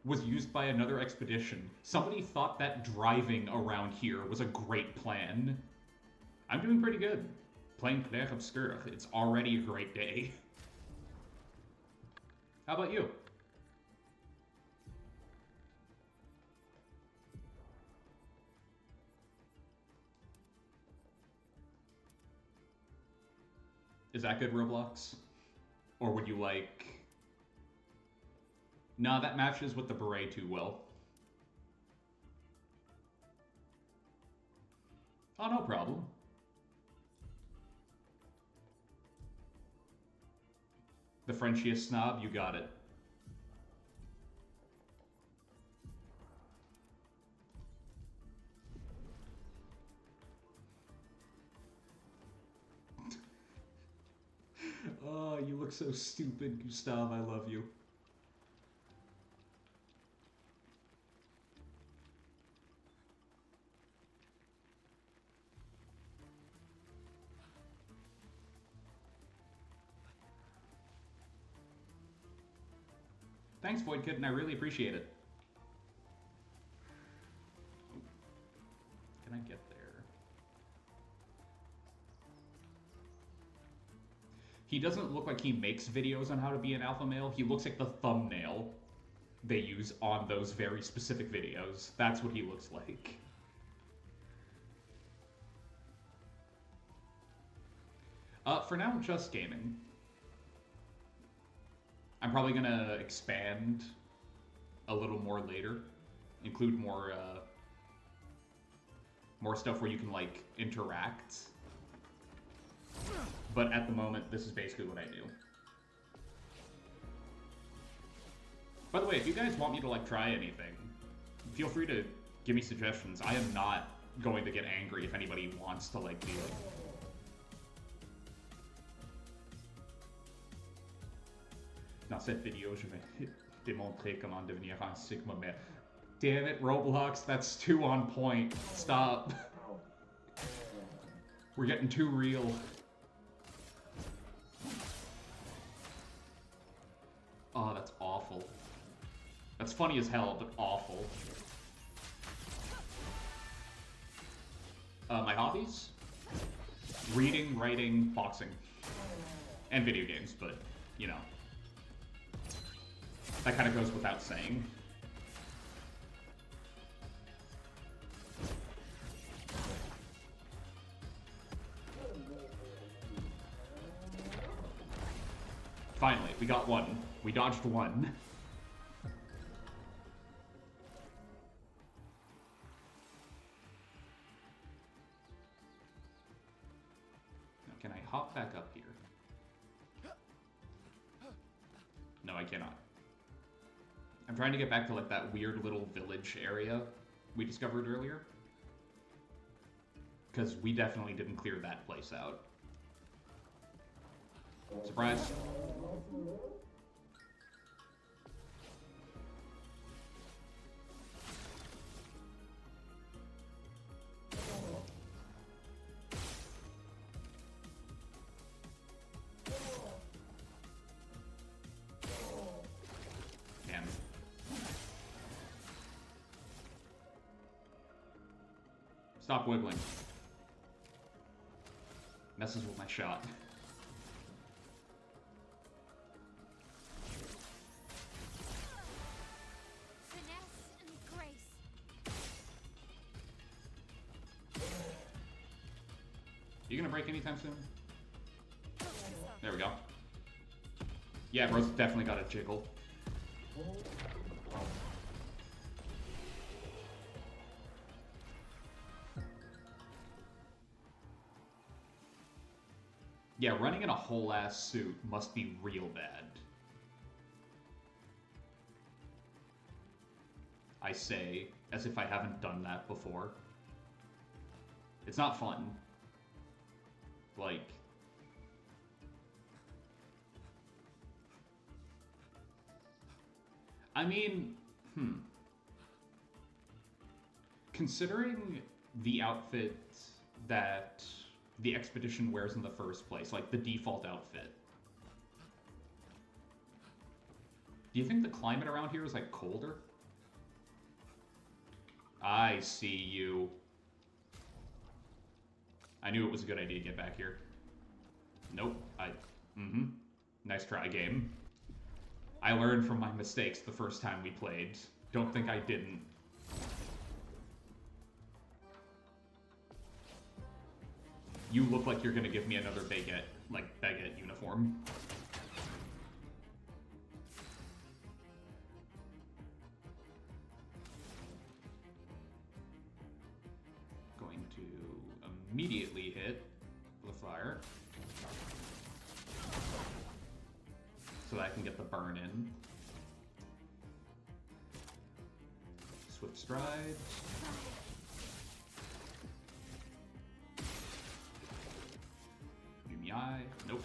was used by another expedition. Somebody thought that driving around here was a great plan. I'm doing pretty good. Playing Clair Obscure. It's already a great day. How about you? Is that good, Roblox? Or would you like... Nah, that matches with the beret too well. Oh, no problem. The Frenchiest snob, you got it. Oh, you look so stupid, Gustav. I love you. Thanks, Void Kitten. I really appreciate it. Can I get there? He doesn't look like he makes videos on how to be an alpha male. He looks like the thumbnail they use on those very specific videos. That's what he looks like. For now, just gaming. I'm probably gonna expand a little more later, include more stuff where you can like interact. But at the moment, this is basically what I do. By the way, if you guys want me to like try anything, feel free to give me suggestions. I am not going to get angry if anybody wants to like be like. Dans cette vidéo, je vais démontrer comment devenir un Sigma male. Damn it, Roblox, that's too on point. Stop. We're getting too real. Oh, that's awful. That's funny as hell, but awful. My hobbies? Reading, writing, boxing. And video games, but, you know. That kind of goes without saying. Finally, we got one. We dodged one. Now, can I hop back up here? No, I cannot. I'm trying to get back to like that weird little village area we discovered earlier. Because we definitely didn't clear that place out. Surprise. Damn. Stop wiggling. Messes with my shot. Finesse and grace. You gonna break anytime soon? There we go. Yeah, bro's definitely got a jiggle. Yeah, running in a whole ass suit must be real bad. I say, as if I haven't done that before. It's not fun. Like... I mean, considering the outfit that the expedition wears in the first place, like the default outfit, do you think the climate around here is like colder? I see you. I knew it was a good idea to get back here. Nope. Nice try, game. I learned from my mistakes the first time we played. Don't think I didn't. You look like you're gonna give me another baguette uniform. Going to immediately hit the fire. So that I can get the burn in. Swift stride. Yumi eye. Nope.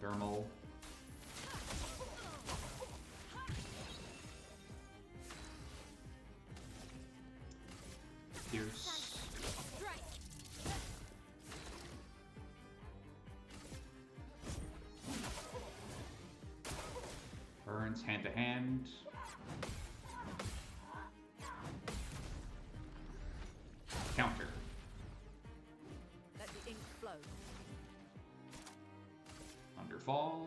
Thermal. Pierce. Burns hand to hand. Counter. Let the ink flow. Underfall.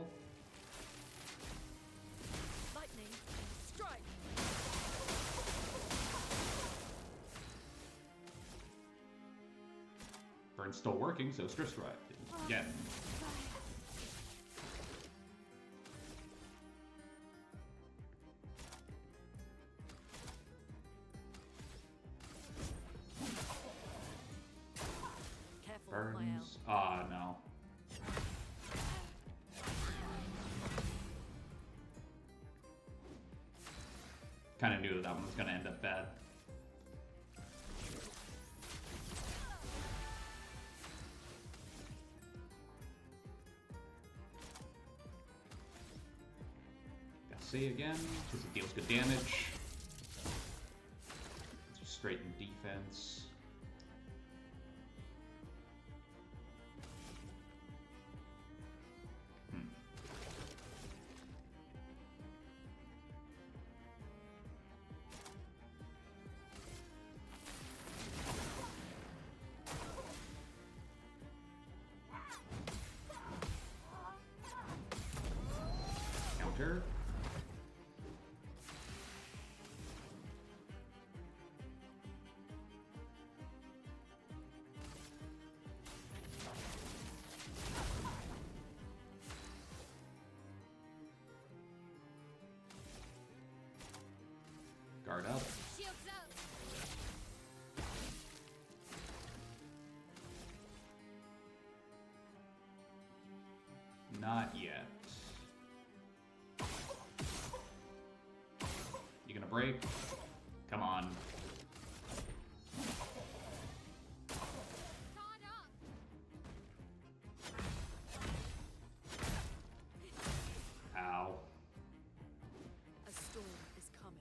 Lightning. Strike. Burn's still working, so Strip Strike again. Careful on my Burns. Ah, no. Kind of knew that one was going to end up bad. Say again, because it deals good damage. Just straighten defense. Counter. Guard up. Shields up. Not yet. You gonna break? Come on. Guard up. Ow. A storm is coming.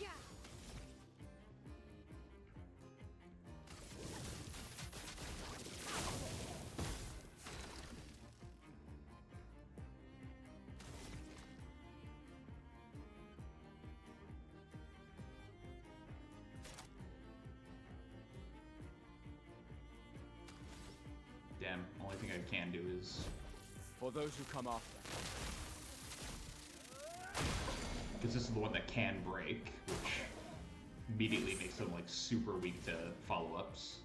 Yeah. Damn, only thing I can do is... For those who come after. Because this is the one that can break, which immediately makes them, like, super weak to follow-ups.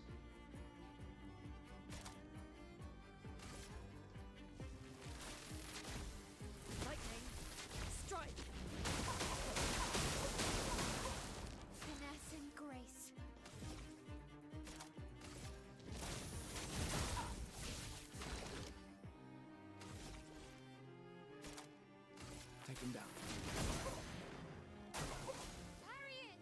Lightning, strike. Finesse and grace. Take him down. Parry it.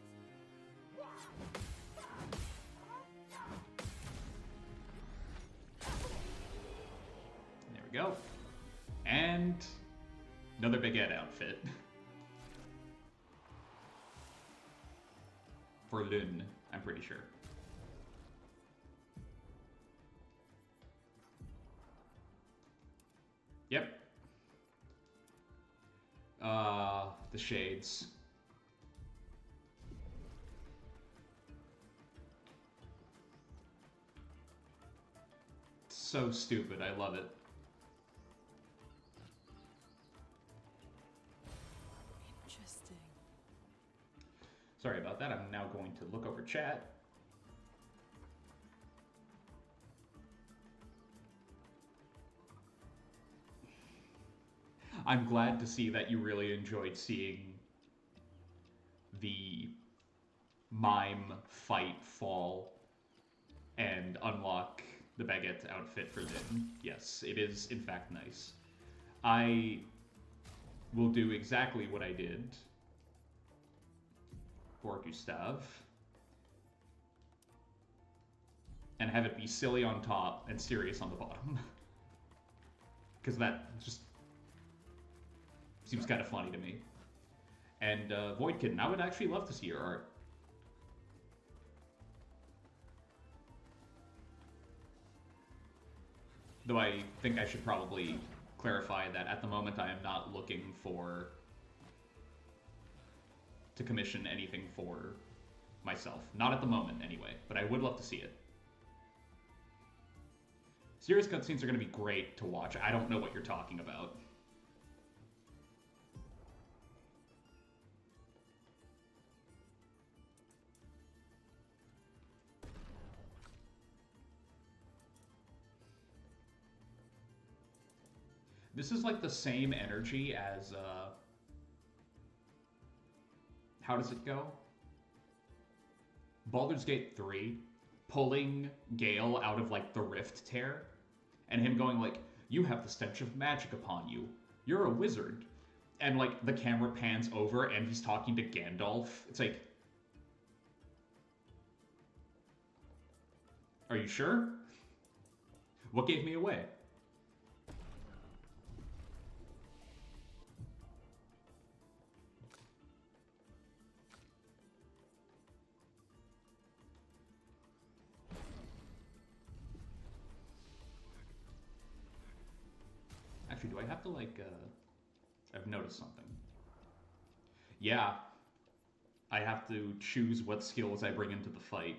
There we go. And another Big Ed outfit. For Lun, I'm pretty sure. Yep. The shades. So stupid, I love it. Interesting. Sorry about that, I'm now going to look over chat. I'm glad to see that you really enjoyed seeing the mime fight fall and unlock the baguette outfit for Lynn. Yes, it is in fact nice. I will do exactly what I did for Gustav and have it be silly on top and serious on the bottom. Because that just seems kind of funny to me. And Voidkitten, I would actually love to see your art. Though I think I should probably clarify that at the moment I am not looking to commission anything for myself. Not at the moment, anyway, but I would love to see it. Serious cutscenes are going to be great to watch. I don't know what you're talking about. This is like the same energy as, how does it go? Baldur's Gate 3, pulling Gale out of like the Rift Tear, and him going like, you have the stench of magic upon you. You're a wizard. And like the camera pans over and he's talking to Gandalf. It's like, are you sure? What gave me away? Actually, do I have to, like, I've noticed something. Yeah. I have to choose what skills I bring into the fight.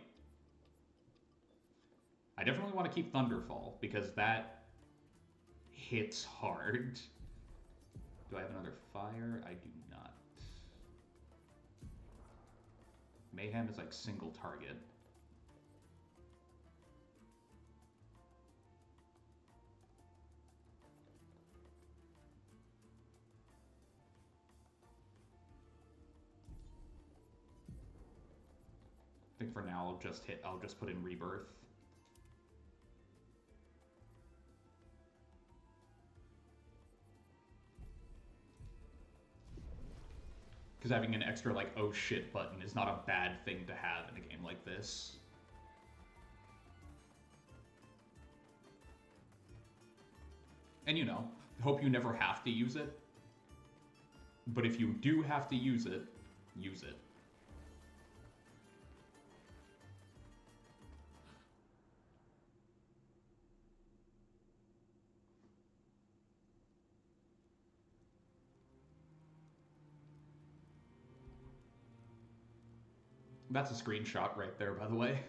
I definitely want to keep Thunderfall, because that hits hard. Do I have another fire? I do not. Mayhem is, like, single target. think for now I'll just put in Rebirth. Because having an extra, like, oh shit button is not a bad thing to have in a game like this. And you know, hope you never have to use it. But if you do have to use it, use it. That's a screenshot right there, by the way.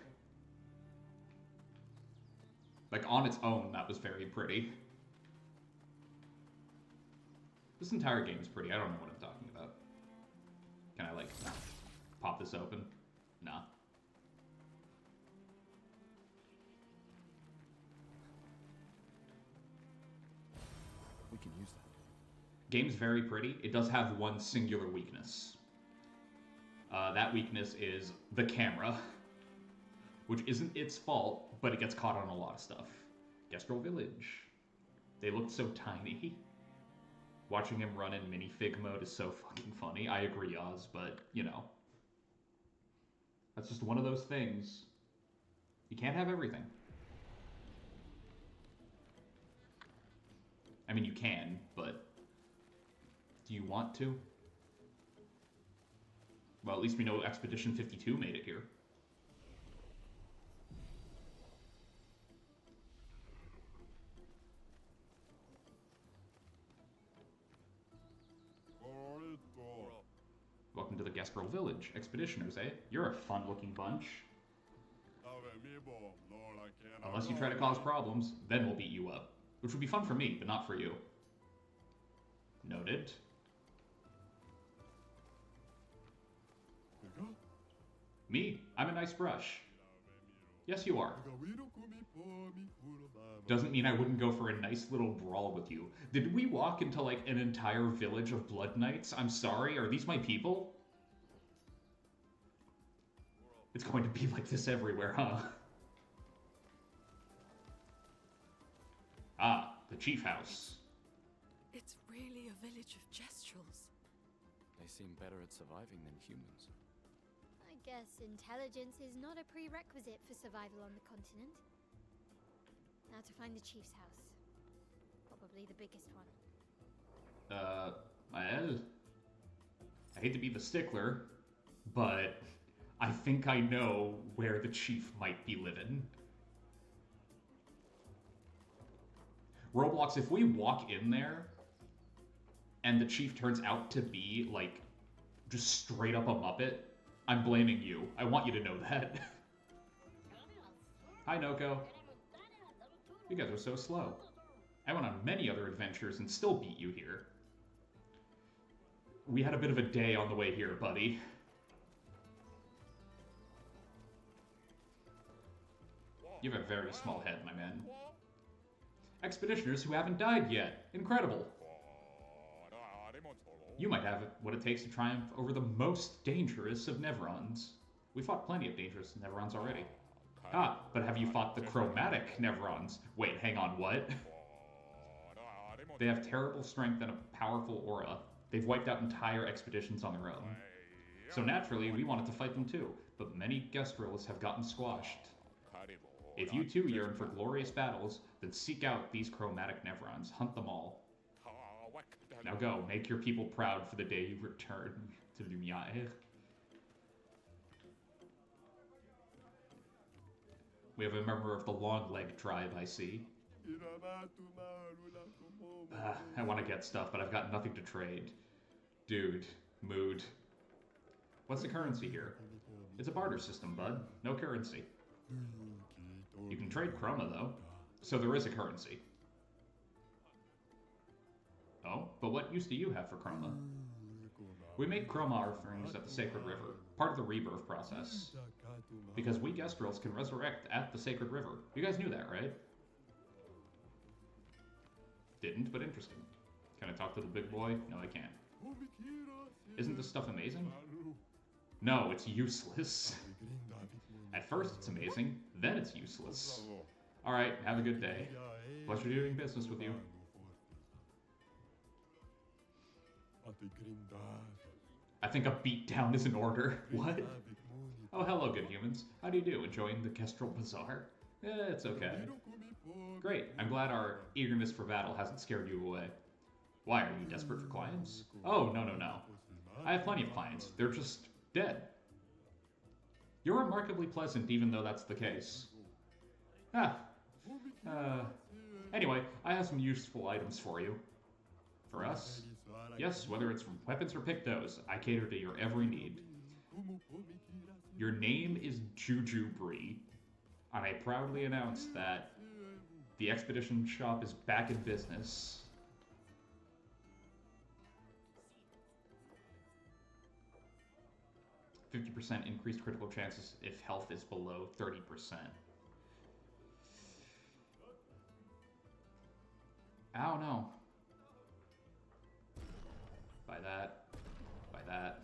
Like, on its own, that was very pretty. This entire game's pretty. I don't know what I'm talking about. Can I, like, pop this open? Nah. We can use that. Game's very pretty. It does have one singular weakness. That weakness is the camera, which isn't its fault, but it gets caught on a lot of stuff. Gestrel Village. They looked so tiny. Watching him run in minifig mode is so fucking funny. I agree, Oz, but, you know. That's just one of those things. You can't have everything. I mean, you can, but do you want to? Well, at least we know Expedition 52 made it here. Welcome to the Gestrel Village. Expeditioners, eh? You're a fun-looking bunch. Unless you try to cause problems, then we'll beat you up. Which would be fun for me, but not for you. Noted. Me? I'm a nice brush. Yes, you are. Doesn't mean I wouldn't go for a nice little brawl with you. Did we walk into, like, an entire village of Blood Knights? I'm sorry, are these my people? It's going to be like this everywhere, huh? Ah, the chief house. It's really a village of Gestrels. They seem better at surviving than humans. I guess intelligence is not a prerequisite for survival on the continent. Now to find the chief's house. Probably the biggest one. Well, I hate to be the stickler, but I think I know where the chief might be living. Roblox, if we walk in there and the chief turns out to be, like, just straight up a Muppet, I'm blaming you. I want you to know that. Hi, Noko. You guys are so slow. I went on many other adventures and still beat you here. We had a bit of a day on the way here, buddy. You have a very small head, my man. Expeditioners who haven't died yet. Incredible. You might have what it takes to triumph over the most dangerous of Nevrons. We fought plenty of dangerous Nevrons already. Ah, but have you fought the chromatic Nevrons? Wait, hang on, what? They have terrible strength and a powerful aura. They've wiped out entire expeditions on their own. So naturally, we wanted to fight them too, but many Gestrels have gotten squashed. If you too yearn for glorious battles, then seek out these chromatic Nevrons. Hunt them all. Now go, make your people proud for the day you return to Lumiere. We have a member of the Long-Leg tribe, I see. I want to get stuff, but I've got nothing to trade. Dude, mood. What's the currency here? It's a barter system, bud. No currency. You can trade chroma, though. So there is a currency. Oh, but what use do you have for chroma? We make chroma offerings at the Sacred River, part of the rebirth process. Because we Gestrels can resurrect at the Sacred River. You guys knew that, right? Didn't, but interesting. Can I talk to the big boy? No, I can't. Isn't this stuff amazing? No, it's useless. At first it's amazing, then it's useless. Alright, have a good day. Pleasure doing business with you. I think a beatdown is in order. What? Oh, hello, good humans. How do you do? Enjoying the Kestrel Bazaar? It's okay. Great. I'm glad our eagerness for battle hasn't scared you away. Why, are you desperate for clients? Oh, no, no, no. I have plenty of clients. They're just dead. You're remarkably pleasant, even though that's the case. Anyway, I have some useful items for you. For us? Yes, whether it's from weapons or pictos, I cater to your every need. Your name is Juju Bree, and I proudly announce that the expedition shop is back in business. %50 increased critical chances if health is below 30%. I don't know. Buy that. Buy that.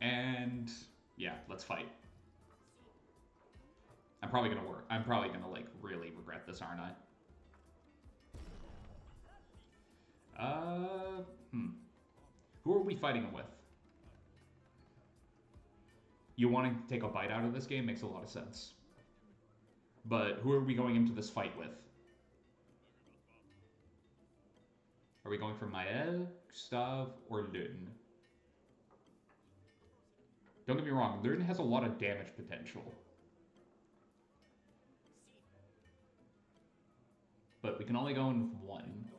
And yeah, let's fight. I'm probably gonna like really regret this, aren't I? Who are we fighting with? You wanting to take a bite out of this game makes a lot of sense. But who are we going into this fight with? Are we going for Mael, Gustav, or Lyn? Don't get me wrong, Lyn has a lot of damage potential. But we can only go in one.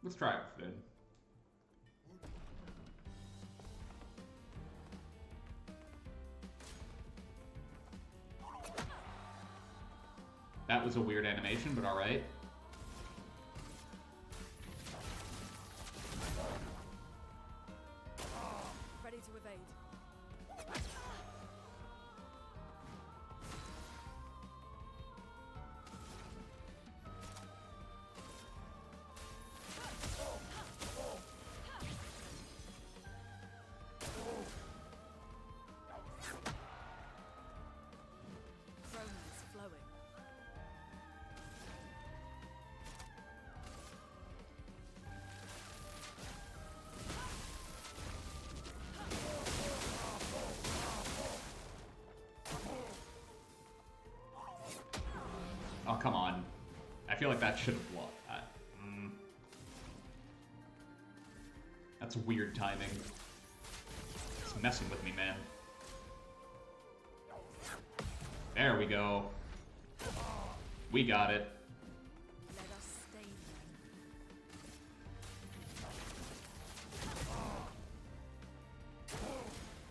Let's try it with Lyn. That was a weird animation, but alright. Ready to evade. Romance flowing. Oh, come on. I feel like that should have blocked that. That's weird timing. It's messing with me, man. There we go. We got it. Let us stay there.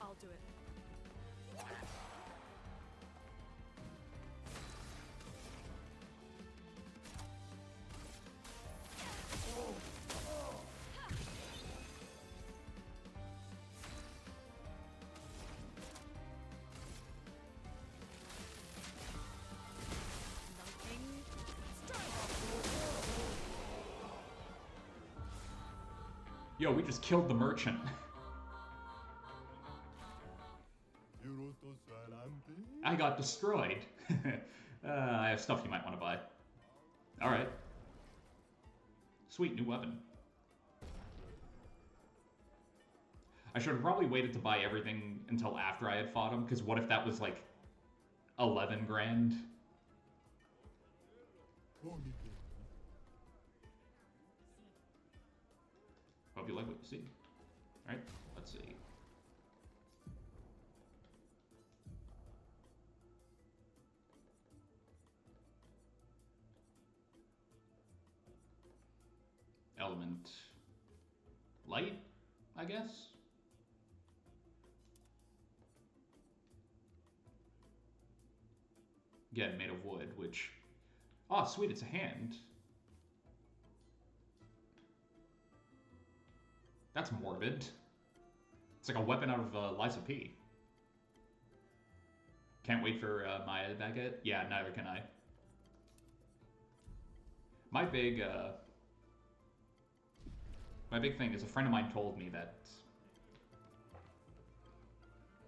I'll do it. Lightning strike. Yo, we just killed the merchant. I got destroyed. I have stuff you might want to buy. Alright. Sweet, new weapon. I should have probably waited to buy everything until after I had fought him, because what if that was like 11 grand? Hope you like what you see. Alright, let's see. Element light, I guess? Again, made of wood, which... Oh, sweet, it's a hand. That's morbid. It's like a weapon out of Liza P. Can't wait for Maya baguette. Yeah, neither can I. My big thing is a friend of mine told me that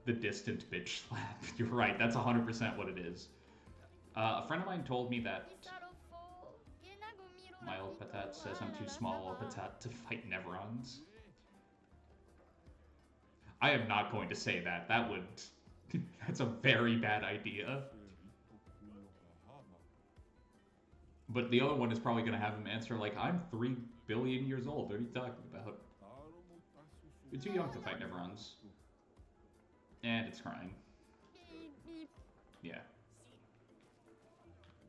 the distant bitch slap. You're right, that's 100% what it is. A friend of mine told me that my old patat says I'm too small, old patat, to fight Neverons. I am not going to say that. That would... that's a very bad idea. But the other one is probably going to have him answer like, I'm 3 billion years old. What are you talking about? You're too young to fight Neverons. And it's crying. Yeah.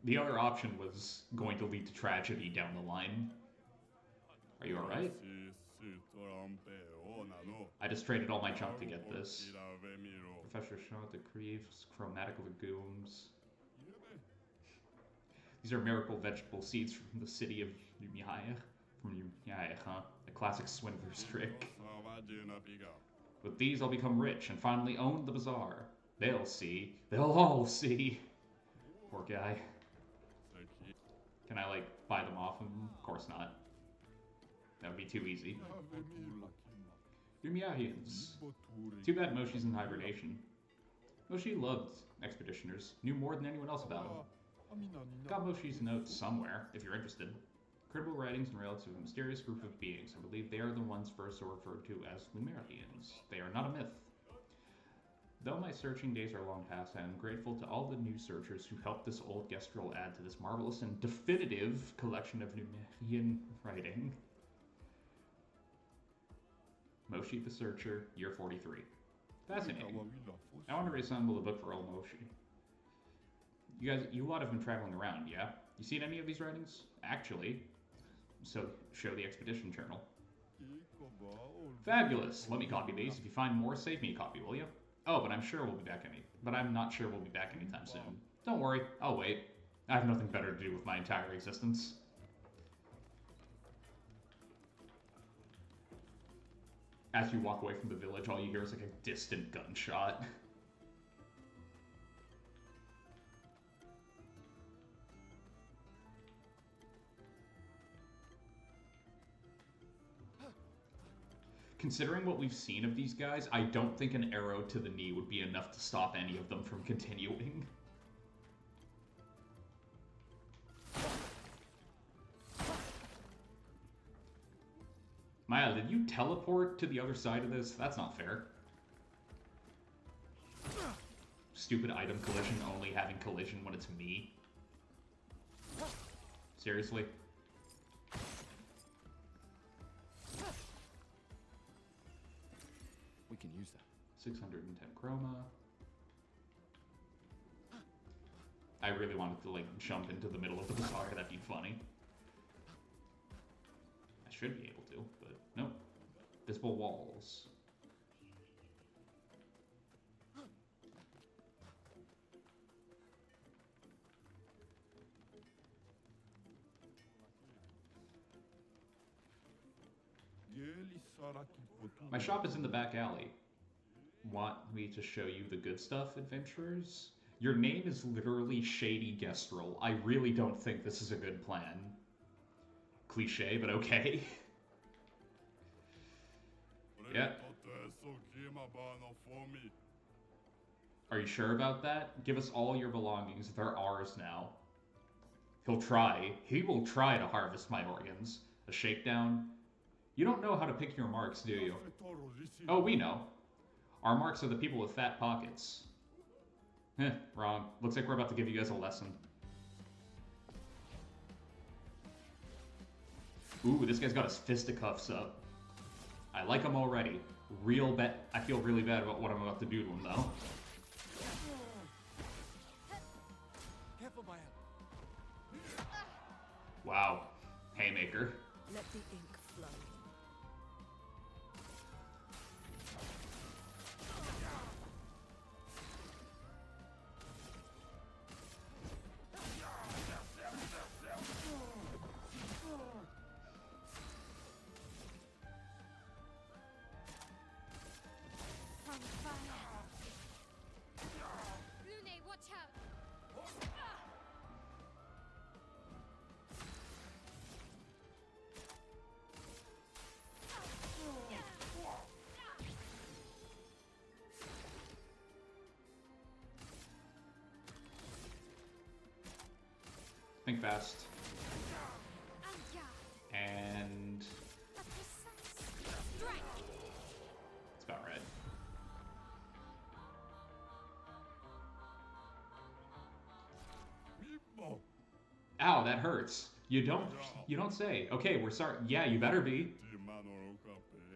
The other option was going to lead to tragedy down the line. Are you alright? I just traded all my junk to get this. Professor Shot, the Creeves, Chromatic Legumes. These are miracle vegetable seeds from the city of Yumiyah. From Yumiyah, huh? A classic swindler's trick. With these, I'll become rich and finally own the bazaar. They'll see. They'll all see. Poor guy. Can I, like, buy them off him? Of course not. That would be too easy. Yumiyahians. Too bad Moshi's in hibernation. Moshi loved expeditioners. Knew more than anyone else about them. Got Moshi's notes somewhere, if you're interested. Credible writings and relics of a mysterious group of beings. I believe they are the ones first referred to as Lumerians. They are not a myth. Though my searching days are long past, I am grateful to all the new searchers who helped this old Gestrel add to this marvelous and definitive collection of Numerian writing. Moshi the Searcher, year 43. Fascinating. I want to reassemble the book for old Moshi. You lot have been traveling around, yeah? You seen any of these writings? Actually, so show the expedition journal. Fabulous. Let me copy these. If you find more, save me a copy, will you? Oh, but I'm not sure we'll be back anytime soon. Don't worry, I'll wait. I have nothing better to do with my entire existence. As you walk away from the village, all you hear is like a distant gunshot. Considering what we've seen of these guys, I don't think an arrow to the knee would be enough to stop any of them from continuing. Maya, did you teleport to the other side of this? That's not fair. Stupid item collision only having collision when it's me. Seriously? We can use that. 610 chroma. I really wanted to, like, jump into the middle of the bazaar. That'd be funny. I should be able to, but nope. Visible walls. My shop is in the back alley. Want me to show you the good stuff, adventurers? Your name is literally Shady Gestrel. I really don't think this is a good plan. Cliche, but okay. Yeah. Are you sure about that? Give us all your belongings. They're ours now. He'll try. He will try to harvest my organs. A shakedown. You don't know how to pick your marks, do you? Oh, we know. Our marks are the people with fat pockets. Wrong. Looks like we're about to give you guys a lesson. Ooh, this guy's got his fisticuffs up. I like him already. Real bad. I feel really bad about what I'm about to do to him, though. Wow. Haymaker. Let the ink flow. Think fast. And that's about right. Ow, that hurts. You don't say. Okay, we're sorry. Yeah, you better be.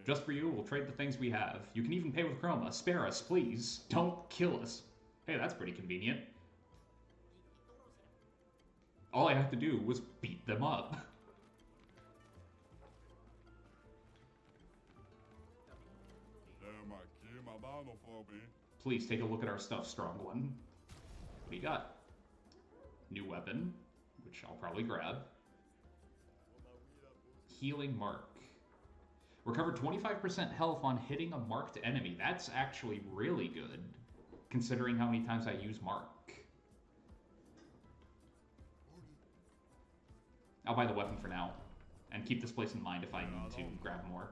Just for you, we'll trade the things we have. You can even pay with chroma. Spare us, please. Don't kill us. Hey, that's pretty convenient. All I had to do was beat them up. Please take a look at our stuff, strong one. What do you got? New weapon, which I'll probably grab. Healing mark. Recover 25% health on hitting a marked enemy. That's actually really good, considering how many times I use mark. I'll buy the weapon for now, and keep this place in mind if I need to grab more.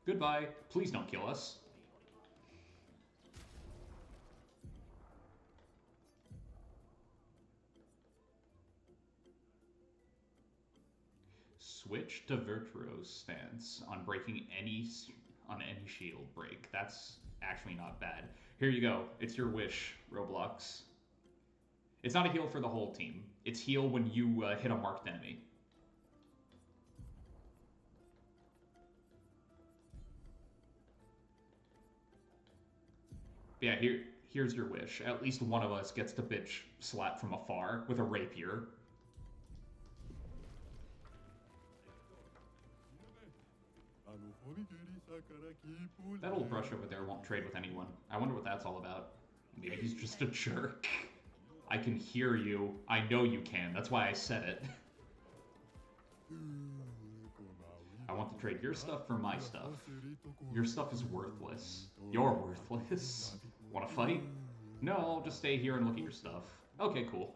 Goodbye. Please don't kill us. Switch to Virtuo's stance on breaking any shield break. That's actually not bad. Here you go. It's your wish, Roblox. It's not a heal for the whole team. It's heal when you hit a marked enemy. Yeah, here's your wish. At least one of us gets to bitch slap from afar with a rapier. That old brush over there won't trade with anyone. I wonder what that's all about. Maybe he's just a jerk. I can hear you. I know you can. That's why I said it. I want to trade your stuff for my stuff. Your stuff is worthless. You're worthless. Want to fight? No, I'll just stay here and look at your stuff. Okay, cool.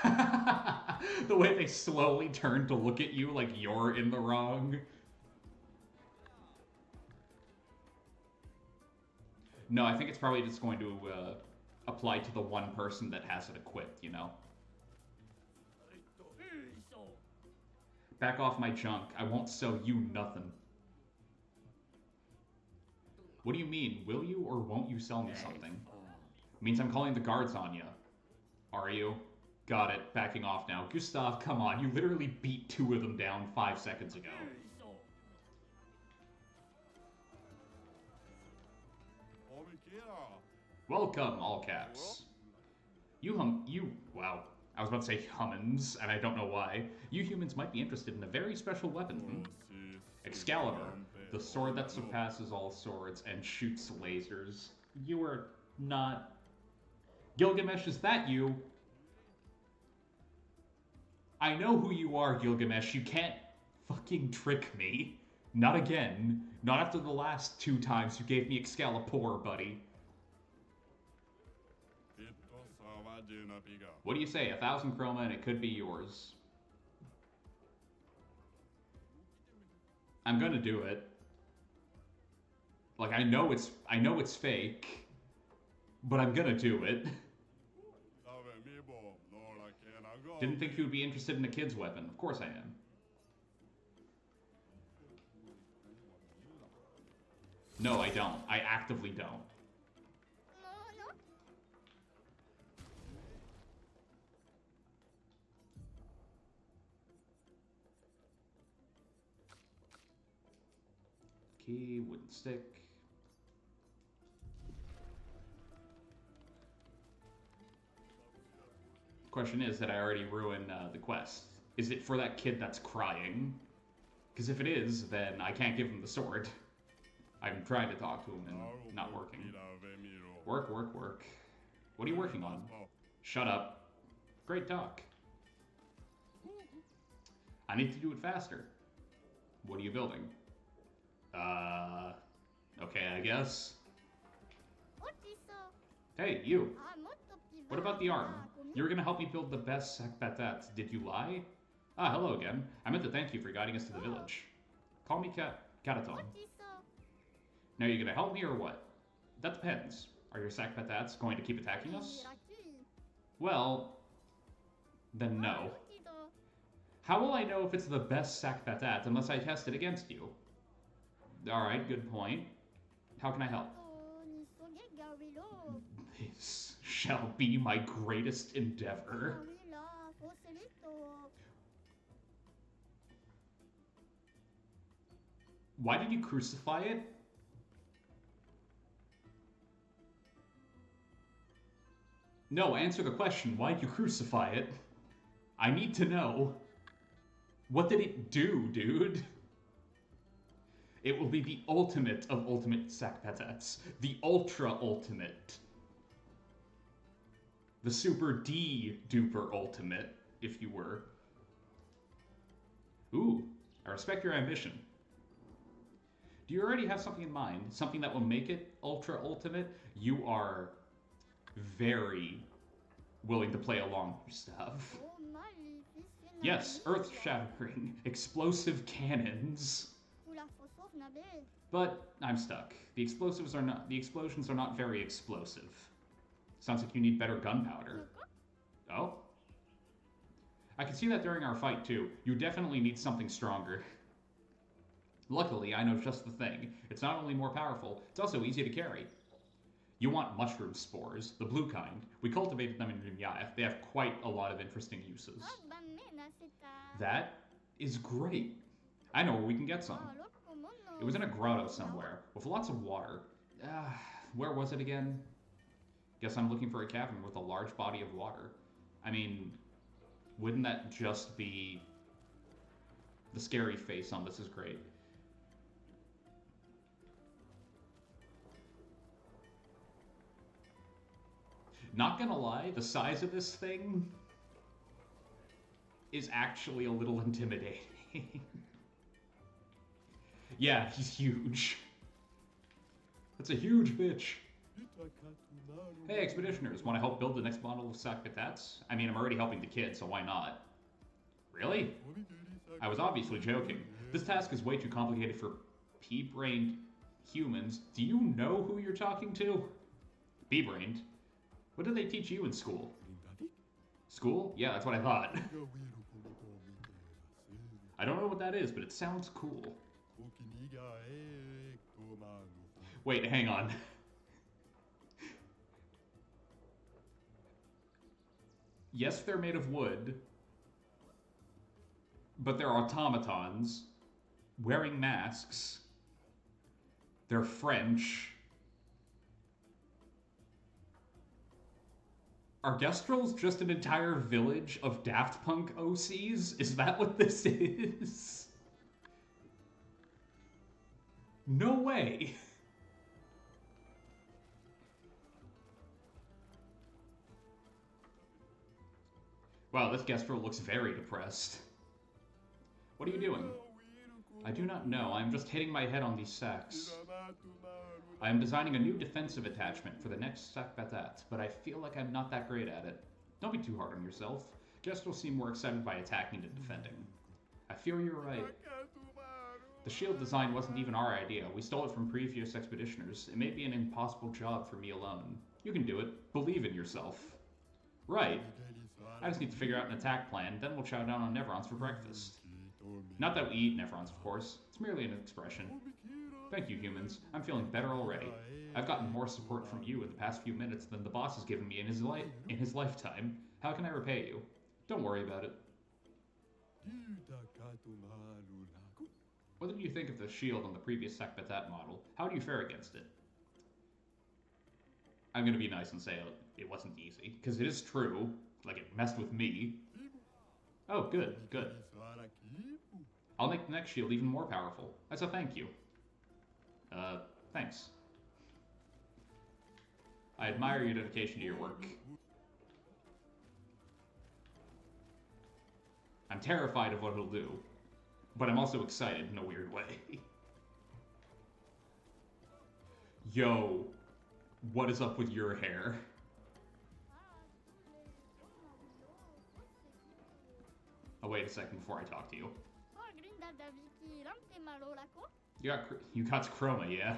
The way they slowly turn to look at you like you're in the wrong. No, I think it's probably just going to apply to the one person that has it equipped, you know? Back off my junk. I won't sell you nothing. What do you mean? Will you or won't you sell me something? It means I'm calling the guards on you. Are you? Got it. Backing off now. Gustav, come on. You literally beat 2 of them down 5 seconds ago. Welcome, all caps. Wow. I was about to say humans, and I don't know why. You humans might be interested in a very special weapon. Excalibur, the sword that surpasses all swords and shoots lasers. You are not... Gilgamesh, is that you? I know who you are, Gilgamesh. You can't fucking trick me. Not again. Not after the last 2 times you gave me Excalibur, buddy. What do you say? 1,000 chroma and it could be yours. I'm gonna do it. Like, I know it's fake, but I'm gonna do it. Didn't think you would be interested in a kid's weapon. Of course I am. No, I don't. I actively don't. Key, wooden stick. Question is, did I already ruin the quest? Is it for that kid that's crying? Because if it is, then I can't give him the sword. I'm trying to talk to him and not working. Work, work, work. What are you working on? Shut up. Great talk. I need to do it faster. What are you building? Okay, I guess. Hey, you. What about the arm? You were gonna help me build the best sac patats. Did you lie? Ah, hello again. I meant to thank you for guiding us to the village. Call me Kataton. Now, you gonna help me or what? That depends. Are your sac patats going to keep attacking us? Well, then no. How will I know if it's the best sac patate unless I test it against you? Alright, good point. How can I help? This shall be my greatest endeavor. Why did you crucify it? No, answer the question. Why did you crucify it? I need to know. What did it do, dude? It will be the ultimate of ultimate sac patates. The ultra ultimate. The super D duper ultimate, if you were. Ooh, I respect your ambition. Do you already have something in mind? Something that will make it ultra ultimate? You are very willing to play along with stuff. Yes, earth-shattering, explosive cannons. But I'm stuck. The explosions are not very explosive. Sounds like you need better gunpowder. Oh? I can see that during our fight too. You definitely need something stronger. Luckily, I know just the thing. It's not only more powerful, it's also easy to carry. You want mushroom spores, the blue kind. We cultivated them in Rimyaev. They have quite a lot of interesting uses. That is great. I know where we can get some. It was in a grotto somewhere, with lots of water. Where was it again? Guess I'm looking for a cavern with a large body of water. I mean, wouldn't that just be... The scary face on this is great. Not gonna lie, the size of this thing is actually a little intimidating. Yeah, he's huge. That's a huge bitch. Hey, expeditioners, want to help build the next model of sac patates? I mean, I'm already helping the kid, so why not? Really? I was obviously joking. This task is way too complicated for pea-brained humans. Do you know who you're talking to? Pea-brained? What did they teach you in school? School? Yeah, that's what I thought. I don't know what that is, but it sounds cool. Wait, hang on. Yes, they're made of wood, but they're automatons, wearing masks. They're French. Are Gestrels just an entire village of Daft Punk OCs? Is that what this is? No way. Wow, this Gestrel looks very depressed. What are you doing? I do not know. I am just hitting my head on these sacks. I am designing a new defensive attachment for the next sac patate, but I feel like I'm not that great at it. Don't be too hard on yourself. Gestrels seem more excited by attacking than defending. I fear you're right. The shield design wasn't even our idea. We stole it from previous expeditioners. It may be an impossible job for me alone. You can do it. Believe in yourself. Right. I just need to figure out an attack plan, then we'll chow down on Nevrons for breakfast. Not that we eat Nevrons, of course. It's merely an expression. Thank you, humans. I'm feeling better already. I've gotten more support from you in the past few minutes than the boss has given me in his lifetime. How can I repay you? Don't worry about it. What did you think of the shield on the previous sac patate model? How do you fare against it? I'm gonna be nice and say it wasn't easy, because it is true. Like, it messed with me. Oh, good, good. I'll make the next shield even more powerful, as a thank you. Thanks. I admire your dedication to your work. I'm terrified of what it'll do, but I'm also excited in a weird way. Yo, what is up with your hair? Oh, wait a second before I talk to you. You got chroma, yeah?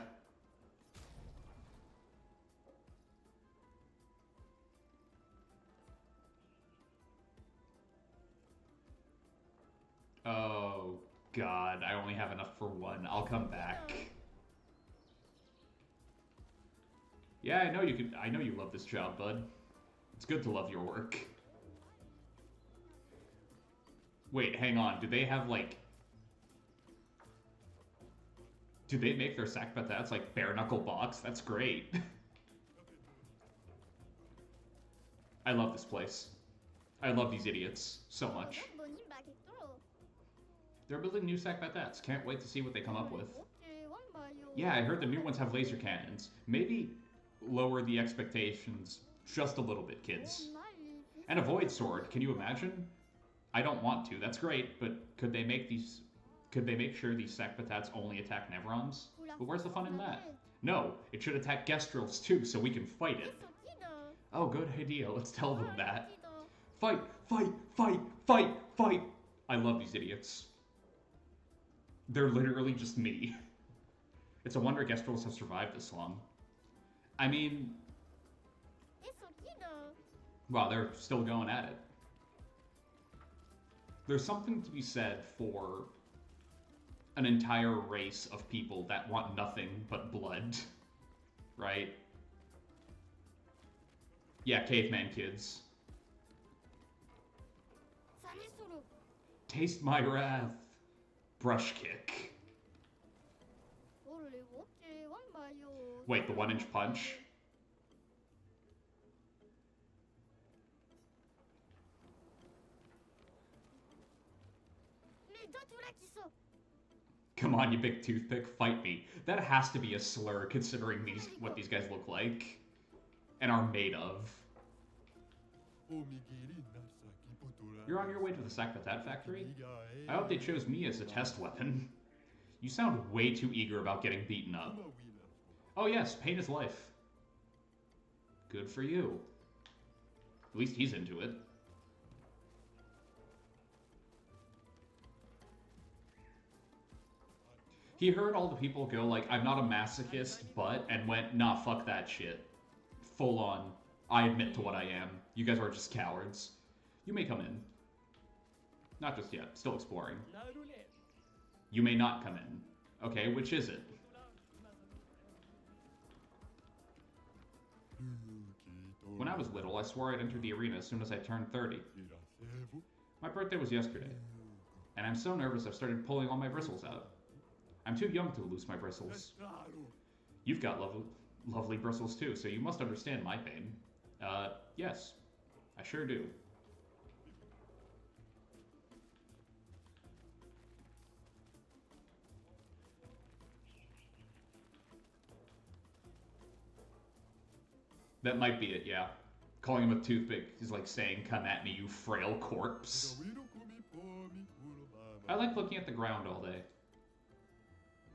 Oh, God. I only have enough for one. I'll come back. Yeah, I know you could. I know you love this job, bud. It's good to love your work. Wait, hang on. Do they have, like... Do they make their sack patates like bare knuckle box? That's great. I love this place. I love these idiots so much. They're building new sack patates. Can't wait to see what they come up with. Yeah, I heard the new ones have laser cannons. Maybe lower the expectations just a little bit, kids. And a void sword. Can you imagine? I don't want to. That's great, but could they make these... Could they make sure these sack patates only attack Nevrons? But where's the fun in that? No, it should attack Gestrels too, so we can fight it. Oh, good idea. Let's tell them that. Fight! Fight! Fight! Fight! Fight! I love these idiots. They're literally just me. It's a wonder Gestrels have survived this long. I mean... Wow, they're still going at it. There's something to be said for an entire race of people that want nothing but blood. Right? Yeah, caveman kids. Taste my wrath. Brush kick. Wait, the 1-inch punch? Come on, you big toothpick, fight me. That has to be a slur, considering what these guys look like. And are made of. You're on your way to the sack patat factory? I hope they chose me as a test weapon. You sound way too eager about getting beaten up. Oh yes, pain is life. Good for you. At least he's into it. He heard all the people go like, I'm not a masochist, but, and went, nah, fuck that shit. Full on, I admit to what I am. You guys are just cowards. You may come in. Not just yet, still exploring. You may not come in. Okay, which is it? When I was little, I swore I'd enter the arena as soon as I turned 30. My birthday was yesterday, and I'm so nervous I've started pulling all my bristles out. I'm too young to lose my bristles. You've got lovely bristles too, so you must understand my pain. Yes, I sure do. That might be it, yeah. Calling him a toothpick is like saying, come at me, you frail corpse. I like looking at the ground all day.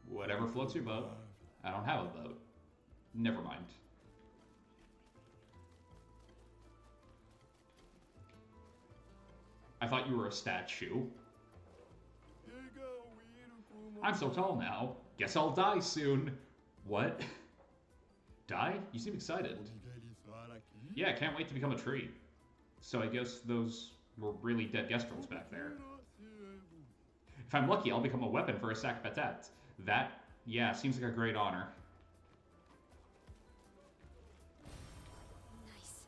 Whatever floats your boat. I don't have a boat. Never mind. I thought you were a statue. I'm so tall now. Guess I'll die soon. What? Die? You seem excited. Yeah, I can't wait to become a tree. So I guess those were really dead Gestrels back there. If I'm lucky, I'll become a weapon for a sack patat. That, yeah, seems like a great honor. Nice.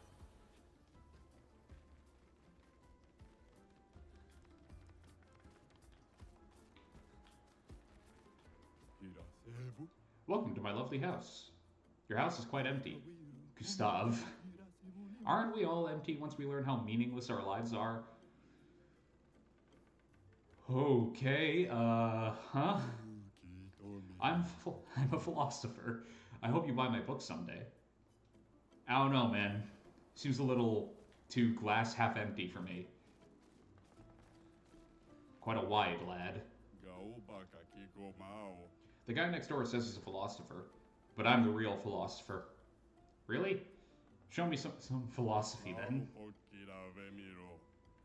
Welcome to my lovely house. Your house is quite empty. Gustav. Aren't we all empty once we learn how meaningless our lives are? Okay, huh? I'm a philosopher. I hope you buy my book someday. I don't know, man. Seems a little too glass half empty for me. Quite a wide lad. The guy next door says he's a philosopher, but I'm the real philosopher. Really? Show me some philosophy then.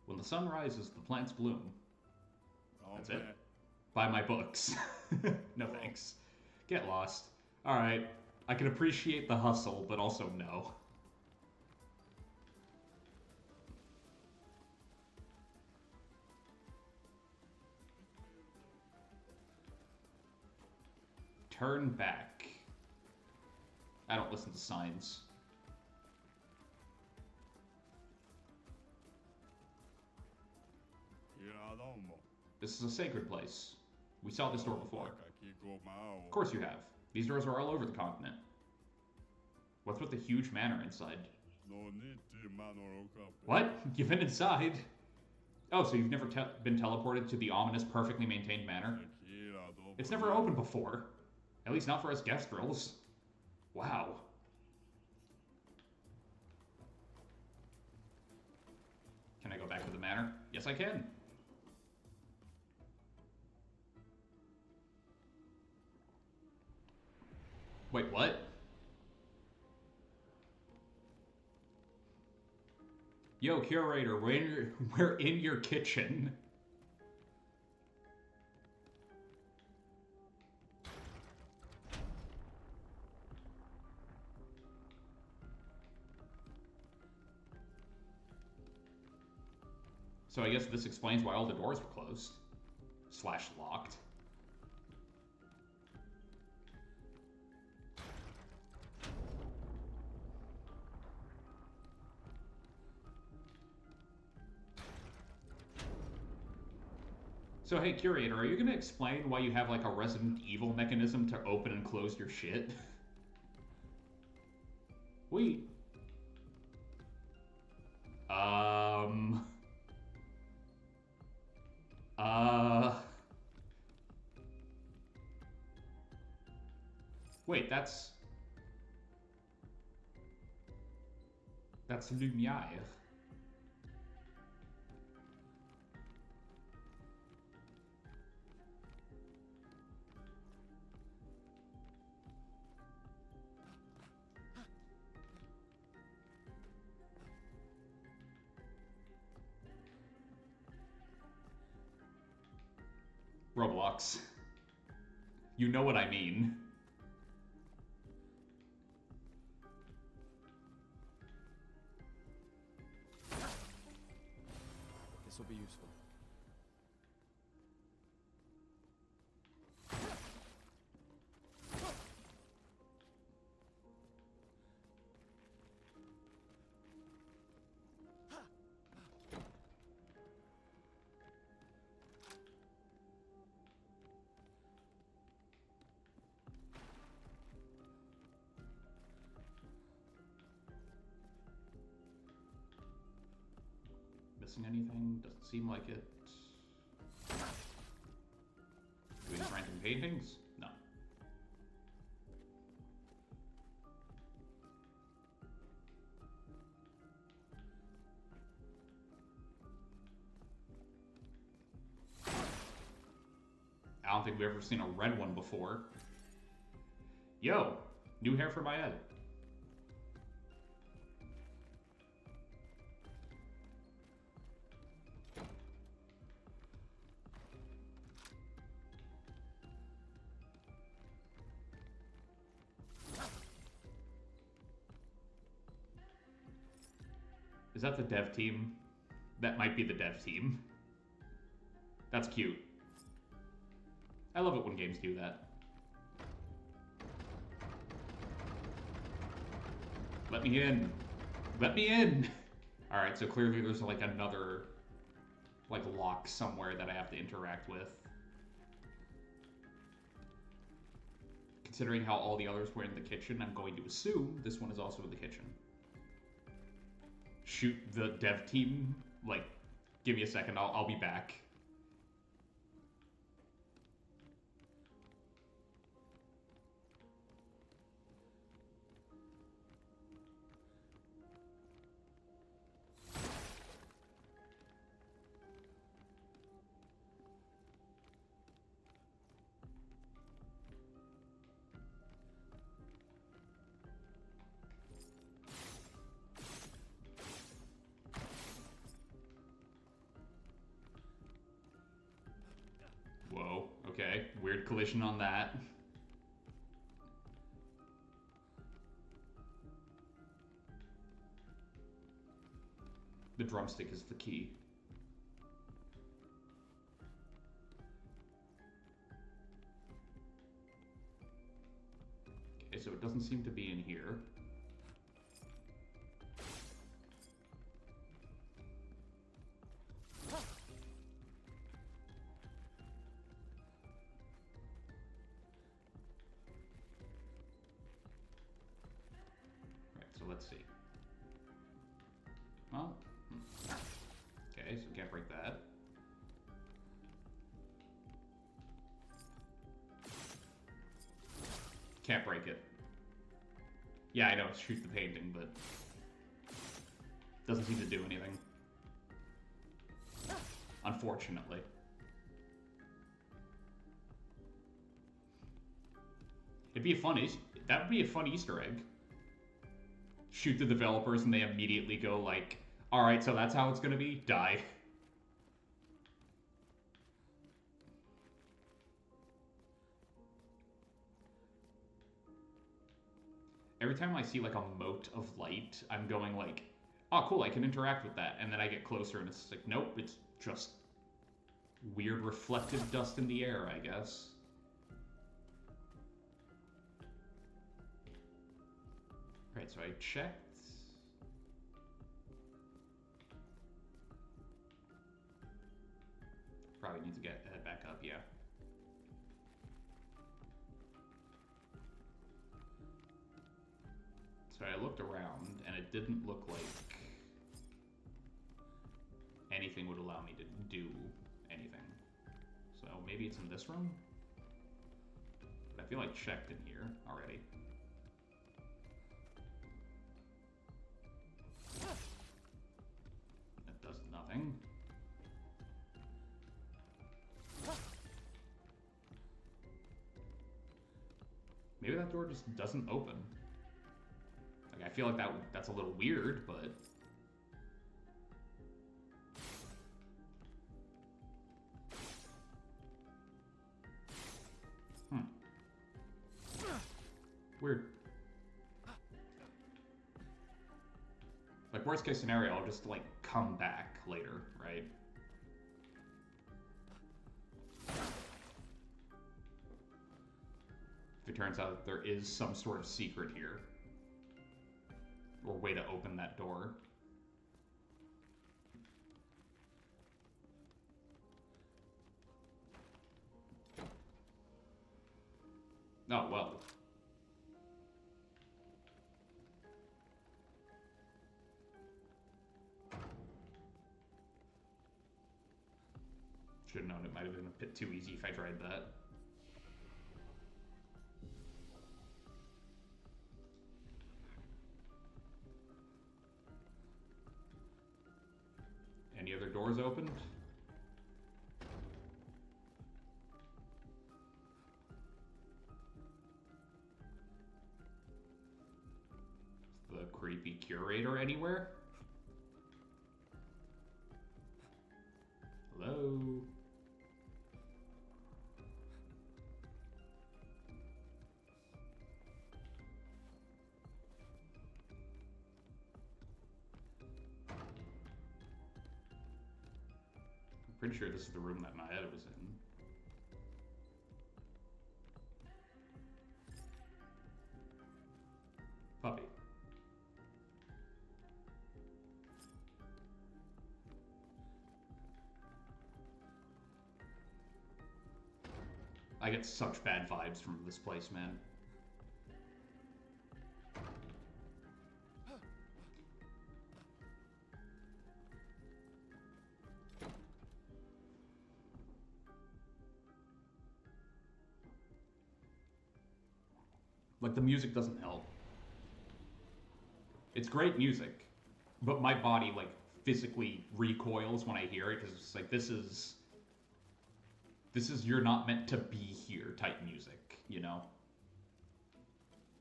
When the sun rises, the plants bloom. That's it. Buy my books. No thanks. Get lost. Alright. I can appreciate the hustle, but also no. Turn back. I don't listen to signs. This is a sacred place. We saw this door before. Of course you have. These doors are all over the continent. What's with the huge manor inside? What? You've been inside? Oh, so you've never been teleported to the ominous, perfectly maintained manor? It's never opened before. At least not for us Gestrels. Wow. Can I go back to the manor? Yes, I can. Wait, what? Yo, curator, we're in your kitchen. So I guess this explains why all the doors were closed. / locked. So hey, curator, are you gonna explain why you have like a Resident Evil mechanism to open and close your shit? Wait. Wait, that's Lumiere. Roblox. You know what I mean. This will be useful. Missing anything? Doesn't seem like it. Doing random paintings? No. I don't think we've ever seen a red one before. Yo, new hair for my head. Is that the dev team? That might be the dev team. That's cute. I love it when games do that. Let me in. Let me in! Alright, so clearly there's like another like lock somewhere that I have to interact with. Considering how all the others were in the kitchen, I'm going to assume this one is also in the kitchen. Shoot the dev team. Like, give me a second, I'll be back. Whoa, okay. Weird collision on that. The drumstick is the key. Okay, so it doesn't seem to be in here. Right, so let's see. Well, okay, so can't break that. Can't break it. Yeah, I know, shoot the painting, but doesn't seem to do anything. Unfortunately. It'd be a fun that would be a fun Easter egg. Shoot the developers and they immediately go like, alright, so that's how it's gonna be? Die. Every time I see like a mote of light, I'm going like, oh cool, I can interact with that. And then I get closer and it's like, nope, it's just weird reflective dust in the air, I guess. Right, so I checked. Probably need to head back up, yeah. So I looked around, and it didn't look like anything would allow me to do anything. So maybe it's in this room? But I feel like I checked in here already. That does nothing. Maybe that door just doesn't open. Like, I feel like that's a little weird, but... Weird. Like, worst case scenario, I'll just, like, come back later, right? If it turns out that there is some sort of secret here. Or way to open that door. Oh, well. Should have known it might have been a bit too easy if I tried that. Any other doors opened? Is the creepy curator anywhere? Hello? Pretty sure this is the room that Maeda was in. Puppy. I get such bad vibes from this place, man. Like, the music doesn't help. It's great music, but my body, like, physically recoils when I hear it, because it's like, this is you're not meant to be here type music, you know?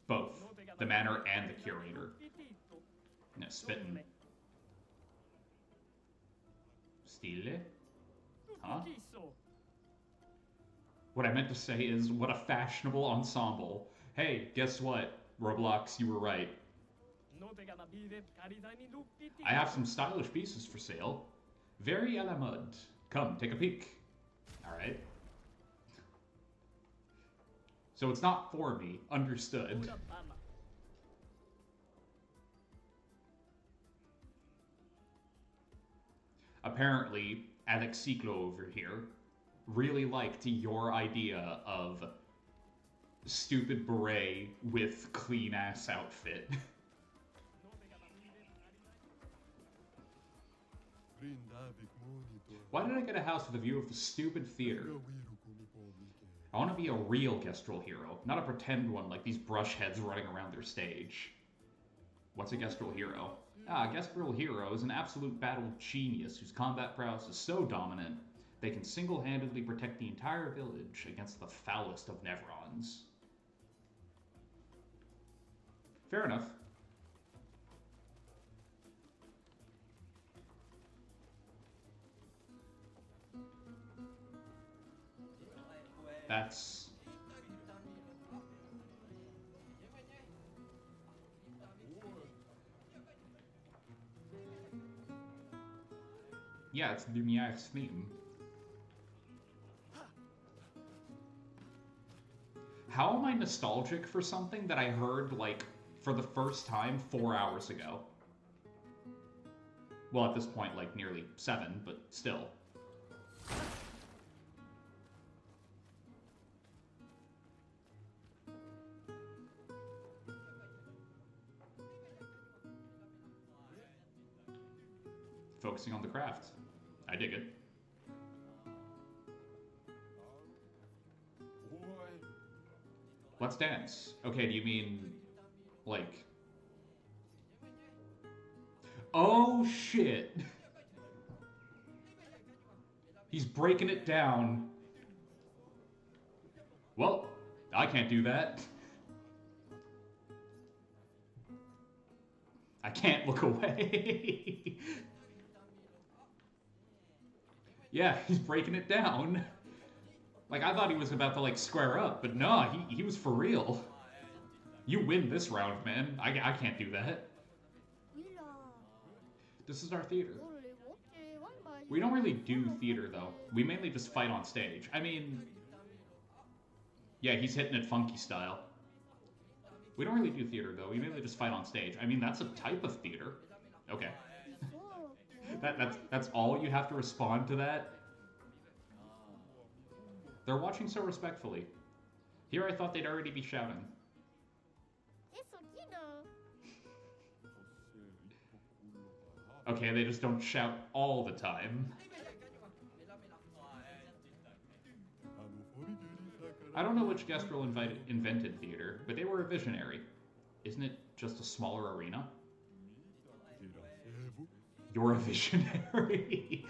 Both. The manor and the curator. Yeah, spitting. Stile? Huh? What I meant to say is, what a fashionable ensemble. Hey, guess what? Roblox, you were right. I have some stylish pieces for sale. Very à la mode. Come, take a peek. Alright. So it's not for me. Understood. Apparently, Alex Ciclo over here really liked your idea of stupid beret with clean ass outfit. Why did I get a house with a view of the stupid theater? I want to be a real Gestrel hero, not a pretend one like these brush heads running around their stage. What's a Gestrel hero? Ah, a Gestrel hero is an absolute battle genius whose combat prowess is so dominant they can single-handedly protect the entire village against the foulest of Nevrons. Fair enough. That's... yeah, it's Lumiere's theme. How am I nostalgic for something that I heard, like, for the first time 4 hours ago? Well, at this point, like, nearly 7, but still. Focusing on the craft. I dig it. Let's dance. Okay, do you mean, like... oh, shit! He's breaking it down. Well, I can't do that. I can't look away. Yeah, he's breaking it down. Like, I thought he was about to, like, square up, but no, he was for real. You win this round, man. I can't do that. This is our theater. We don't really do theater, though. We mainly just fight on stage. I mean... yeah, he's hitting it funky style. We don't really do theater, though. We mainly just fight on stage. I mean, that's a type of theater. Okay. That's all you have to respond to that? They're watching so respectfully. Here I thought they'd already be shouting. Okay, they just don't shout all the time. I don't know which Gestrel invented theater, but they were a visionary. Isn't it just a smaller arena? You're a visionary.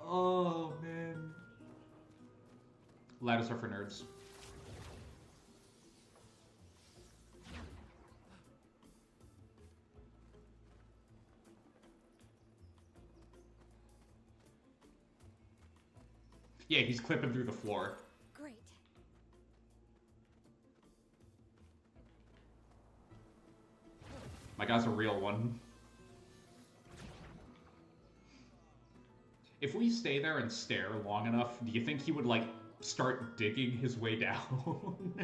Oh, man. Loudest are for nerds. Yeah, he's clipping through the floor. Great. My guy's a real one. If we stay there and stare long enough, do you think he would, like, start digging his way down?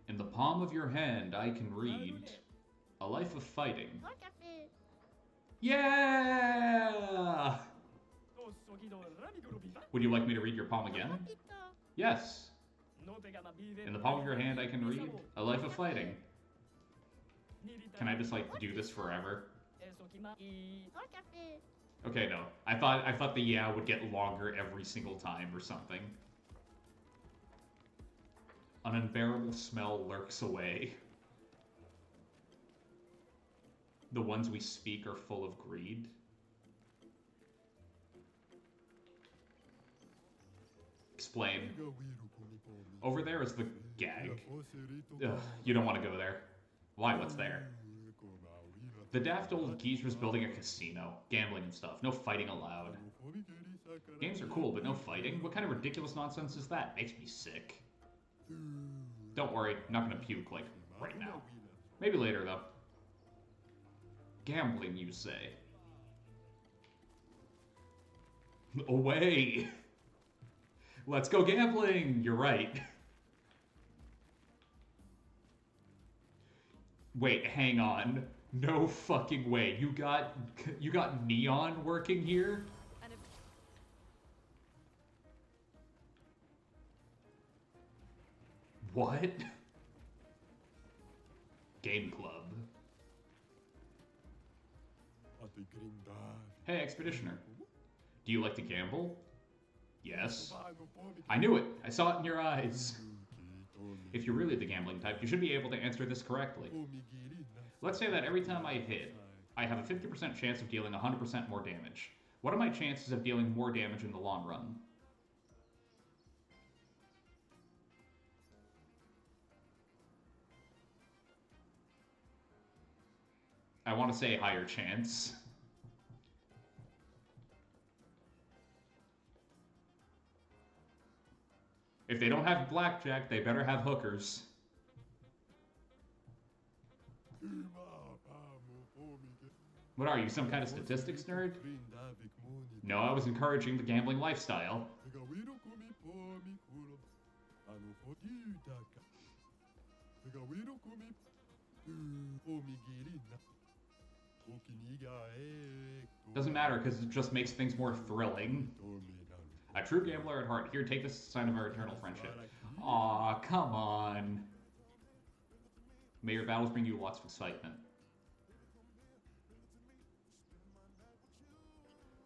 In the palm of your hand, I can read A Life of Fighting. Yeah! Would you like me to read your palm again? Yes. In the palm of your hand, I can read A Life of Fighting. Can I just, like, do this forever? Okay, no. I thought the yeah would get longer every single time or something. An unbearable smell lurks away. The ones we speak are full of greed. Explain. Over there is the gag. Ugh, you don't want to go there. Why? What's there? The daft old geezer's building a casino. Gambling and stuff. No fighting allowed. Games are cool, but no fighting? What kind of ridiculous nonsense is that? Makes me sick. Don't worry, I'm not gonna puke, like, right now. Maybe later, though. Gambling, you say? Away! Let's go gambling! You're right. Wait, hang on. No fucking way. You got Neon working here? And if What? Game Club. Hey, Expeditioner. Do you like to gamble? Yes. I knew it. I saw it in your eyes. If you're really the gambling type, you should be able to answer this correctly. Let's say that every time I hit, I have a 50% chance of dealing 100% more damage. What are my chances of dealing more damage in the long run? I want to say higher chance. If they don't have blackjack, they better have hookers. What are you, some kind of statistics nerd? No, I was encouraging the gambling lifestyle. Doesn't matter, because it just makes things more thrilling. A true gambler at heart. Here, take this sign of our eternal friendship. Aw, come on. May your battles bring you lots of excitement.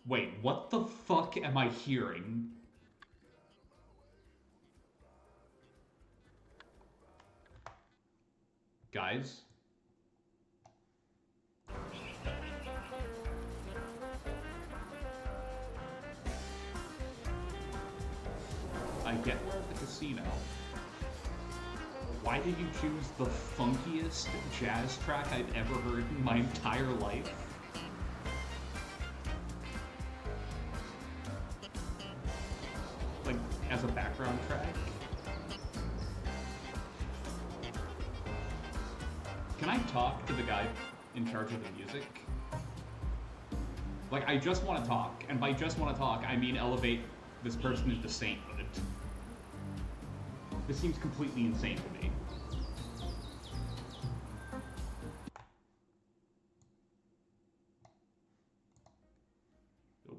Wait, what the fuck am I hearing? Guys? I get we're at the casino. Why did you choose the funkiest jazz track I've ever heard in my entire life? Like, as a background track? Can I talk to the guy in charge of the music? Like, I just want to talk, and by just want to talk, I mean elevate this person into sainthood. This seems completely insane to me. Oh.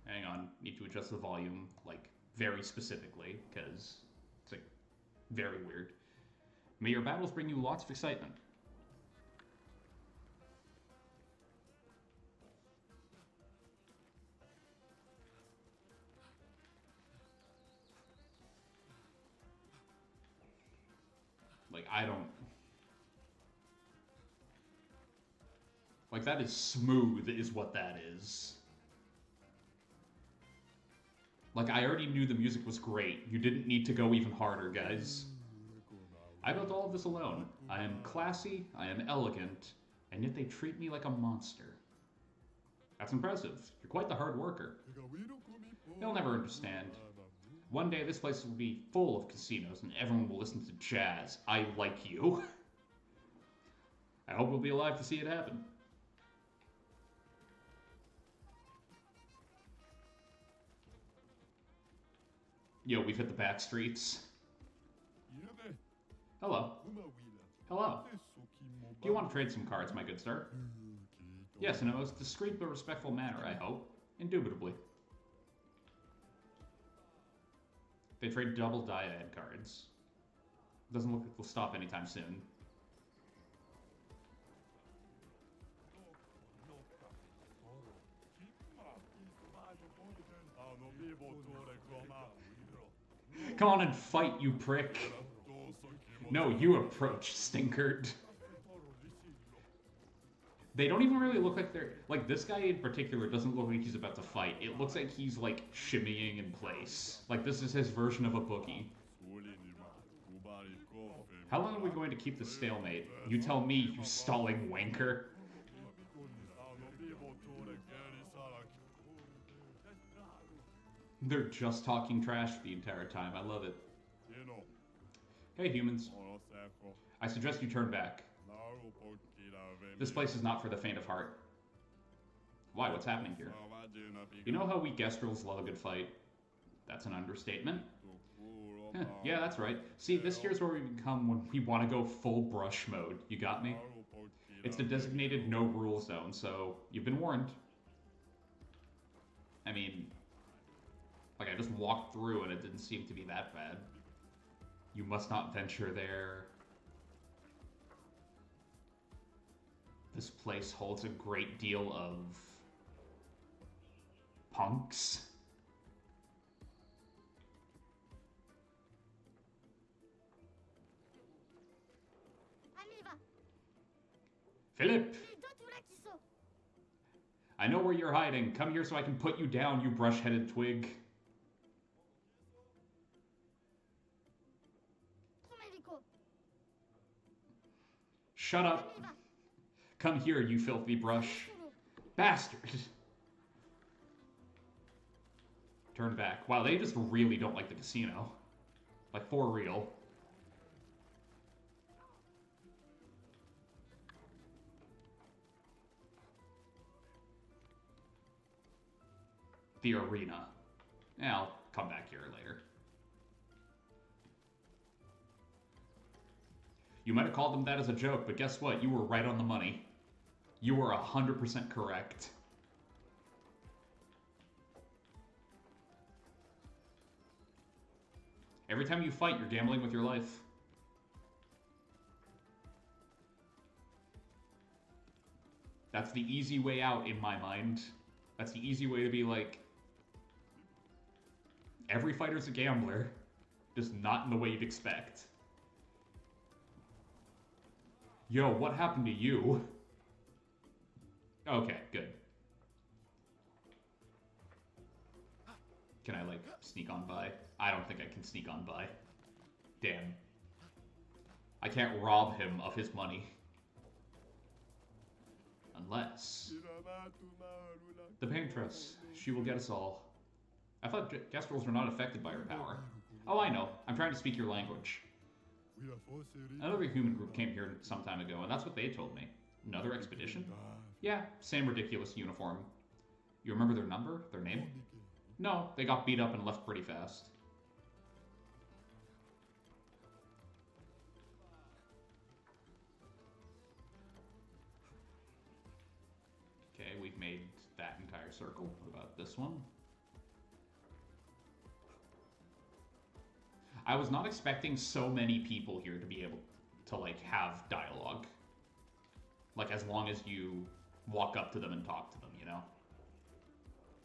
Hang on, need to adjust the volume, like, very specifically, because it's, like, very weird. May your battles bring you lots of excitement. Like, I don't... Like, that is smooth, is what that is. Like, I already knew the music was great. You didn't need to go even harder, guys. I built all of this alone. I am classy, I am elegant, and yet they treat me like a monster. That's impressive. You're quite the hard worker. They'll never understand. One day this place will be full of casinos and everyone will listen to jazz. I like you. I hope we'll be alive to see it happen. Yo, we've hit the back streets. Hello. Hello. Do you want to trade some cards, my good sir? Yes, in a most discreet but respectful manner, I hope. Indubitably. They trade double dyad cards. Doesn't look like we'll stop anytime soon. Come on and fight, you prick. No, you approach, stinkard. They don't even really look like they're... Like, this guy in particular doesn't look like he's about to fight. It looks like he's, like, shimmying in place. Like, this is his version of a boogie. How long are we going to keep this stalemate? You tell me, you stalling wanker. They're just talking trash the entire time. I love it. Hey, humans. I suggest you turn back. This place is not for the faint of heart. Why? What's happening here? You know how we Gestrels love a good fight? That's an understatement. Yeah, that's right. See, this here's where we become when we want to go full brush mode. You got me? It's the designated no-rule zone, so you've been warned. I mean, like, I just walked through and it didn't seem to be that bad. You must not venture there. This place holds a great deal of punks. Philip! I know where you're hiding. Come here so I can put you down, you brush-headed twig. Shut up. Come here, you filthy brush. Bastard! Turn back. Wow, they just really don't like the casino. Like, for real. The arena. Yeah, I'll come back here later. You might have called them that as a joke, but guess what? You were right on the money. You were 100% correct. Every time you fight, you're gambling with your life. That's the easy way out in my mind. That's the easy way to be like, every fighter's a gambler, just not in the way you'd expect. Yo, what happened to you? Okay, good. Can I, like, sneak on by? I don't think I can sneak on by. Damn. I can't rob him of his money. Unless... the paintress. She will get us all. I thought Gestrels were not affected by her power. Oh, I know. I'm trying to speak your language. Another human group came here some time ago, and that's what they told me. Another expedition? Yeah, same ridiculous uniform. You remember their number? Their name? No, they got beat up and left pretty fast. Okay, we've made that entire circle. What about this one? I was not expecting so many people here to be able to, like, have dialogue. Like, as long as you walk up to them and talk to them, you know?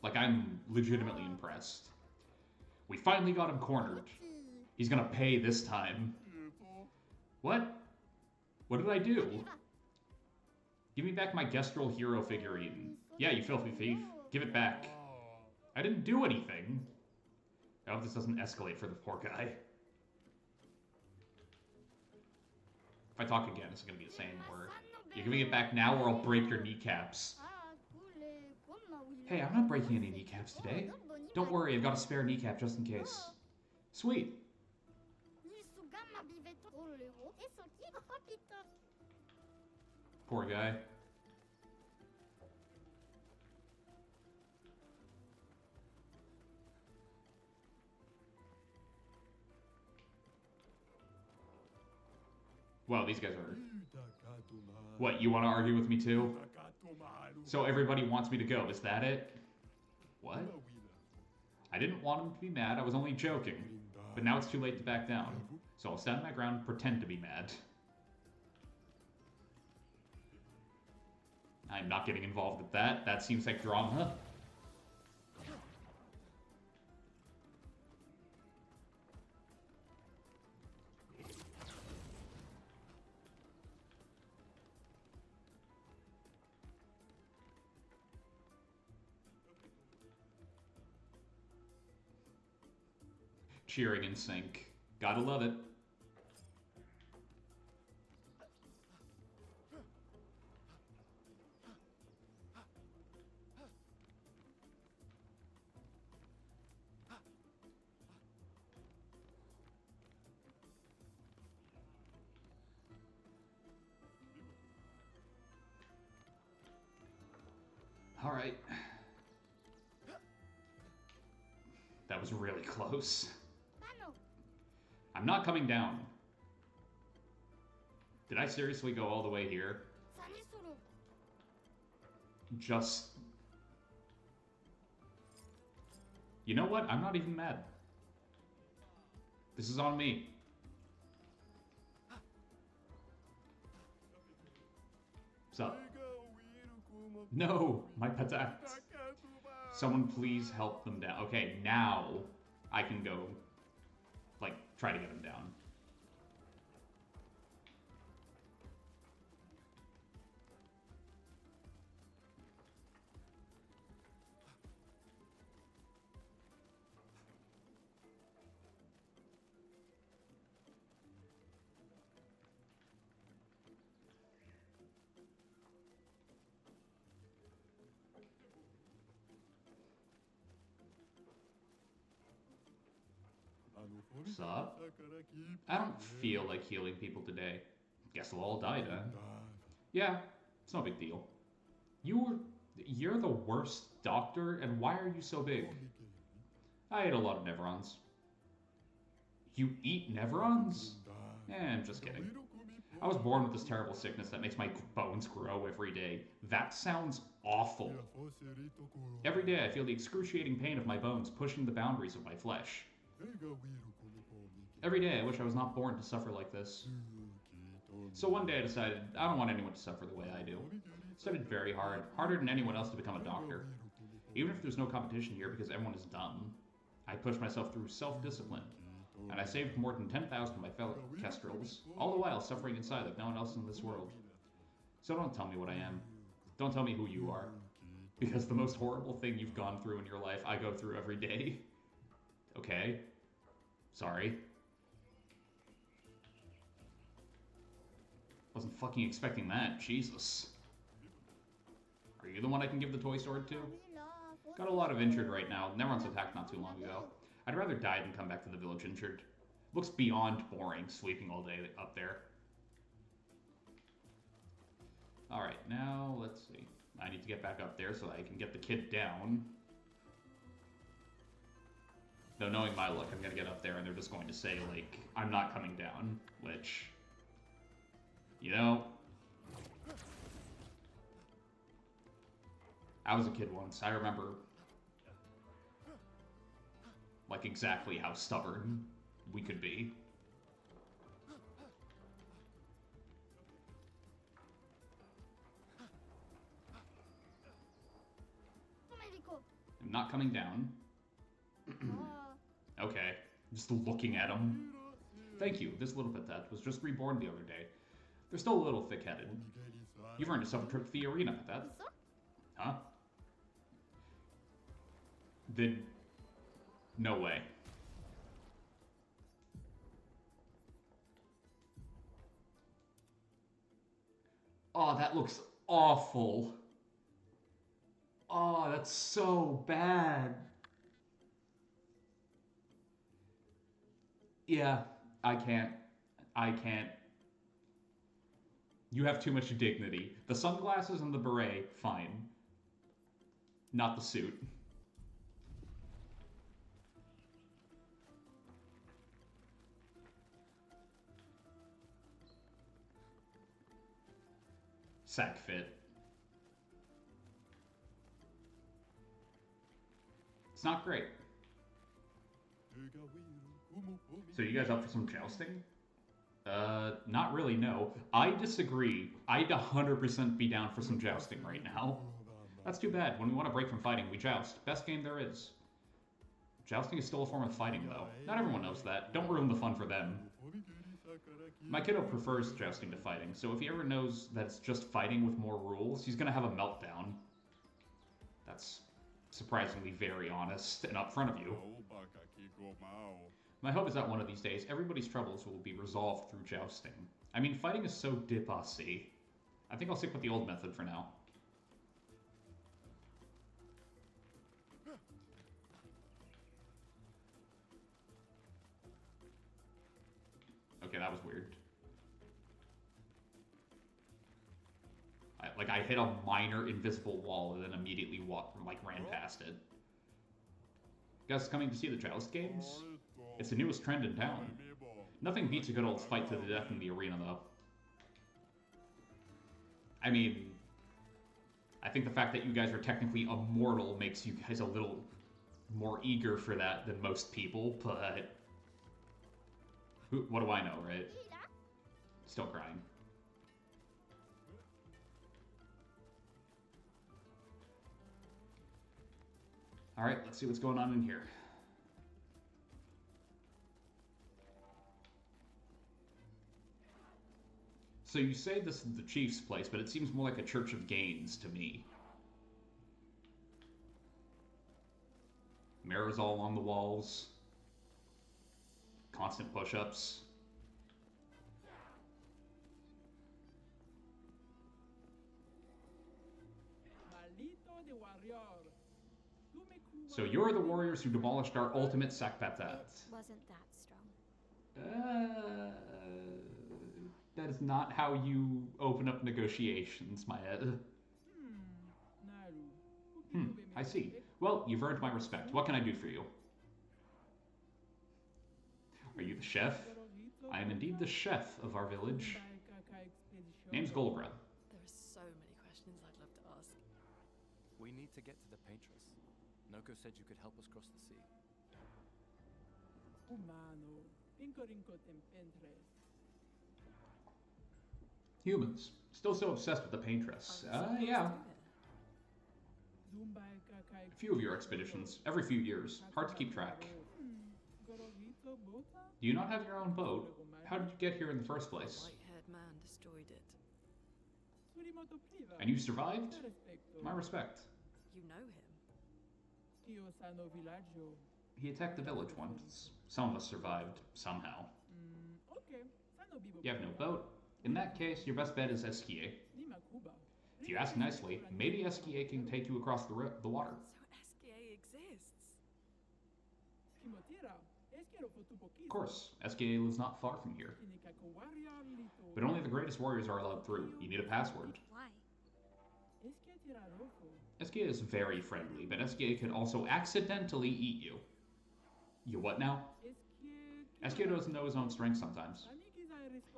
Like, I'm legitimately impressed. We finally got him cornered. He's gonna pay this time. What? What did I do? Give me back my Gestrel hero figurine. Yeah, you filthy thief. Give it back. I didn't do anything. I hope this doesn't escalate for the poor guy. If I talk again, it's gonna be the same, or you're giving it back now or I'll break your kneecaps. Hey, I'm not breaking any kneecaps today. Don't worry, I've got a spare kneecap just in case. Sweet. Poor guy. Well, these guys are... What, you want to argue with me too? So everybody wants me to go, is that it? What? I didn't want him to be mad, I was only joking. But now it's too late to back down. So I'll stand my ground and pretend to be mad. I'm not getting involved with that. That seems like drama. Cheering in sync. Gotta love it. Alright. That was really close. I'm not coming down. Did I seriously go all the way here? Just... You know what? I'm not even mad. This is on me. What's up? No, my pet's act. Someone please help them down. Okay, now I can go, like, try to get him down. What's up? I don't feel like healing people today. Guess they'll all die then. Yeah, it's no big deal. You're the worst doctor, and why are you so big? I ate a lot of Nevrons. You eat Nevrons? I'm just kidding. I was born with this terrible sickness that makes my bones grow every day. That sounds awful. Every day I feel the excruciating pain of my bones pushing the boundaries of my flesh. Every day I wish I was not born to suffer like this. So one day I decided I don't want anyone to suffer the way I do. I studied very hard, harder than anyone else to become a doctor. Even if there's no competition here because everyone is dumb, I pushed myself through self-discipline, and I saved more than 10,000 of my fellow kestrels, all the while suffering inside like no one else in this world. So don't tell me what I am. Don't tell me who you are. Because the most horrible thing you've gone through in your life, I go through every day. Okay? Sorry. Wasn't fucking expecting that. Jesus. Are you the one I can give the toy sword to? Got a lot of injured right now. Neverons attacked not too long ago. I'd rather die than come back to the village injured. Looks beyond boring, sleeping all day up there. Alright, now let's see. I need to get back up there so I can get the kid down. Though knowing my luck, I'm gonna get up there and they're just going to say, like, I'm not coming down, which... You know... I was a kid once. I remember... like, exactly how stubborn we could be. I'm not coming down. Okay, just looking at him. Thank you, this little Patet was just reborn the other day. They're still a little thick-headed. You've earned yourself a trip to the arena, Patet. Huh? Then... no way. Oh, that looks awful. Oh, that's so bad. Yeah, I can't. You have too much dignity. The sunglasses and the beret, fine. Not the suit. Sack fit. It's not great. So you guys up for some jousting? Not really, no. I disagree. I'd 100% be down for some jousting right now. That's too bad. When we want to break from fighting, we joust. Best game there is. Jousting is still a form of fighting, though. Not everyone knows that. Don't ruin the fun for them. My kiddo prefers jousting to fighting, so if he ever knows that it's just fighting with more rules, he's gonna have a meltdown. That's surprisingly very honest and upfront of you. My hope is that one of these days, everybody's troubles will be resolved through jousting. I mean, fighting is so dépassé. I think I'll stick with the old method for now. Okay, that was weird. Like, I hit a minor invisible wall and then immediately ran past it. Guys coming to see the Joust games? It's the newest trend in town. Nothing beats a good old fight to the death in the arena, though. I mean, I think the fact that you guys are technically immortal makes you guys a little more eager for that than most people, but... what do I know, right? Still crying. Alright, let's see what's going on in here. So you say this is the chief's place, but it seems more like a church of gains to me. Mirrors all along the walls. Constant push-ups. So you're the warriors who demolished our ultimate Sakpatat. It wasn't that strong. That is not how you open up negotiations, Maya. I see. Well, you've earned my respect. What can I do for you? Are you the chef? I am indeed the chef of our village. Name's Golgra. There are so many questions I'd love to ask. We need to get to the paintress. Noko said you could help us cross the sea. Humans. Still so obsessed with the paintress. Yeah. A few of your expeditions. Every few years. Hard to keep track. Do you not have your own boat? How did you get here in the first The place? white-haired man destroyed it. And you survived? My respect. You know him? He attacked the village once. Some of us survived, somehow. You have no boat? In that case, your best bet is Esquier. If you ask nicely, maybe Esquier can take you across the water. So Esquier exists. Of course, Esquier lives not far from here. But only the greatest warriors are allowed through. You need a password. Why? Esquier is very friendly, but Esquier could also accidentally eat you. You what now? Esquier doesn't know his own strength sometimes.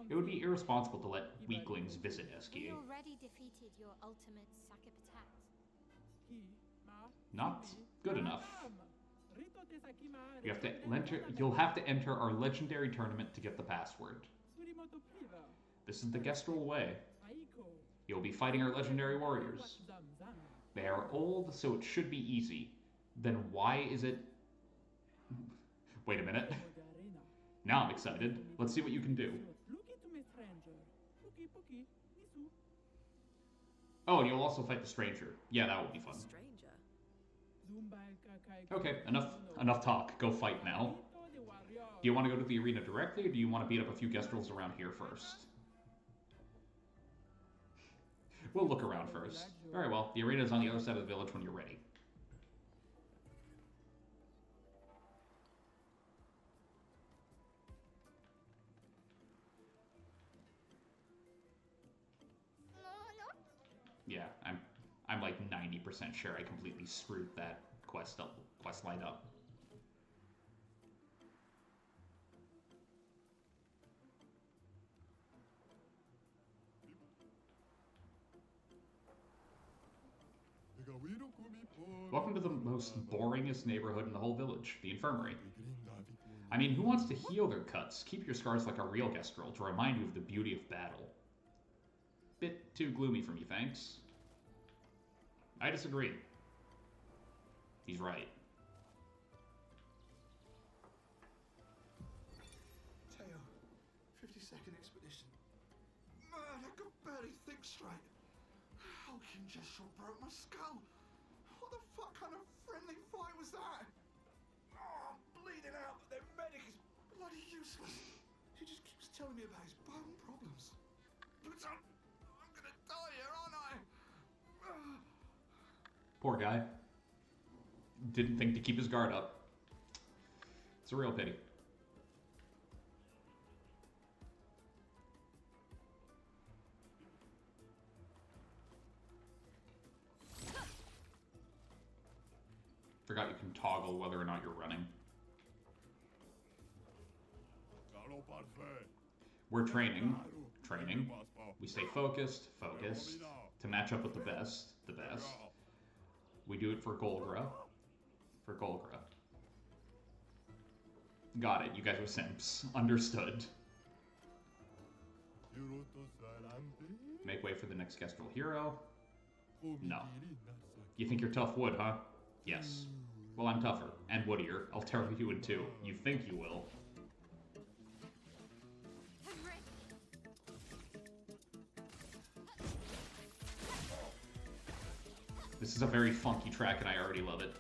It would be irresponsible to let weaklings visit We Esquier. already defeated your ultimate Sakapatat. Not good enough. You'll have to enter our legendary tournament to get the password. This is the Gestrel way. You'll be fighting our legendary warriors. They are old, so it should be easy. Then why is it... Wait a minute. Now I'm excited. Let's see what you can do. Oh, and you'll also fight the stranger. Yeah, that will be fun. Stranger. Okay, enough talk. Go fight now. Do you want to go to the arena directly, or do you want to beat up a few Gestrels around here first? We'll look around first. Very well, the arena is on the other side of the village when you're ready. Yeah, I'm like 90% sure I completely screwed that quest line up. Welcome to the most boringest neighborhood in the whole village, the infirmary. I mean, who wants to heal their cuts? Keep your scars like a real Gestrel to remind you of the beauty of battle. Bit too gloomy for me, thanks. I disagree. He's right. Teo, 52nd expedition. Man, I could barely think straight. Hulking Gestrel broke my skull. What the fuck kind of friendly fight was that? Oh, I'm bleeding out, but their medic is bloody useless. He just keeps telling me about his bone problems. But I'm gonna die here, aren't I? Poor guy. Didn't think to keep his guard up. It's a real pity. We're training. Training. We stay focused. Focused. To match up with the best. The best. We do it for Golgra. For Golgra. Got it. You guys are simps. Understood. Make way for the next Kestrel hero. No. You think you're tough wood, huh? Yes. Well, I'm tougher. And woodier. I'll tear you in two. You think you will. This is a very funky track and I already love it.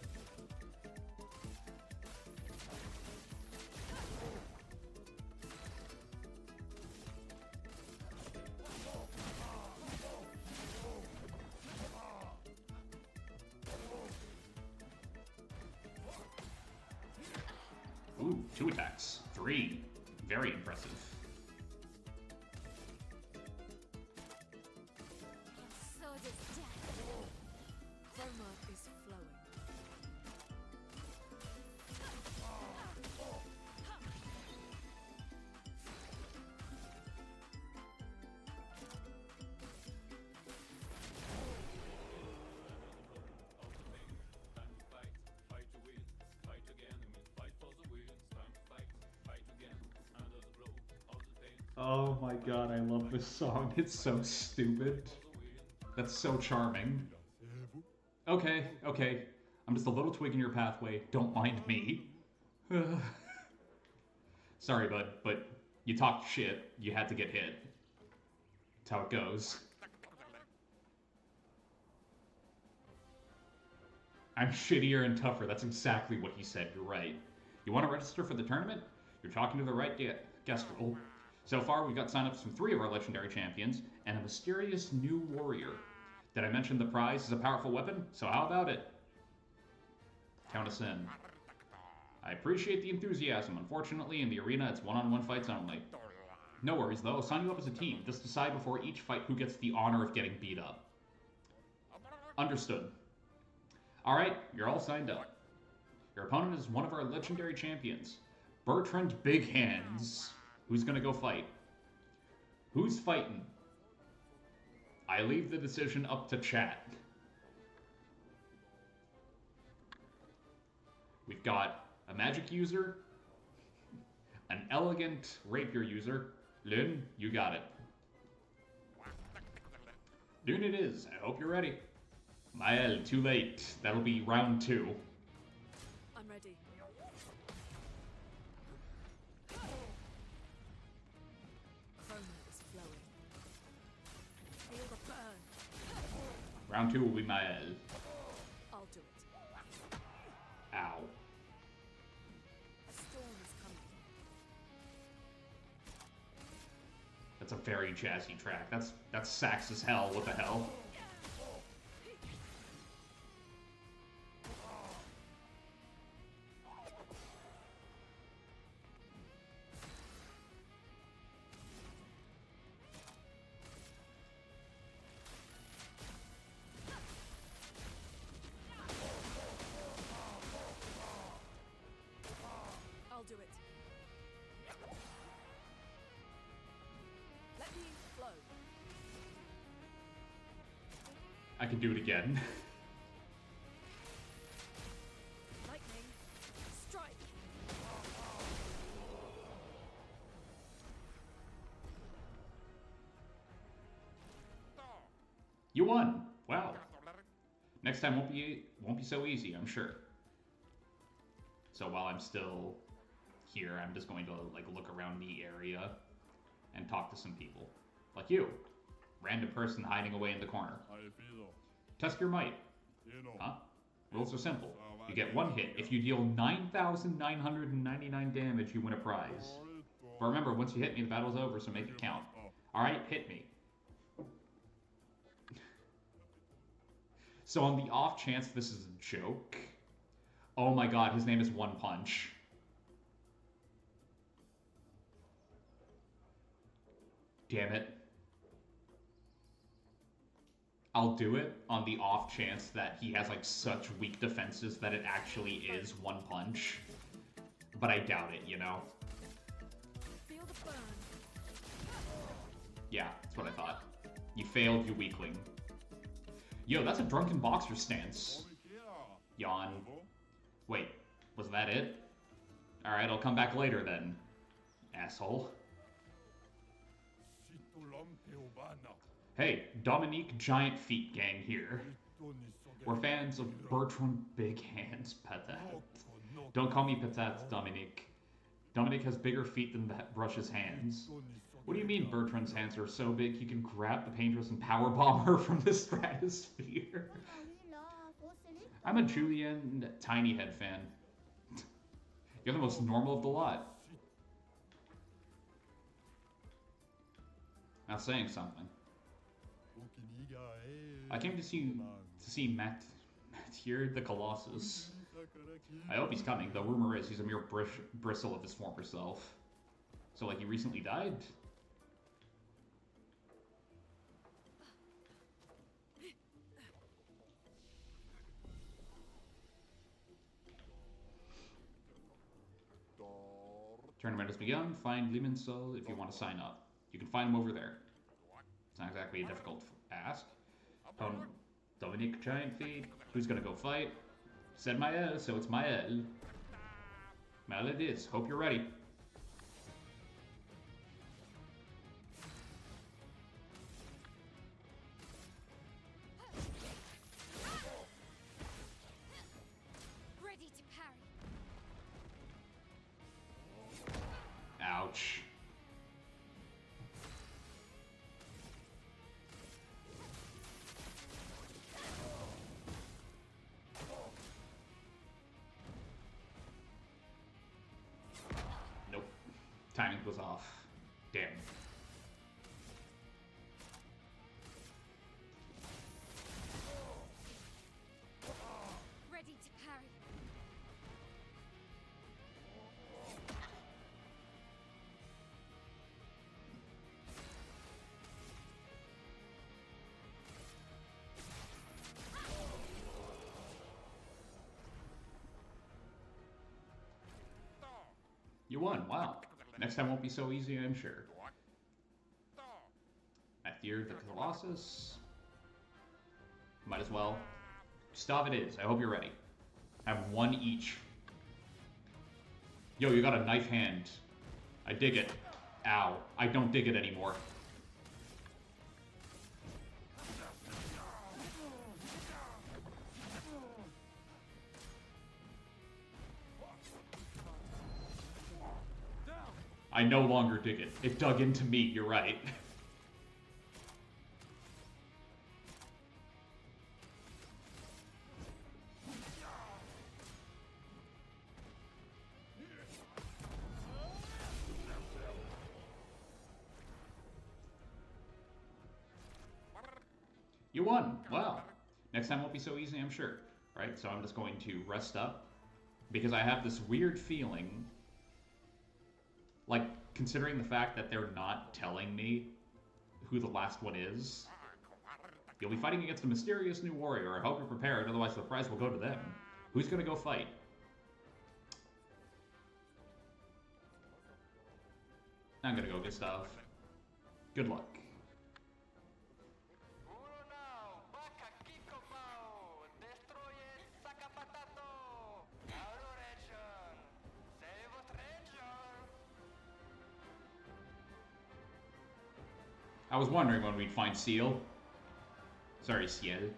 Ooh, 2 attacks. 3. Very impressive. Oh my god, I love this song. It's so stupid. That's so charming. Okay, okay. I'm just a little twig in your pathway. Don't mind me. Sorry, bud, but you talked shit. You had to get hit. That's how it goes. I'm shittier and tougher. That's exactly what he said. You're right. You want to register for the tournament? You're talking to the right guest role. So far, we've got signups from 3 of our legendary champions and a mysterious new warrior. Did I mention the prize is a powerful weapon? So how about it? Count us in. I appreciate the enthusiasm. Unfortunately, in the arena, it's one-on-one fights only. No worries, though. I'll sign you up as a team. Just decide before each fight who gets the honor of getting beat up. Understood. Alright, you're all signed up. Your opponent is one of our legendary champions, Bertrand Big Hands. Who's gonna go fight? Who's fighting? I leave the decision up to chat. We've got a magic user, an elegant rapier user. Lynn, you got it. Dune it is. I hope you're ready. Mael, too late. That'll be round 2. I'm ready. Round 2 will be Mael. I'll do it. Ow. A storm is coming. That's a very jazzy track. That's sax as hell. What the hell? Do it. Let me flow. I can do it again. Lightning, strike. You won. Wow. Next time won't be so easy, I'm sure. So while I'm still here, I'm just going to like look around the area and talk to some people. Like you. Random person hiding away in the corner. Test your might. Huh? Rules are simple. You get 1 hit. If you deal 9,999 damage, you win a prize. But remember, once you hit me, the battle's over, so make it count. Alright, hit me. So on the off chance this is a joke, oh my god, his name is One Punch. Damn it. I'll do it on the off chance that he has like such weak defenses that it actually is One Punch. But I doubt it, you know? Feel Feel the burn. Yeah, that's what I thought. You failed, you weakling. Yo, that's a drunken boxer stance. Yawn. Wait, was that it? Alright, I'll come back later then. Asshole. Hey, Dominique Giant Feet Gang here. We're fans of Bertrand Big Hands Patat. Don't call me Patat, Dominique. Dominique has bigger feet than Brush's hands. What do you mean Bertrand's hands are so big he can grab the paintress and powerbomb her from the stratosphere? I'm a Julian Tiny Head fan. You're the most normal of the lot. Now saying something. I came to see Mathieu the Colossus. I hope he's coming. The rumor is he's a mere bristle of his former self. So, like, he recently died? Tournament has begun. Find Limansol if you want to sign up. You can find him over there. It's not exactly a difficult ask. Dominique Giant Feet. Who's gonna go fight? Said Mael, so it's Mael. Mael it is. Hope you're ready. Ready to parry. Ouch. Nope. Timing was off. Damn. Ready to parry. You won. Wow. Next time won't be so easy, I'm sure. Mathieu the Colossus. Might as well. Gustav it is. I hope you're ready. Have one each. Yo, you got a knife hand. I dig it. Ow. I don't dig it anymore. I no longer dig it. It dug into me, you're right. You won. Wow. Next time won't be so easy, I'm sure. Right, so I'm just going to rest up because I have this weird feeling, like, considering the fact that they're not telling me who the last one is. You'll be fighting against a mysterious new warrior. I hope you're prepared, otherwise the prize will go to them. Who's gonna go fight? I'm gonna go Gustav. Good luck. I was wondering when we'd find Ciel. Sorry, Ciel.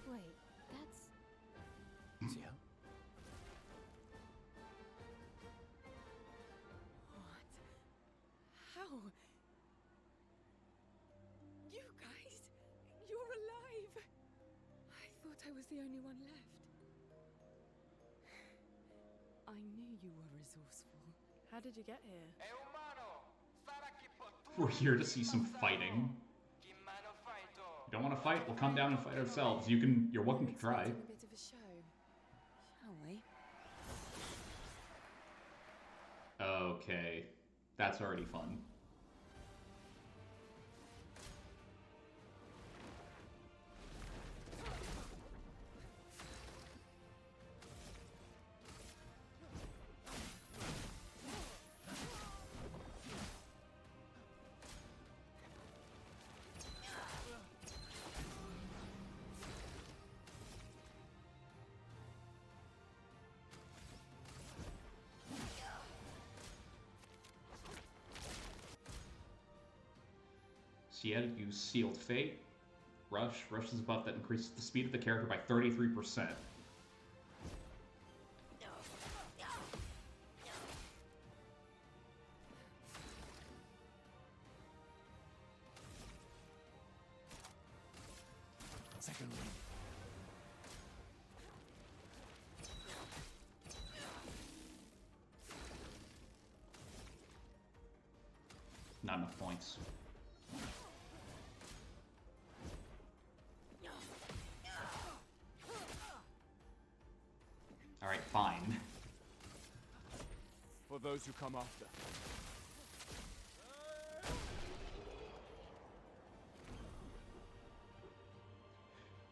Wait, that's... Ciel? What? How? You guys? You're alive! I thought I was the only one left. I knew you were resourceful. How did you get here? We're here to see some fighting. You don't want to fight? We'll come down and fight ourselves. You're welcome to try. A bit of a show, shall we? Okay. That's already fun. Ciel use Sealed Fate. Rush. Rush is a buff that increases the speed of the character by 33%. Second ring. Not enough points. Alright, fine. For those who come after.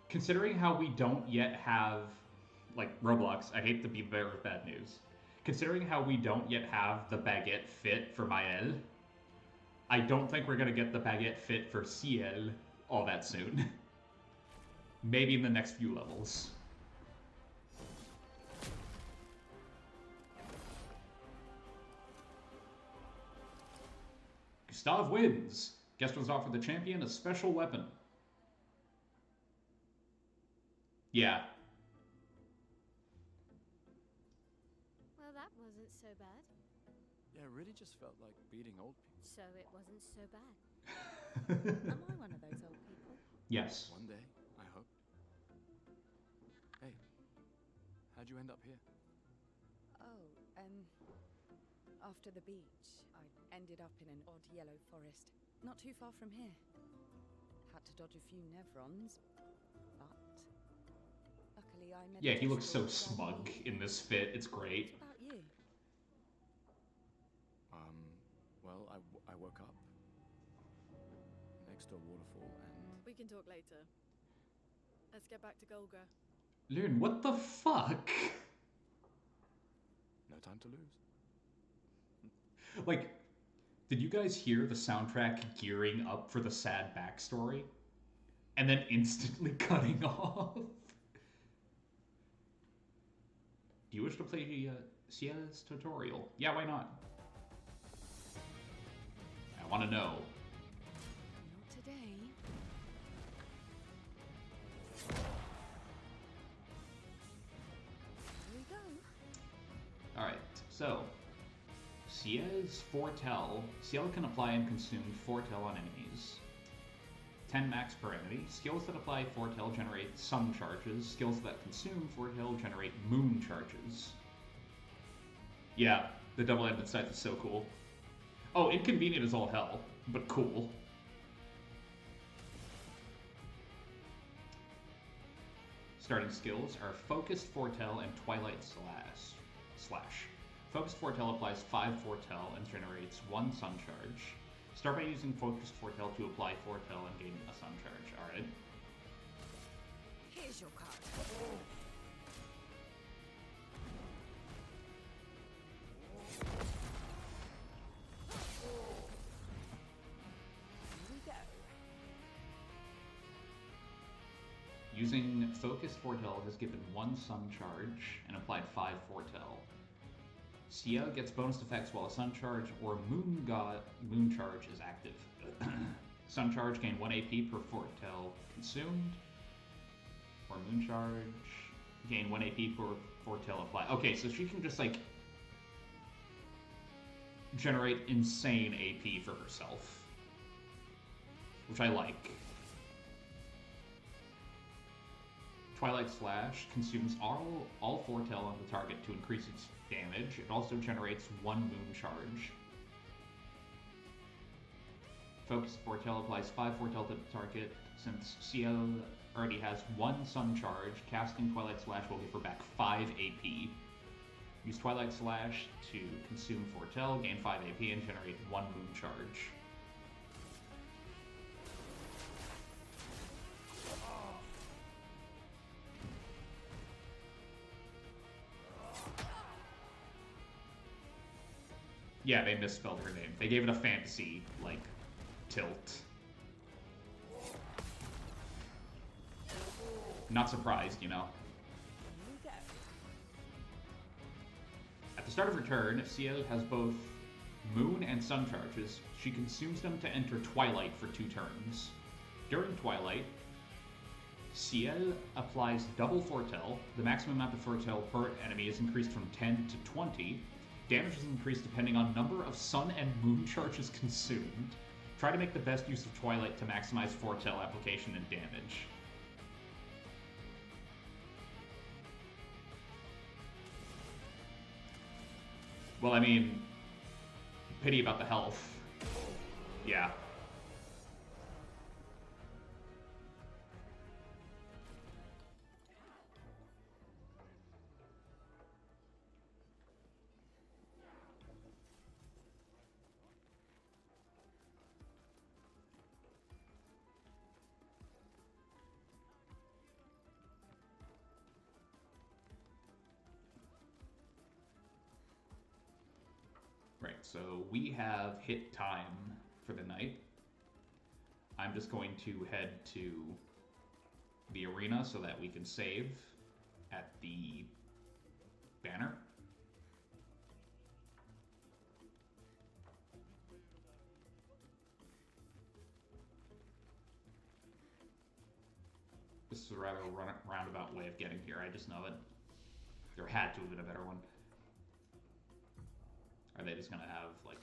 Considering how we don't yet have, like, Roblox, I hate to be the bearer of bad news. Considering how we don't yet have the baguette fit for Maël, I don't think we're gonna get the baguette fit for Ciel all that soon. Maybe in the next few levels. Gustav wins! Guest was offered the champion a special weapon. Yeah. Well, that wasn't so bad. Yeah, it really just felt like beating old people. So it wasn't so bad. Am I one of those old people? Yes. One day, I hope. Hey, how'd you end up here? Oh, after the beach, I ended up in an odd yellow forest, not too far from here. Had to dodge a few Nevrons, but luckily I met. Yeah, he looks so smug in this fit. It's great. What about you? Well, I woke up next to a waterfall and... We can talk later. Let's get back to Golga. Loon, what the fuck? No time to lose. Like, did you guys hear the soundtrack gearing up for the sad backstory? And then instantly cutting off? Do you wish to play Ciel's tutorial? Yeah, why not? I want to know. Not today. Here we go. Alright, so Ciel's Foretell. Ciel can apply and consume Foretell on enemies. 10 max per enemy. Skills that apply Foretell generate sun charges. Skills that consume Foretell generate moon charges. Yeah, the double-ended scythe is so cool. Oh, inconvenient as all hell, but cool. Starting skills are Focused Foretell and Twilight Slash. Focused Foretell applies 5 Foretell and generates 1 sun charge. Start by using Focused Foretell to apply Foretell and gain a sun charge. Alright. Here's your card. Here we go. Using Focused Foretell has given 1 sun charge and applied 5 Foretell. Ciel gets bonus effects while a sun charge or moon charge is active. Sun charge gain 1 AP per Foretell consumed. Or moon charge gain 1 AP per Foretell applied. Okay, so she can just like generate insane AP for herself, which I like. Twilight Slash consumes all Foretell on the target to increase its damage. It also generates 1 moon charge. Focused Foretell applies 5 Foretell to the target. Since Ciel already has 1 sun charge, casting Twilight Slash will give her back 5 AP. Use Twilight Slash to consume Foretell, gain 5 AP, and generate 1 moon charge. Yeah, they misspelled her name. They gave it a fantasy, like, tilt. Not surprised, you know. Here we go. At the start of her turn, Ciel has both moon and sun charges. She consumes them to enter Twilight for 2 turns. During Twilight, Ciel applies double Foretell. The maximum amount of Foretell per enemy is increased from 10 to 20. Damage is increased depending on number of sun and moon charges consumed. Try to make the best use of Twilight to maximize Foretell application and damage. Well, I mean, pity about the health. Yeah. Right, so we have hit time for the night. I'm just going to head to the arena so that we can save at the banner. This is a rather roundabout way of getting here, I just know it. There had to have been a better one. Are they just gonna have, like...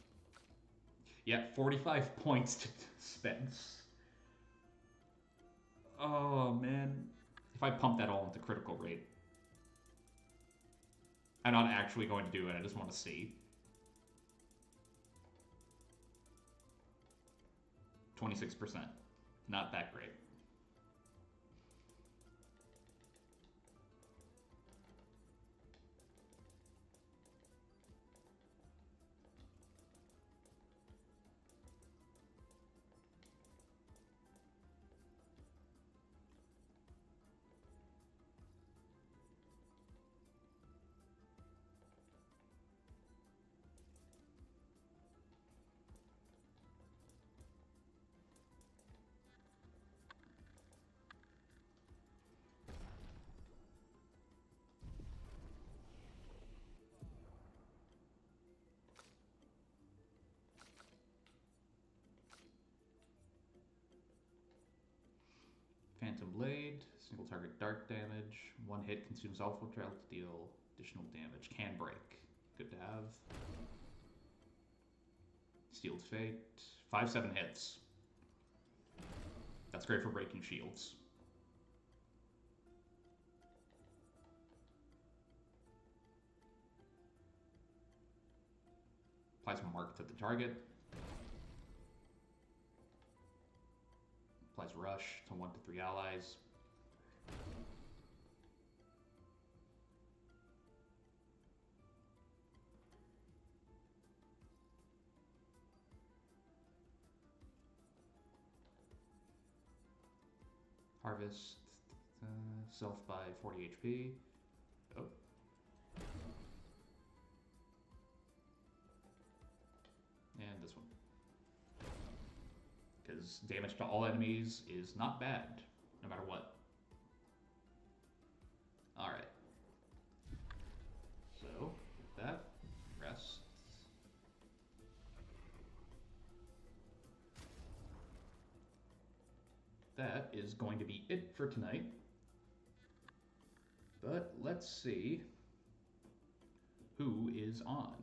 Yeah, 45 points to dispense. Oh, man. If I pump that all into critical rate. I'm not actually going to do it, I just want to see. 26%. Not that great. Phantom Blade, single target dark damage, 1 hit consumes all Foretell to deal additional damage. Can break. Good to have. Steeled Fate, 5-7 hits. That's great for breaking shields. Applies Mark to the target. Applies Rush to 1 to 3 allies. Harvest self by 40 HP. Oh. And this one. Because damage to all enemies is not bad, no matter what. Alright. So, with that, rest. That is going to be it for tonight. But let's see who is on.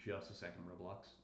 just a second, Roblox.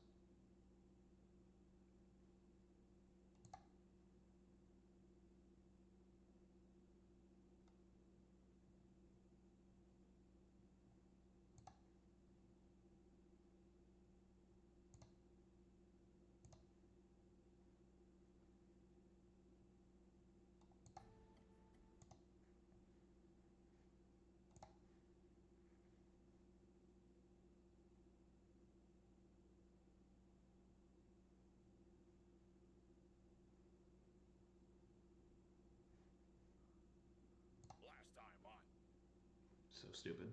Last time on. So stupid.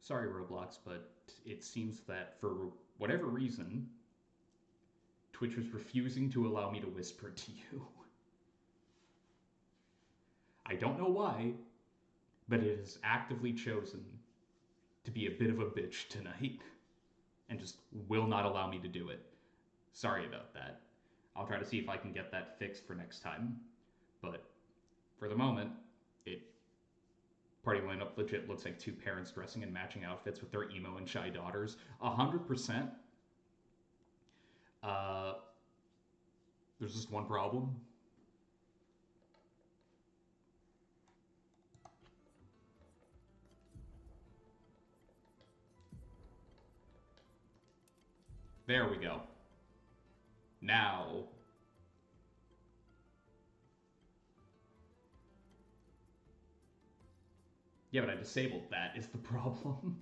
Sorry, Roblox, but it seems that for whatever reason, Twitch was refusing to allow me to whisper to you. I don't know why, but it has actively chosen to be a bit of a bitch tonight and just will not allow me to do it. Sorry about that. I'll try to see if I can get that fixed for next time. But for the moment, it party lineup legit looks like two parents dressing in matching outfits with their emo and shy daughters. 100%. There's just one problem. There we go. Now. Yeah, but I disabled that is the problem.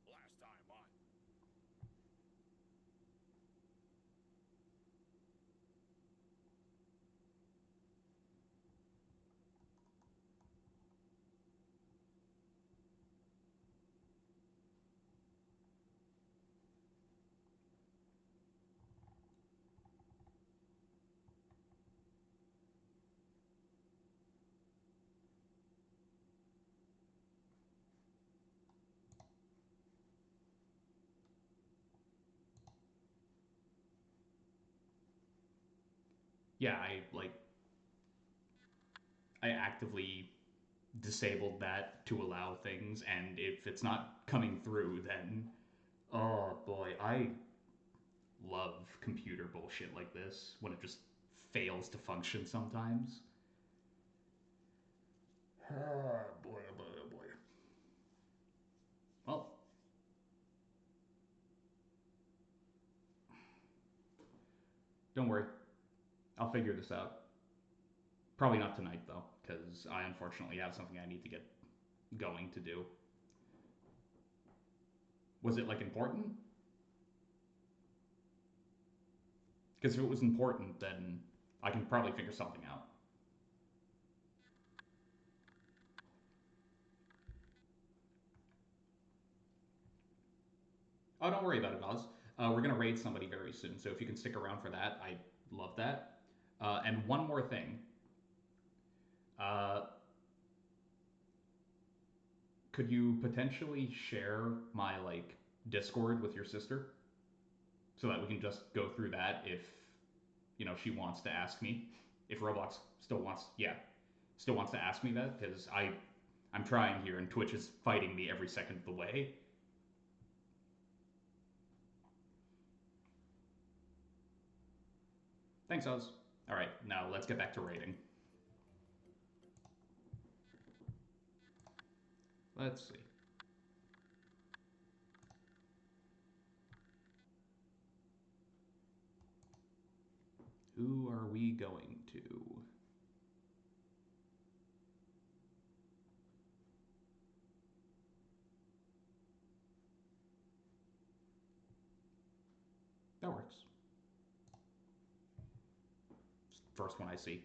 Last time on. Yeah, I actively disabled that to allow things, and if it's not coming through, then oh boy, I love computer bullshit like this when it just fails to function sometimes. Oh boy, oh boy, oh boy. Well, don't worry. I'll figure this out. Probably not tonight, though, because I unfortunately have something I need to get going to do. Was it, like, important? Because if it was important, then I can probably figure something out. Oh, don't worry about it, Oz. We're going to raid somebody very soon, so if you can stick around for that, I'd love that. And one more thing. Could you potentially share my, like, Discord with your sister? So that we can just go through that if, you know, she wants to ask me. If Roblox still wants, yeah, still wants to ask me that, because I'm trying here and Twitch is fighting me every second of the way. Thanks, Oz. All right, now let's get back to rating. Let's see. Who are we going to? That works. First one I see.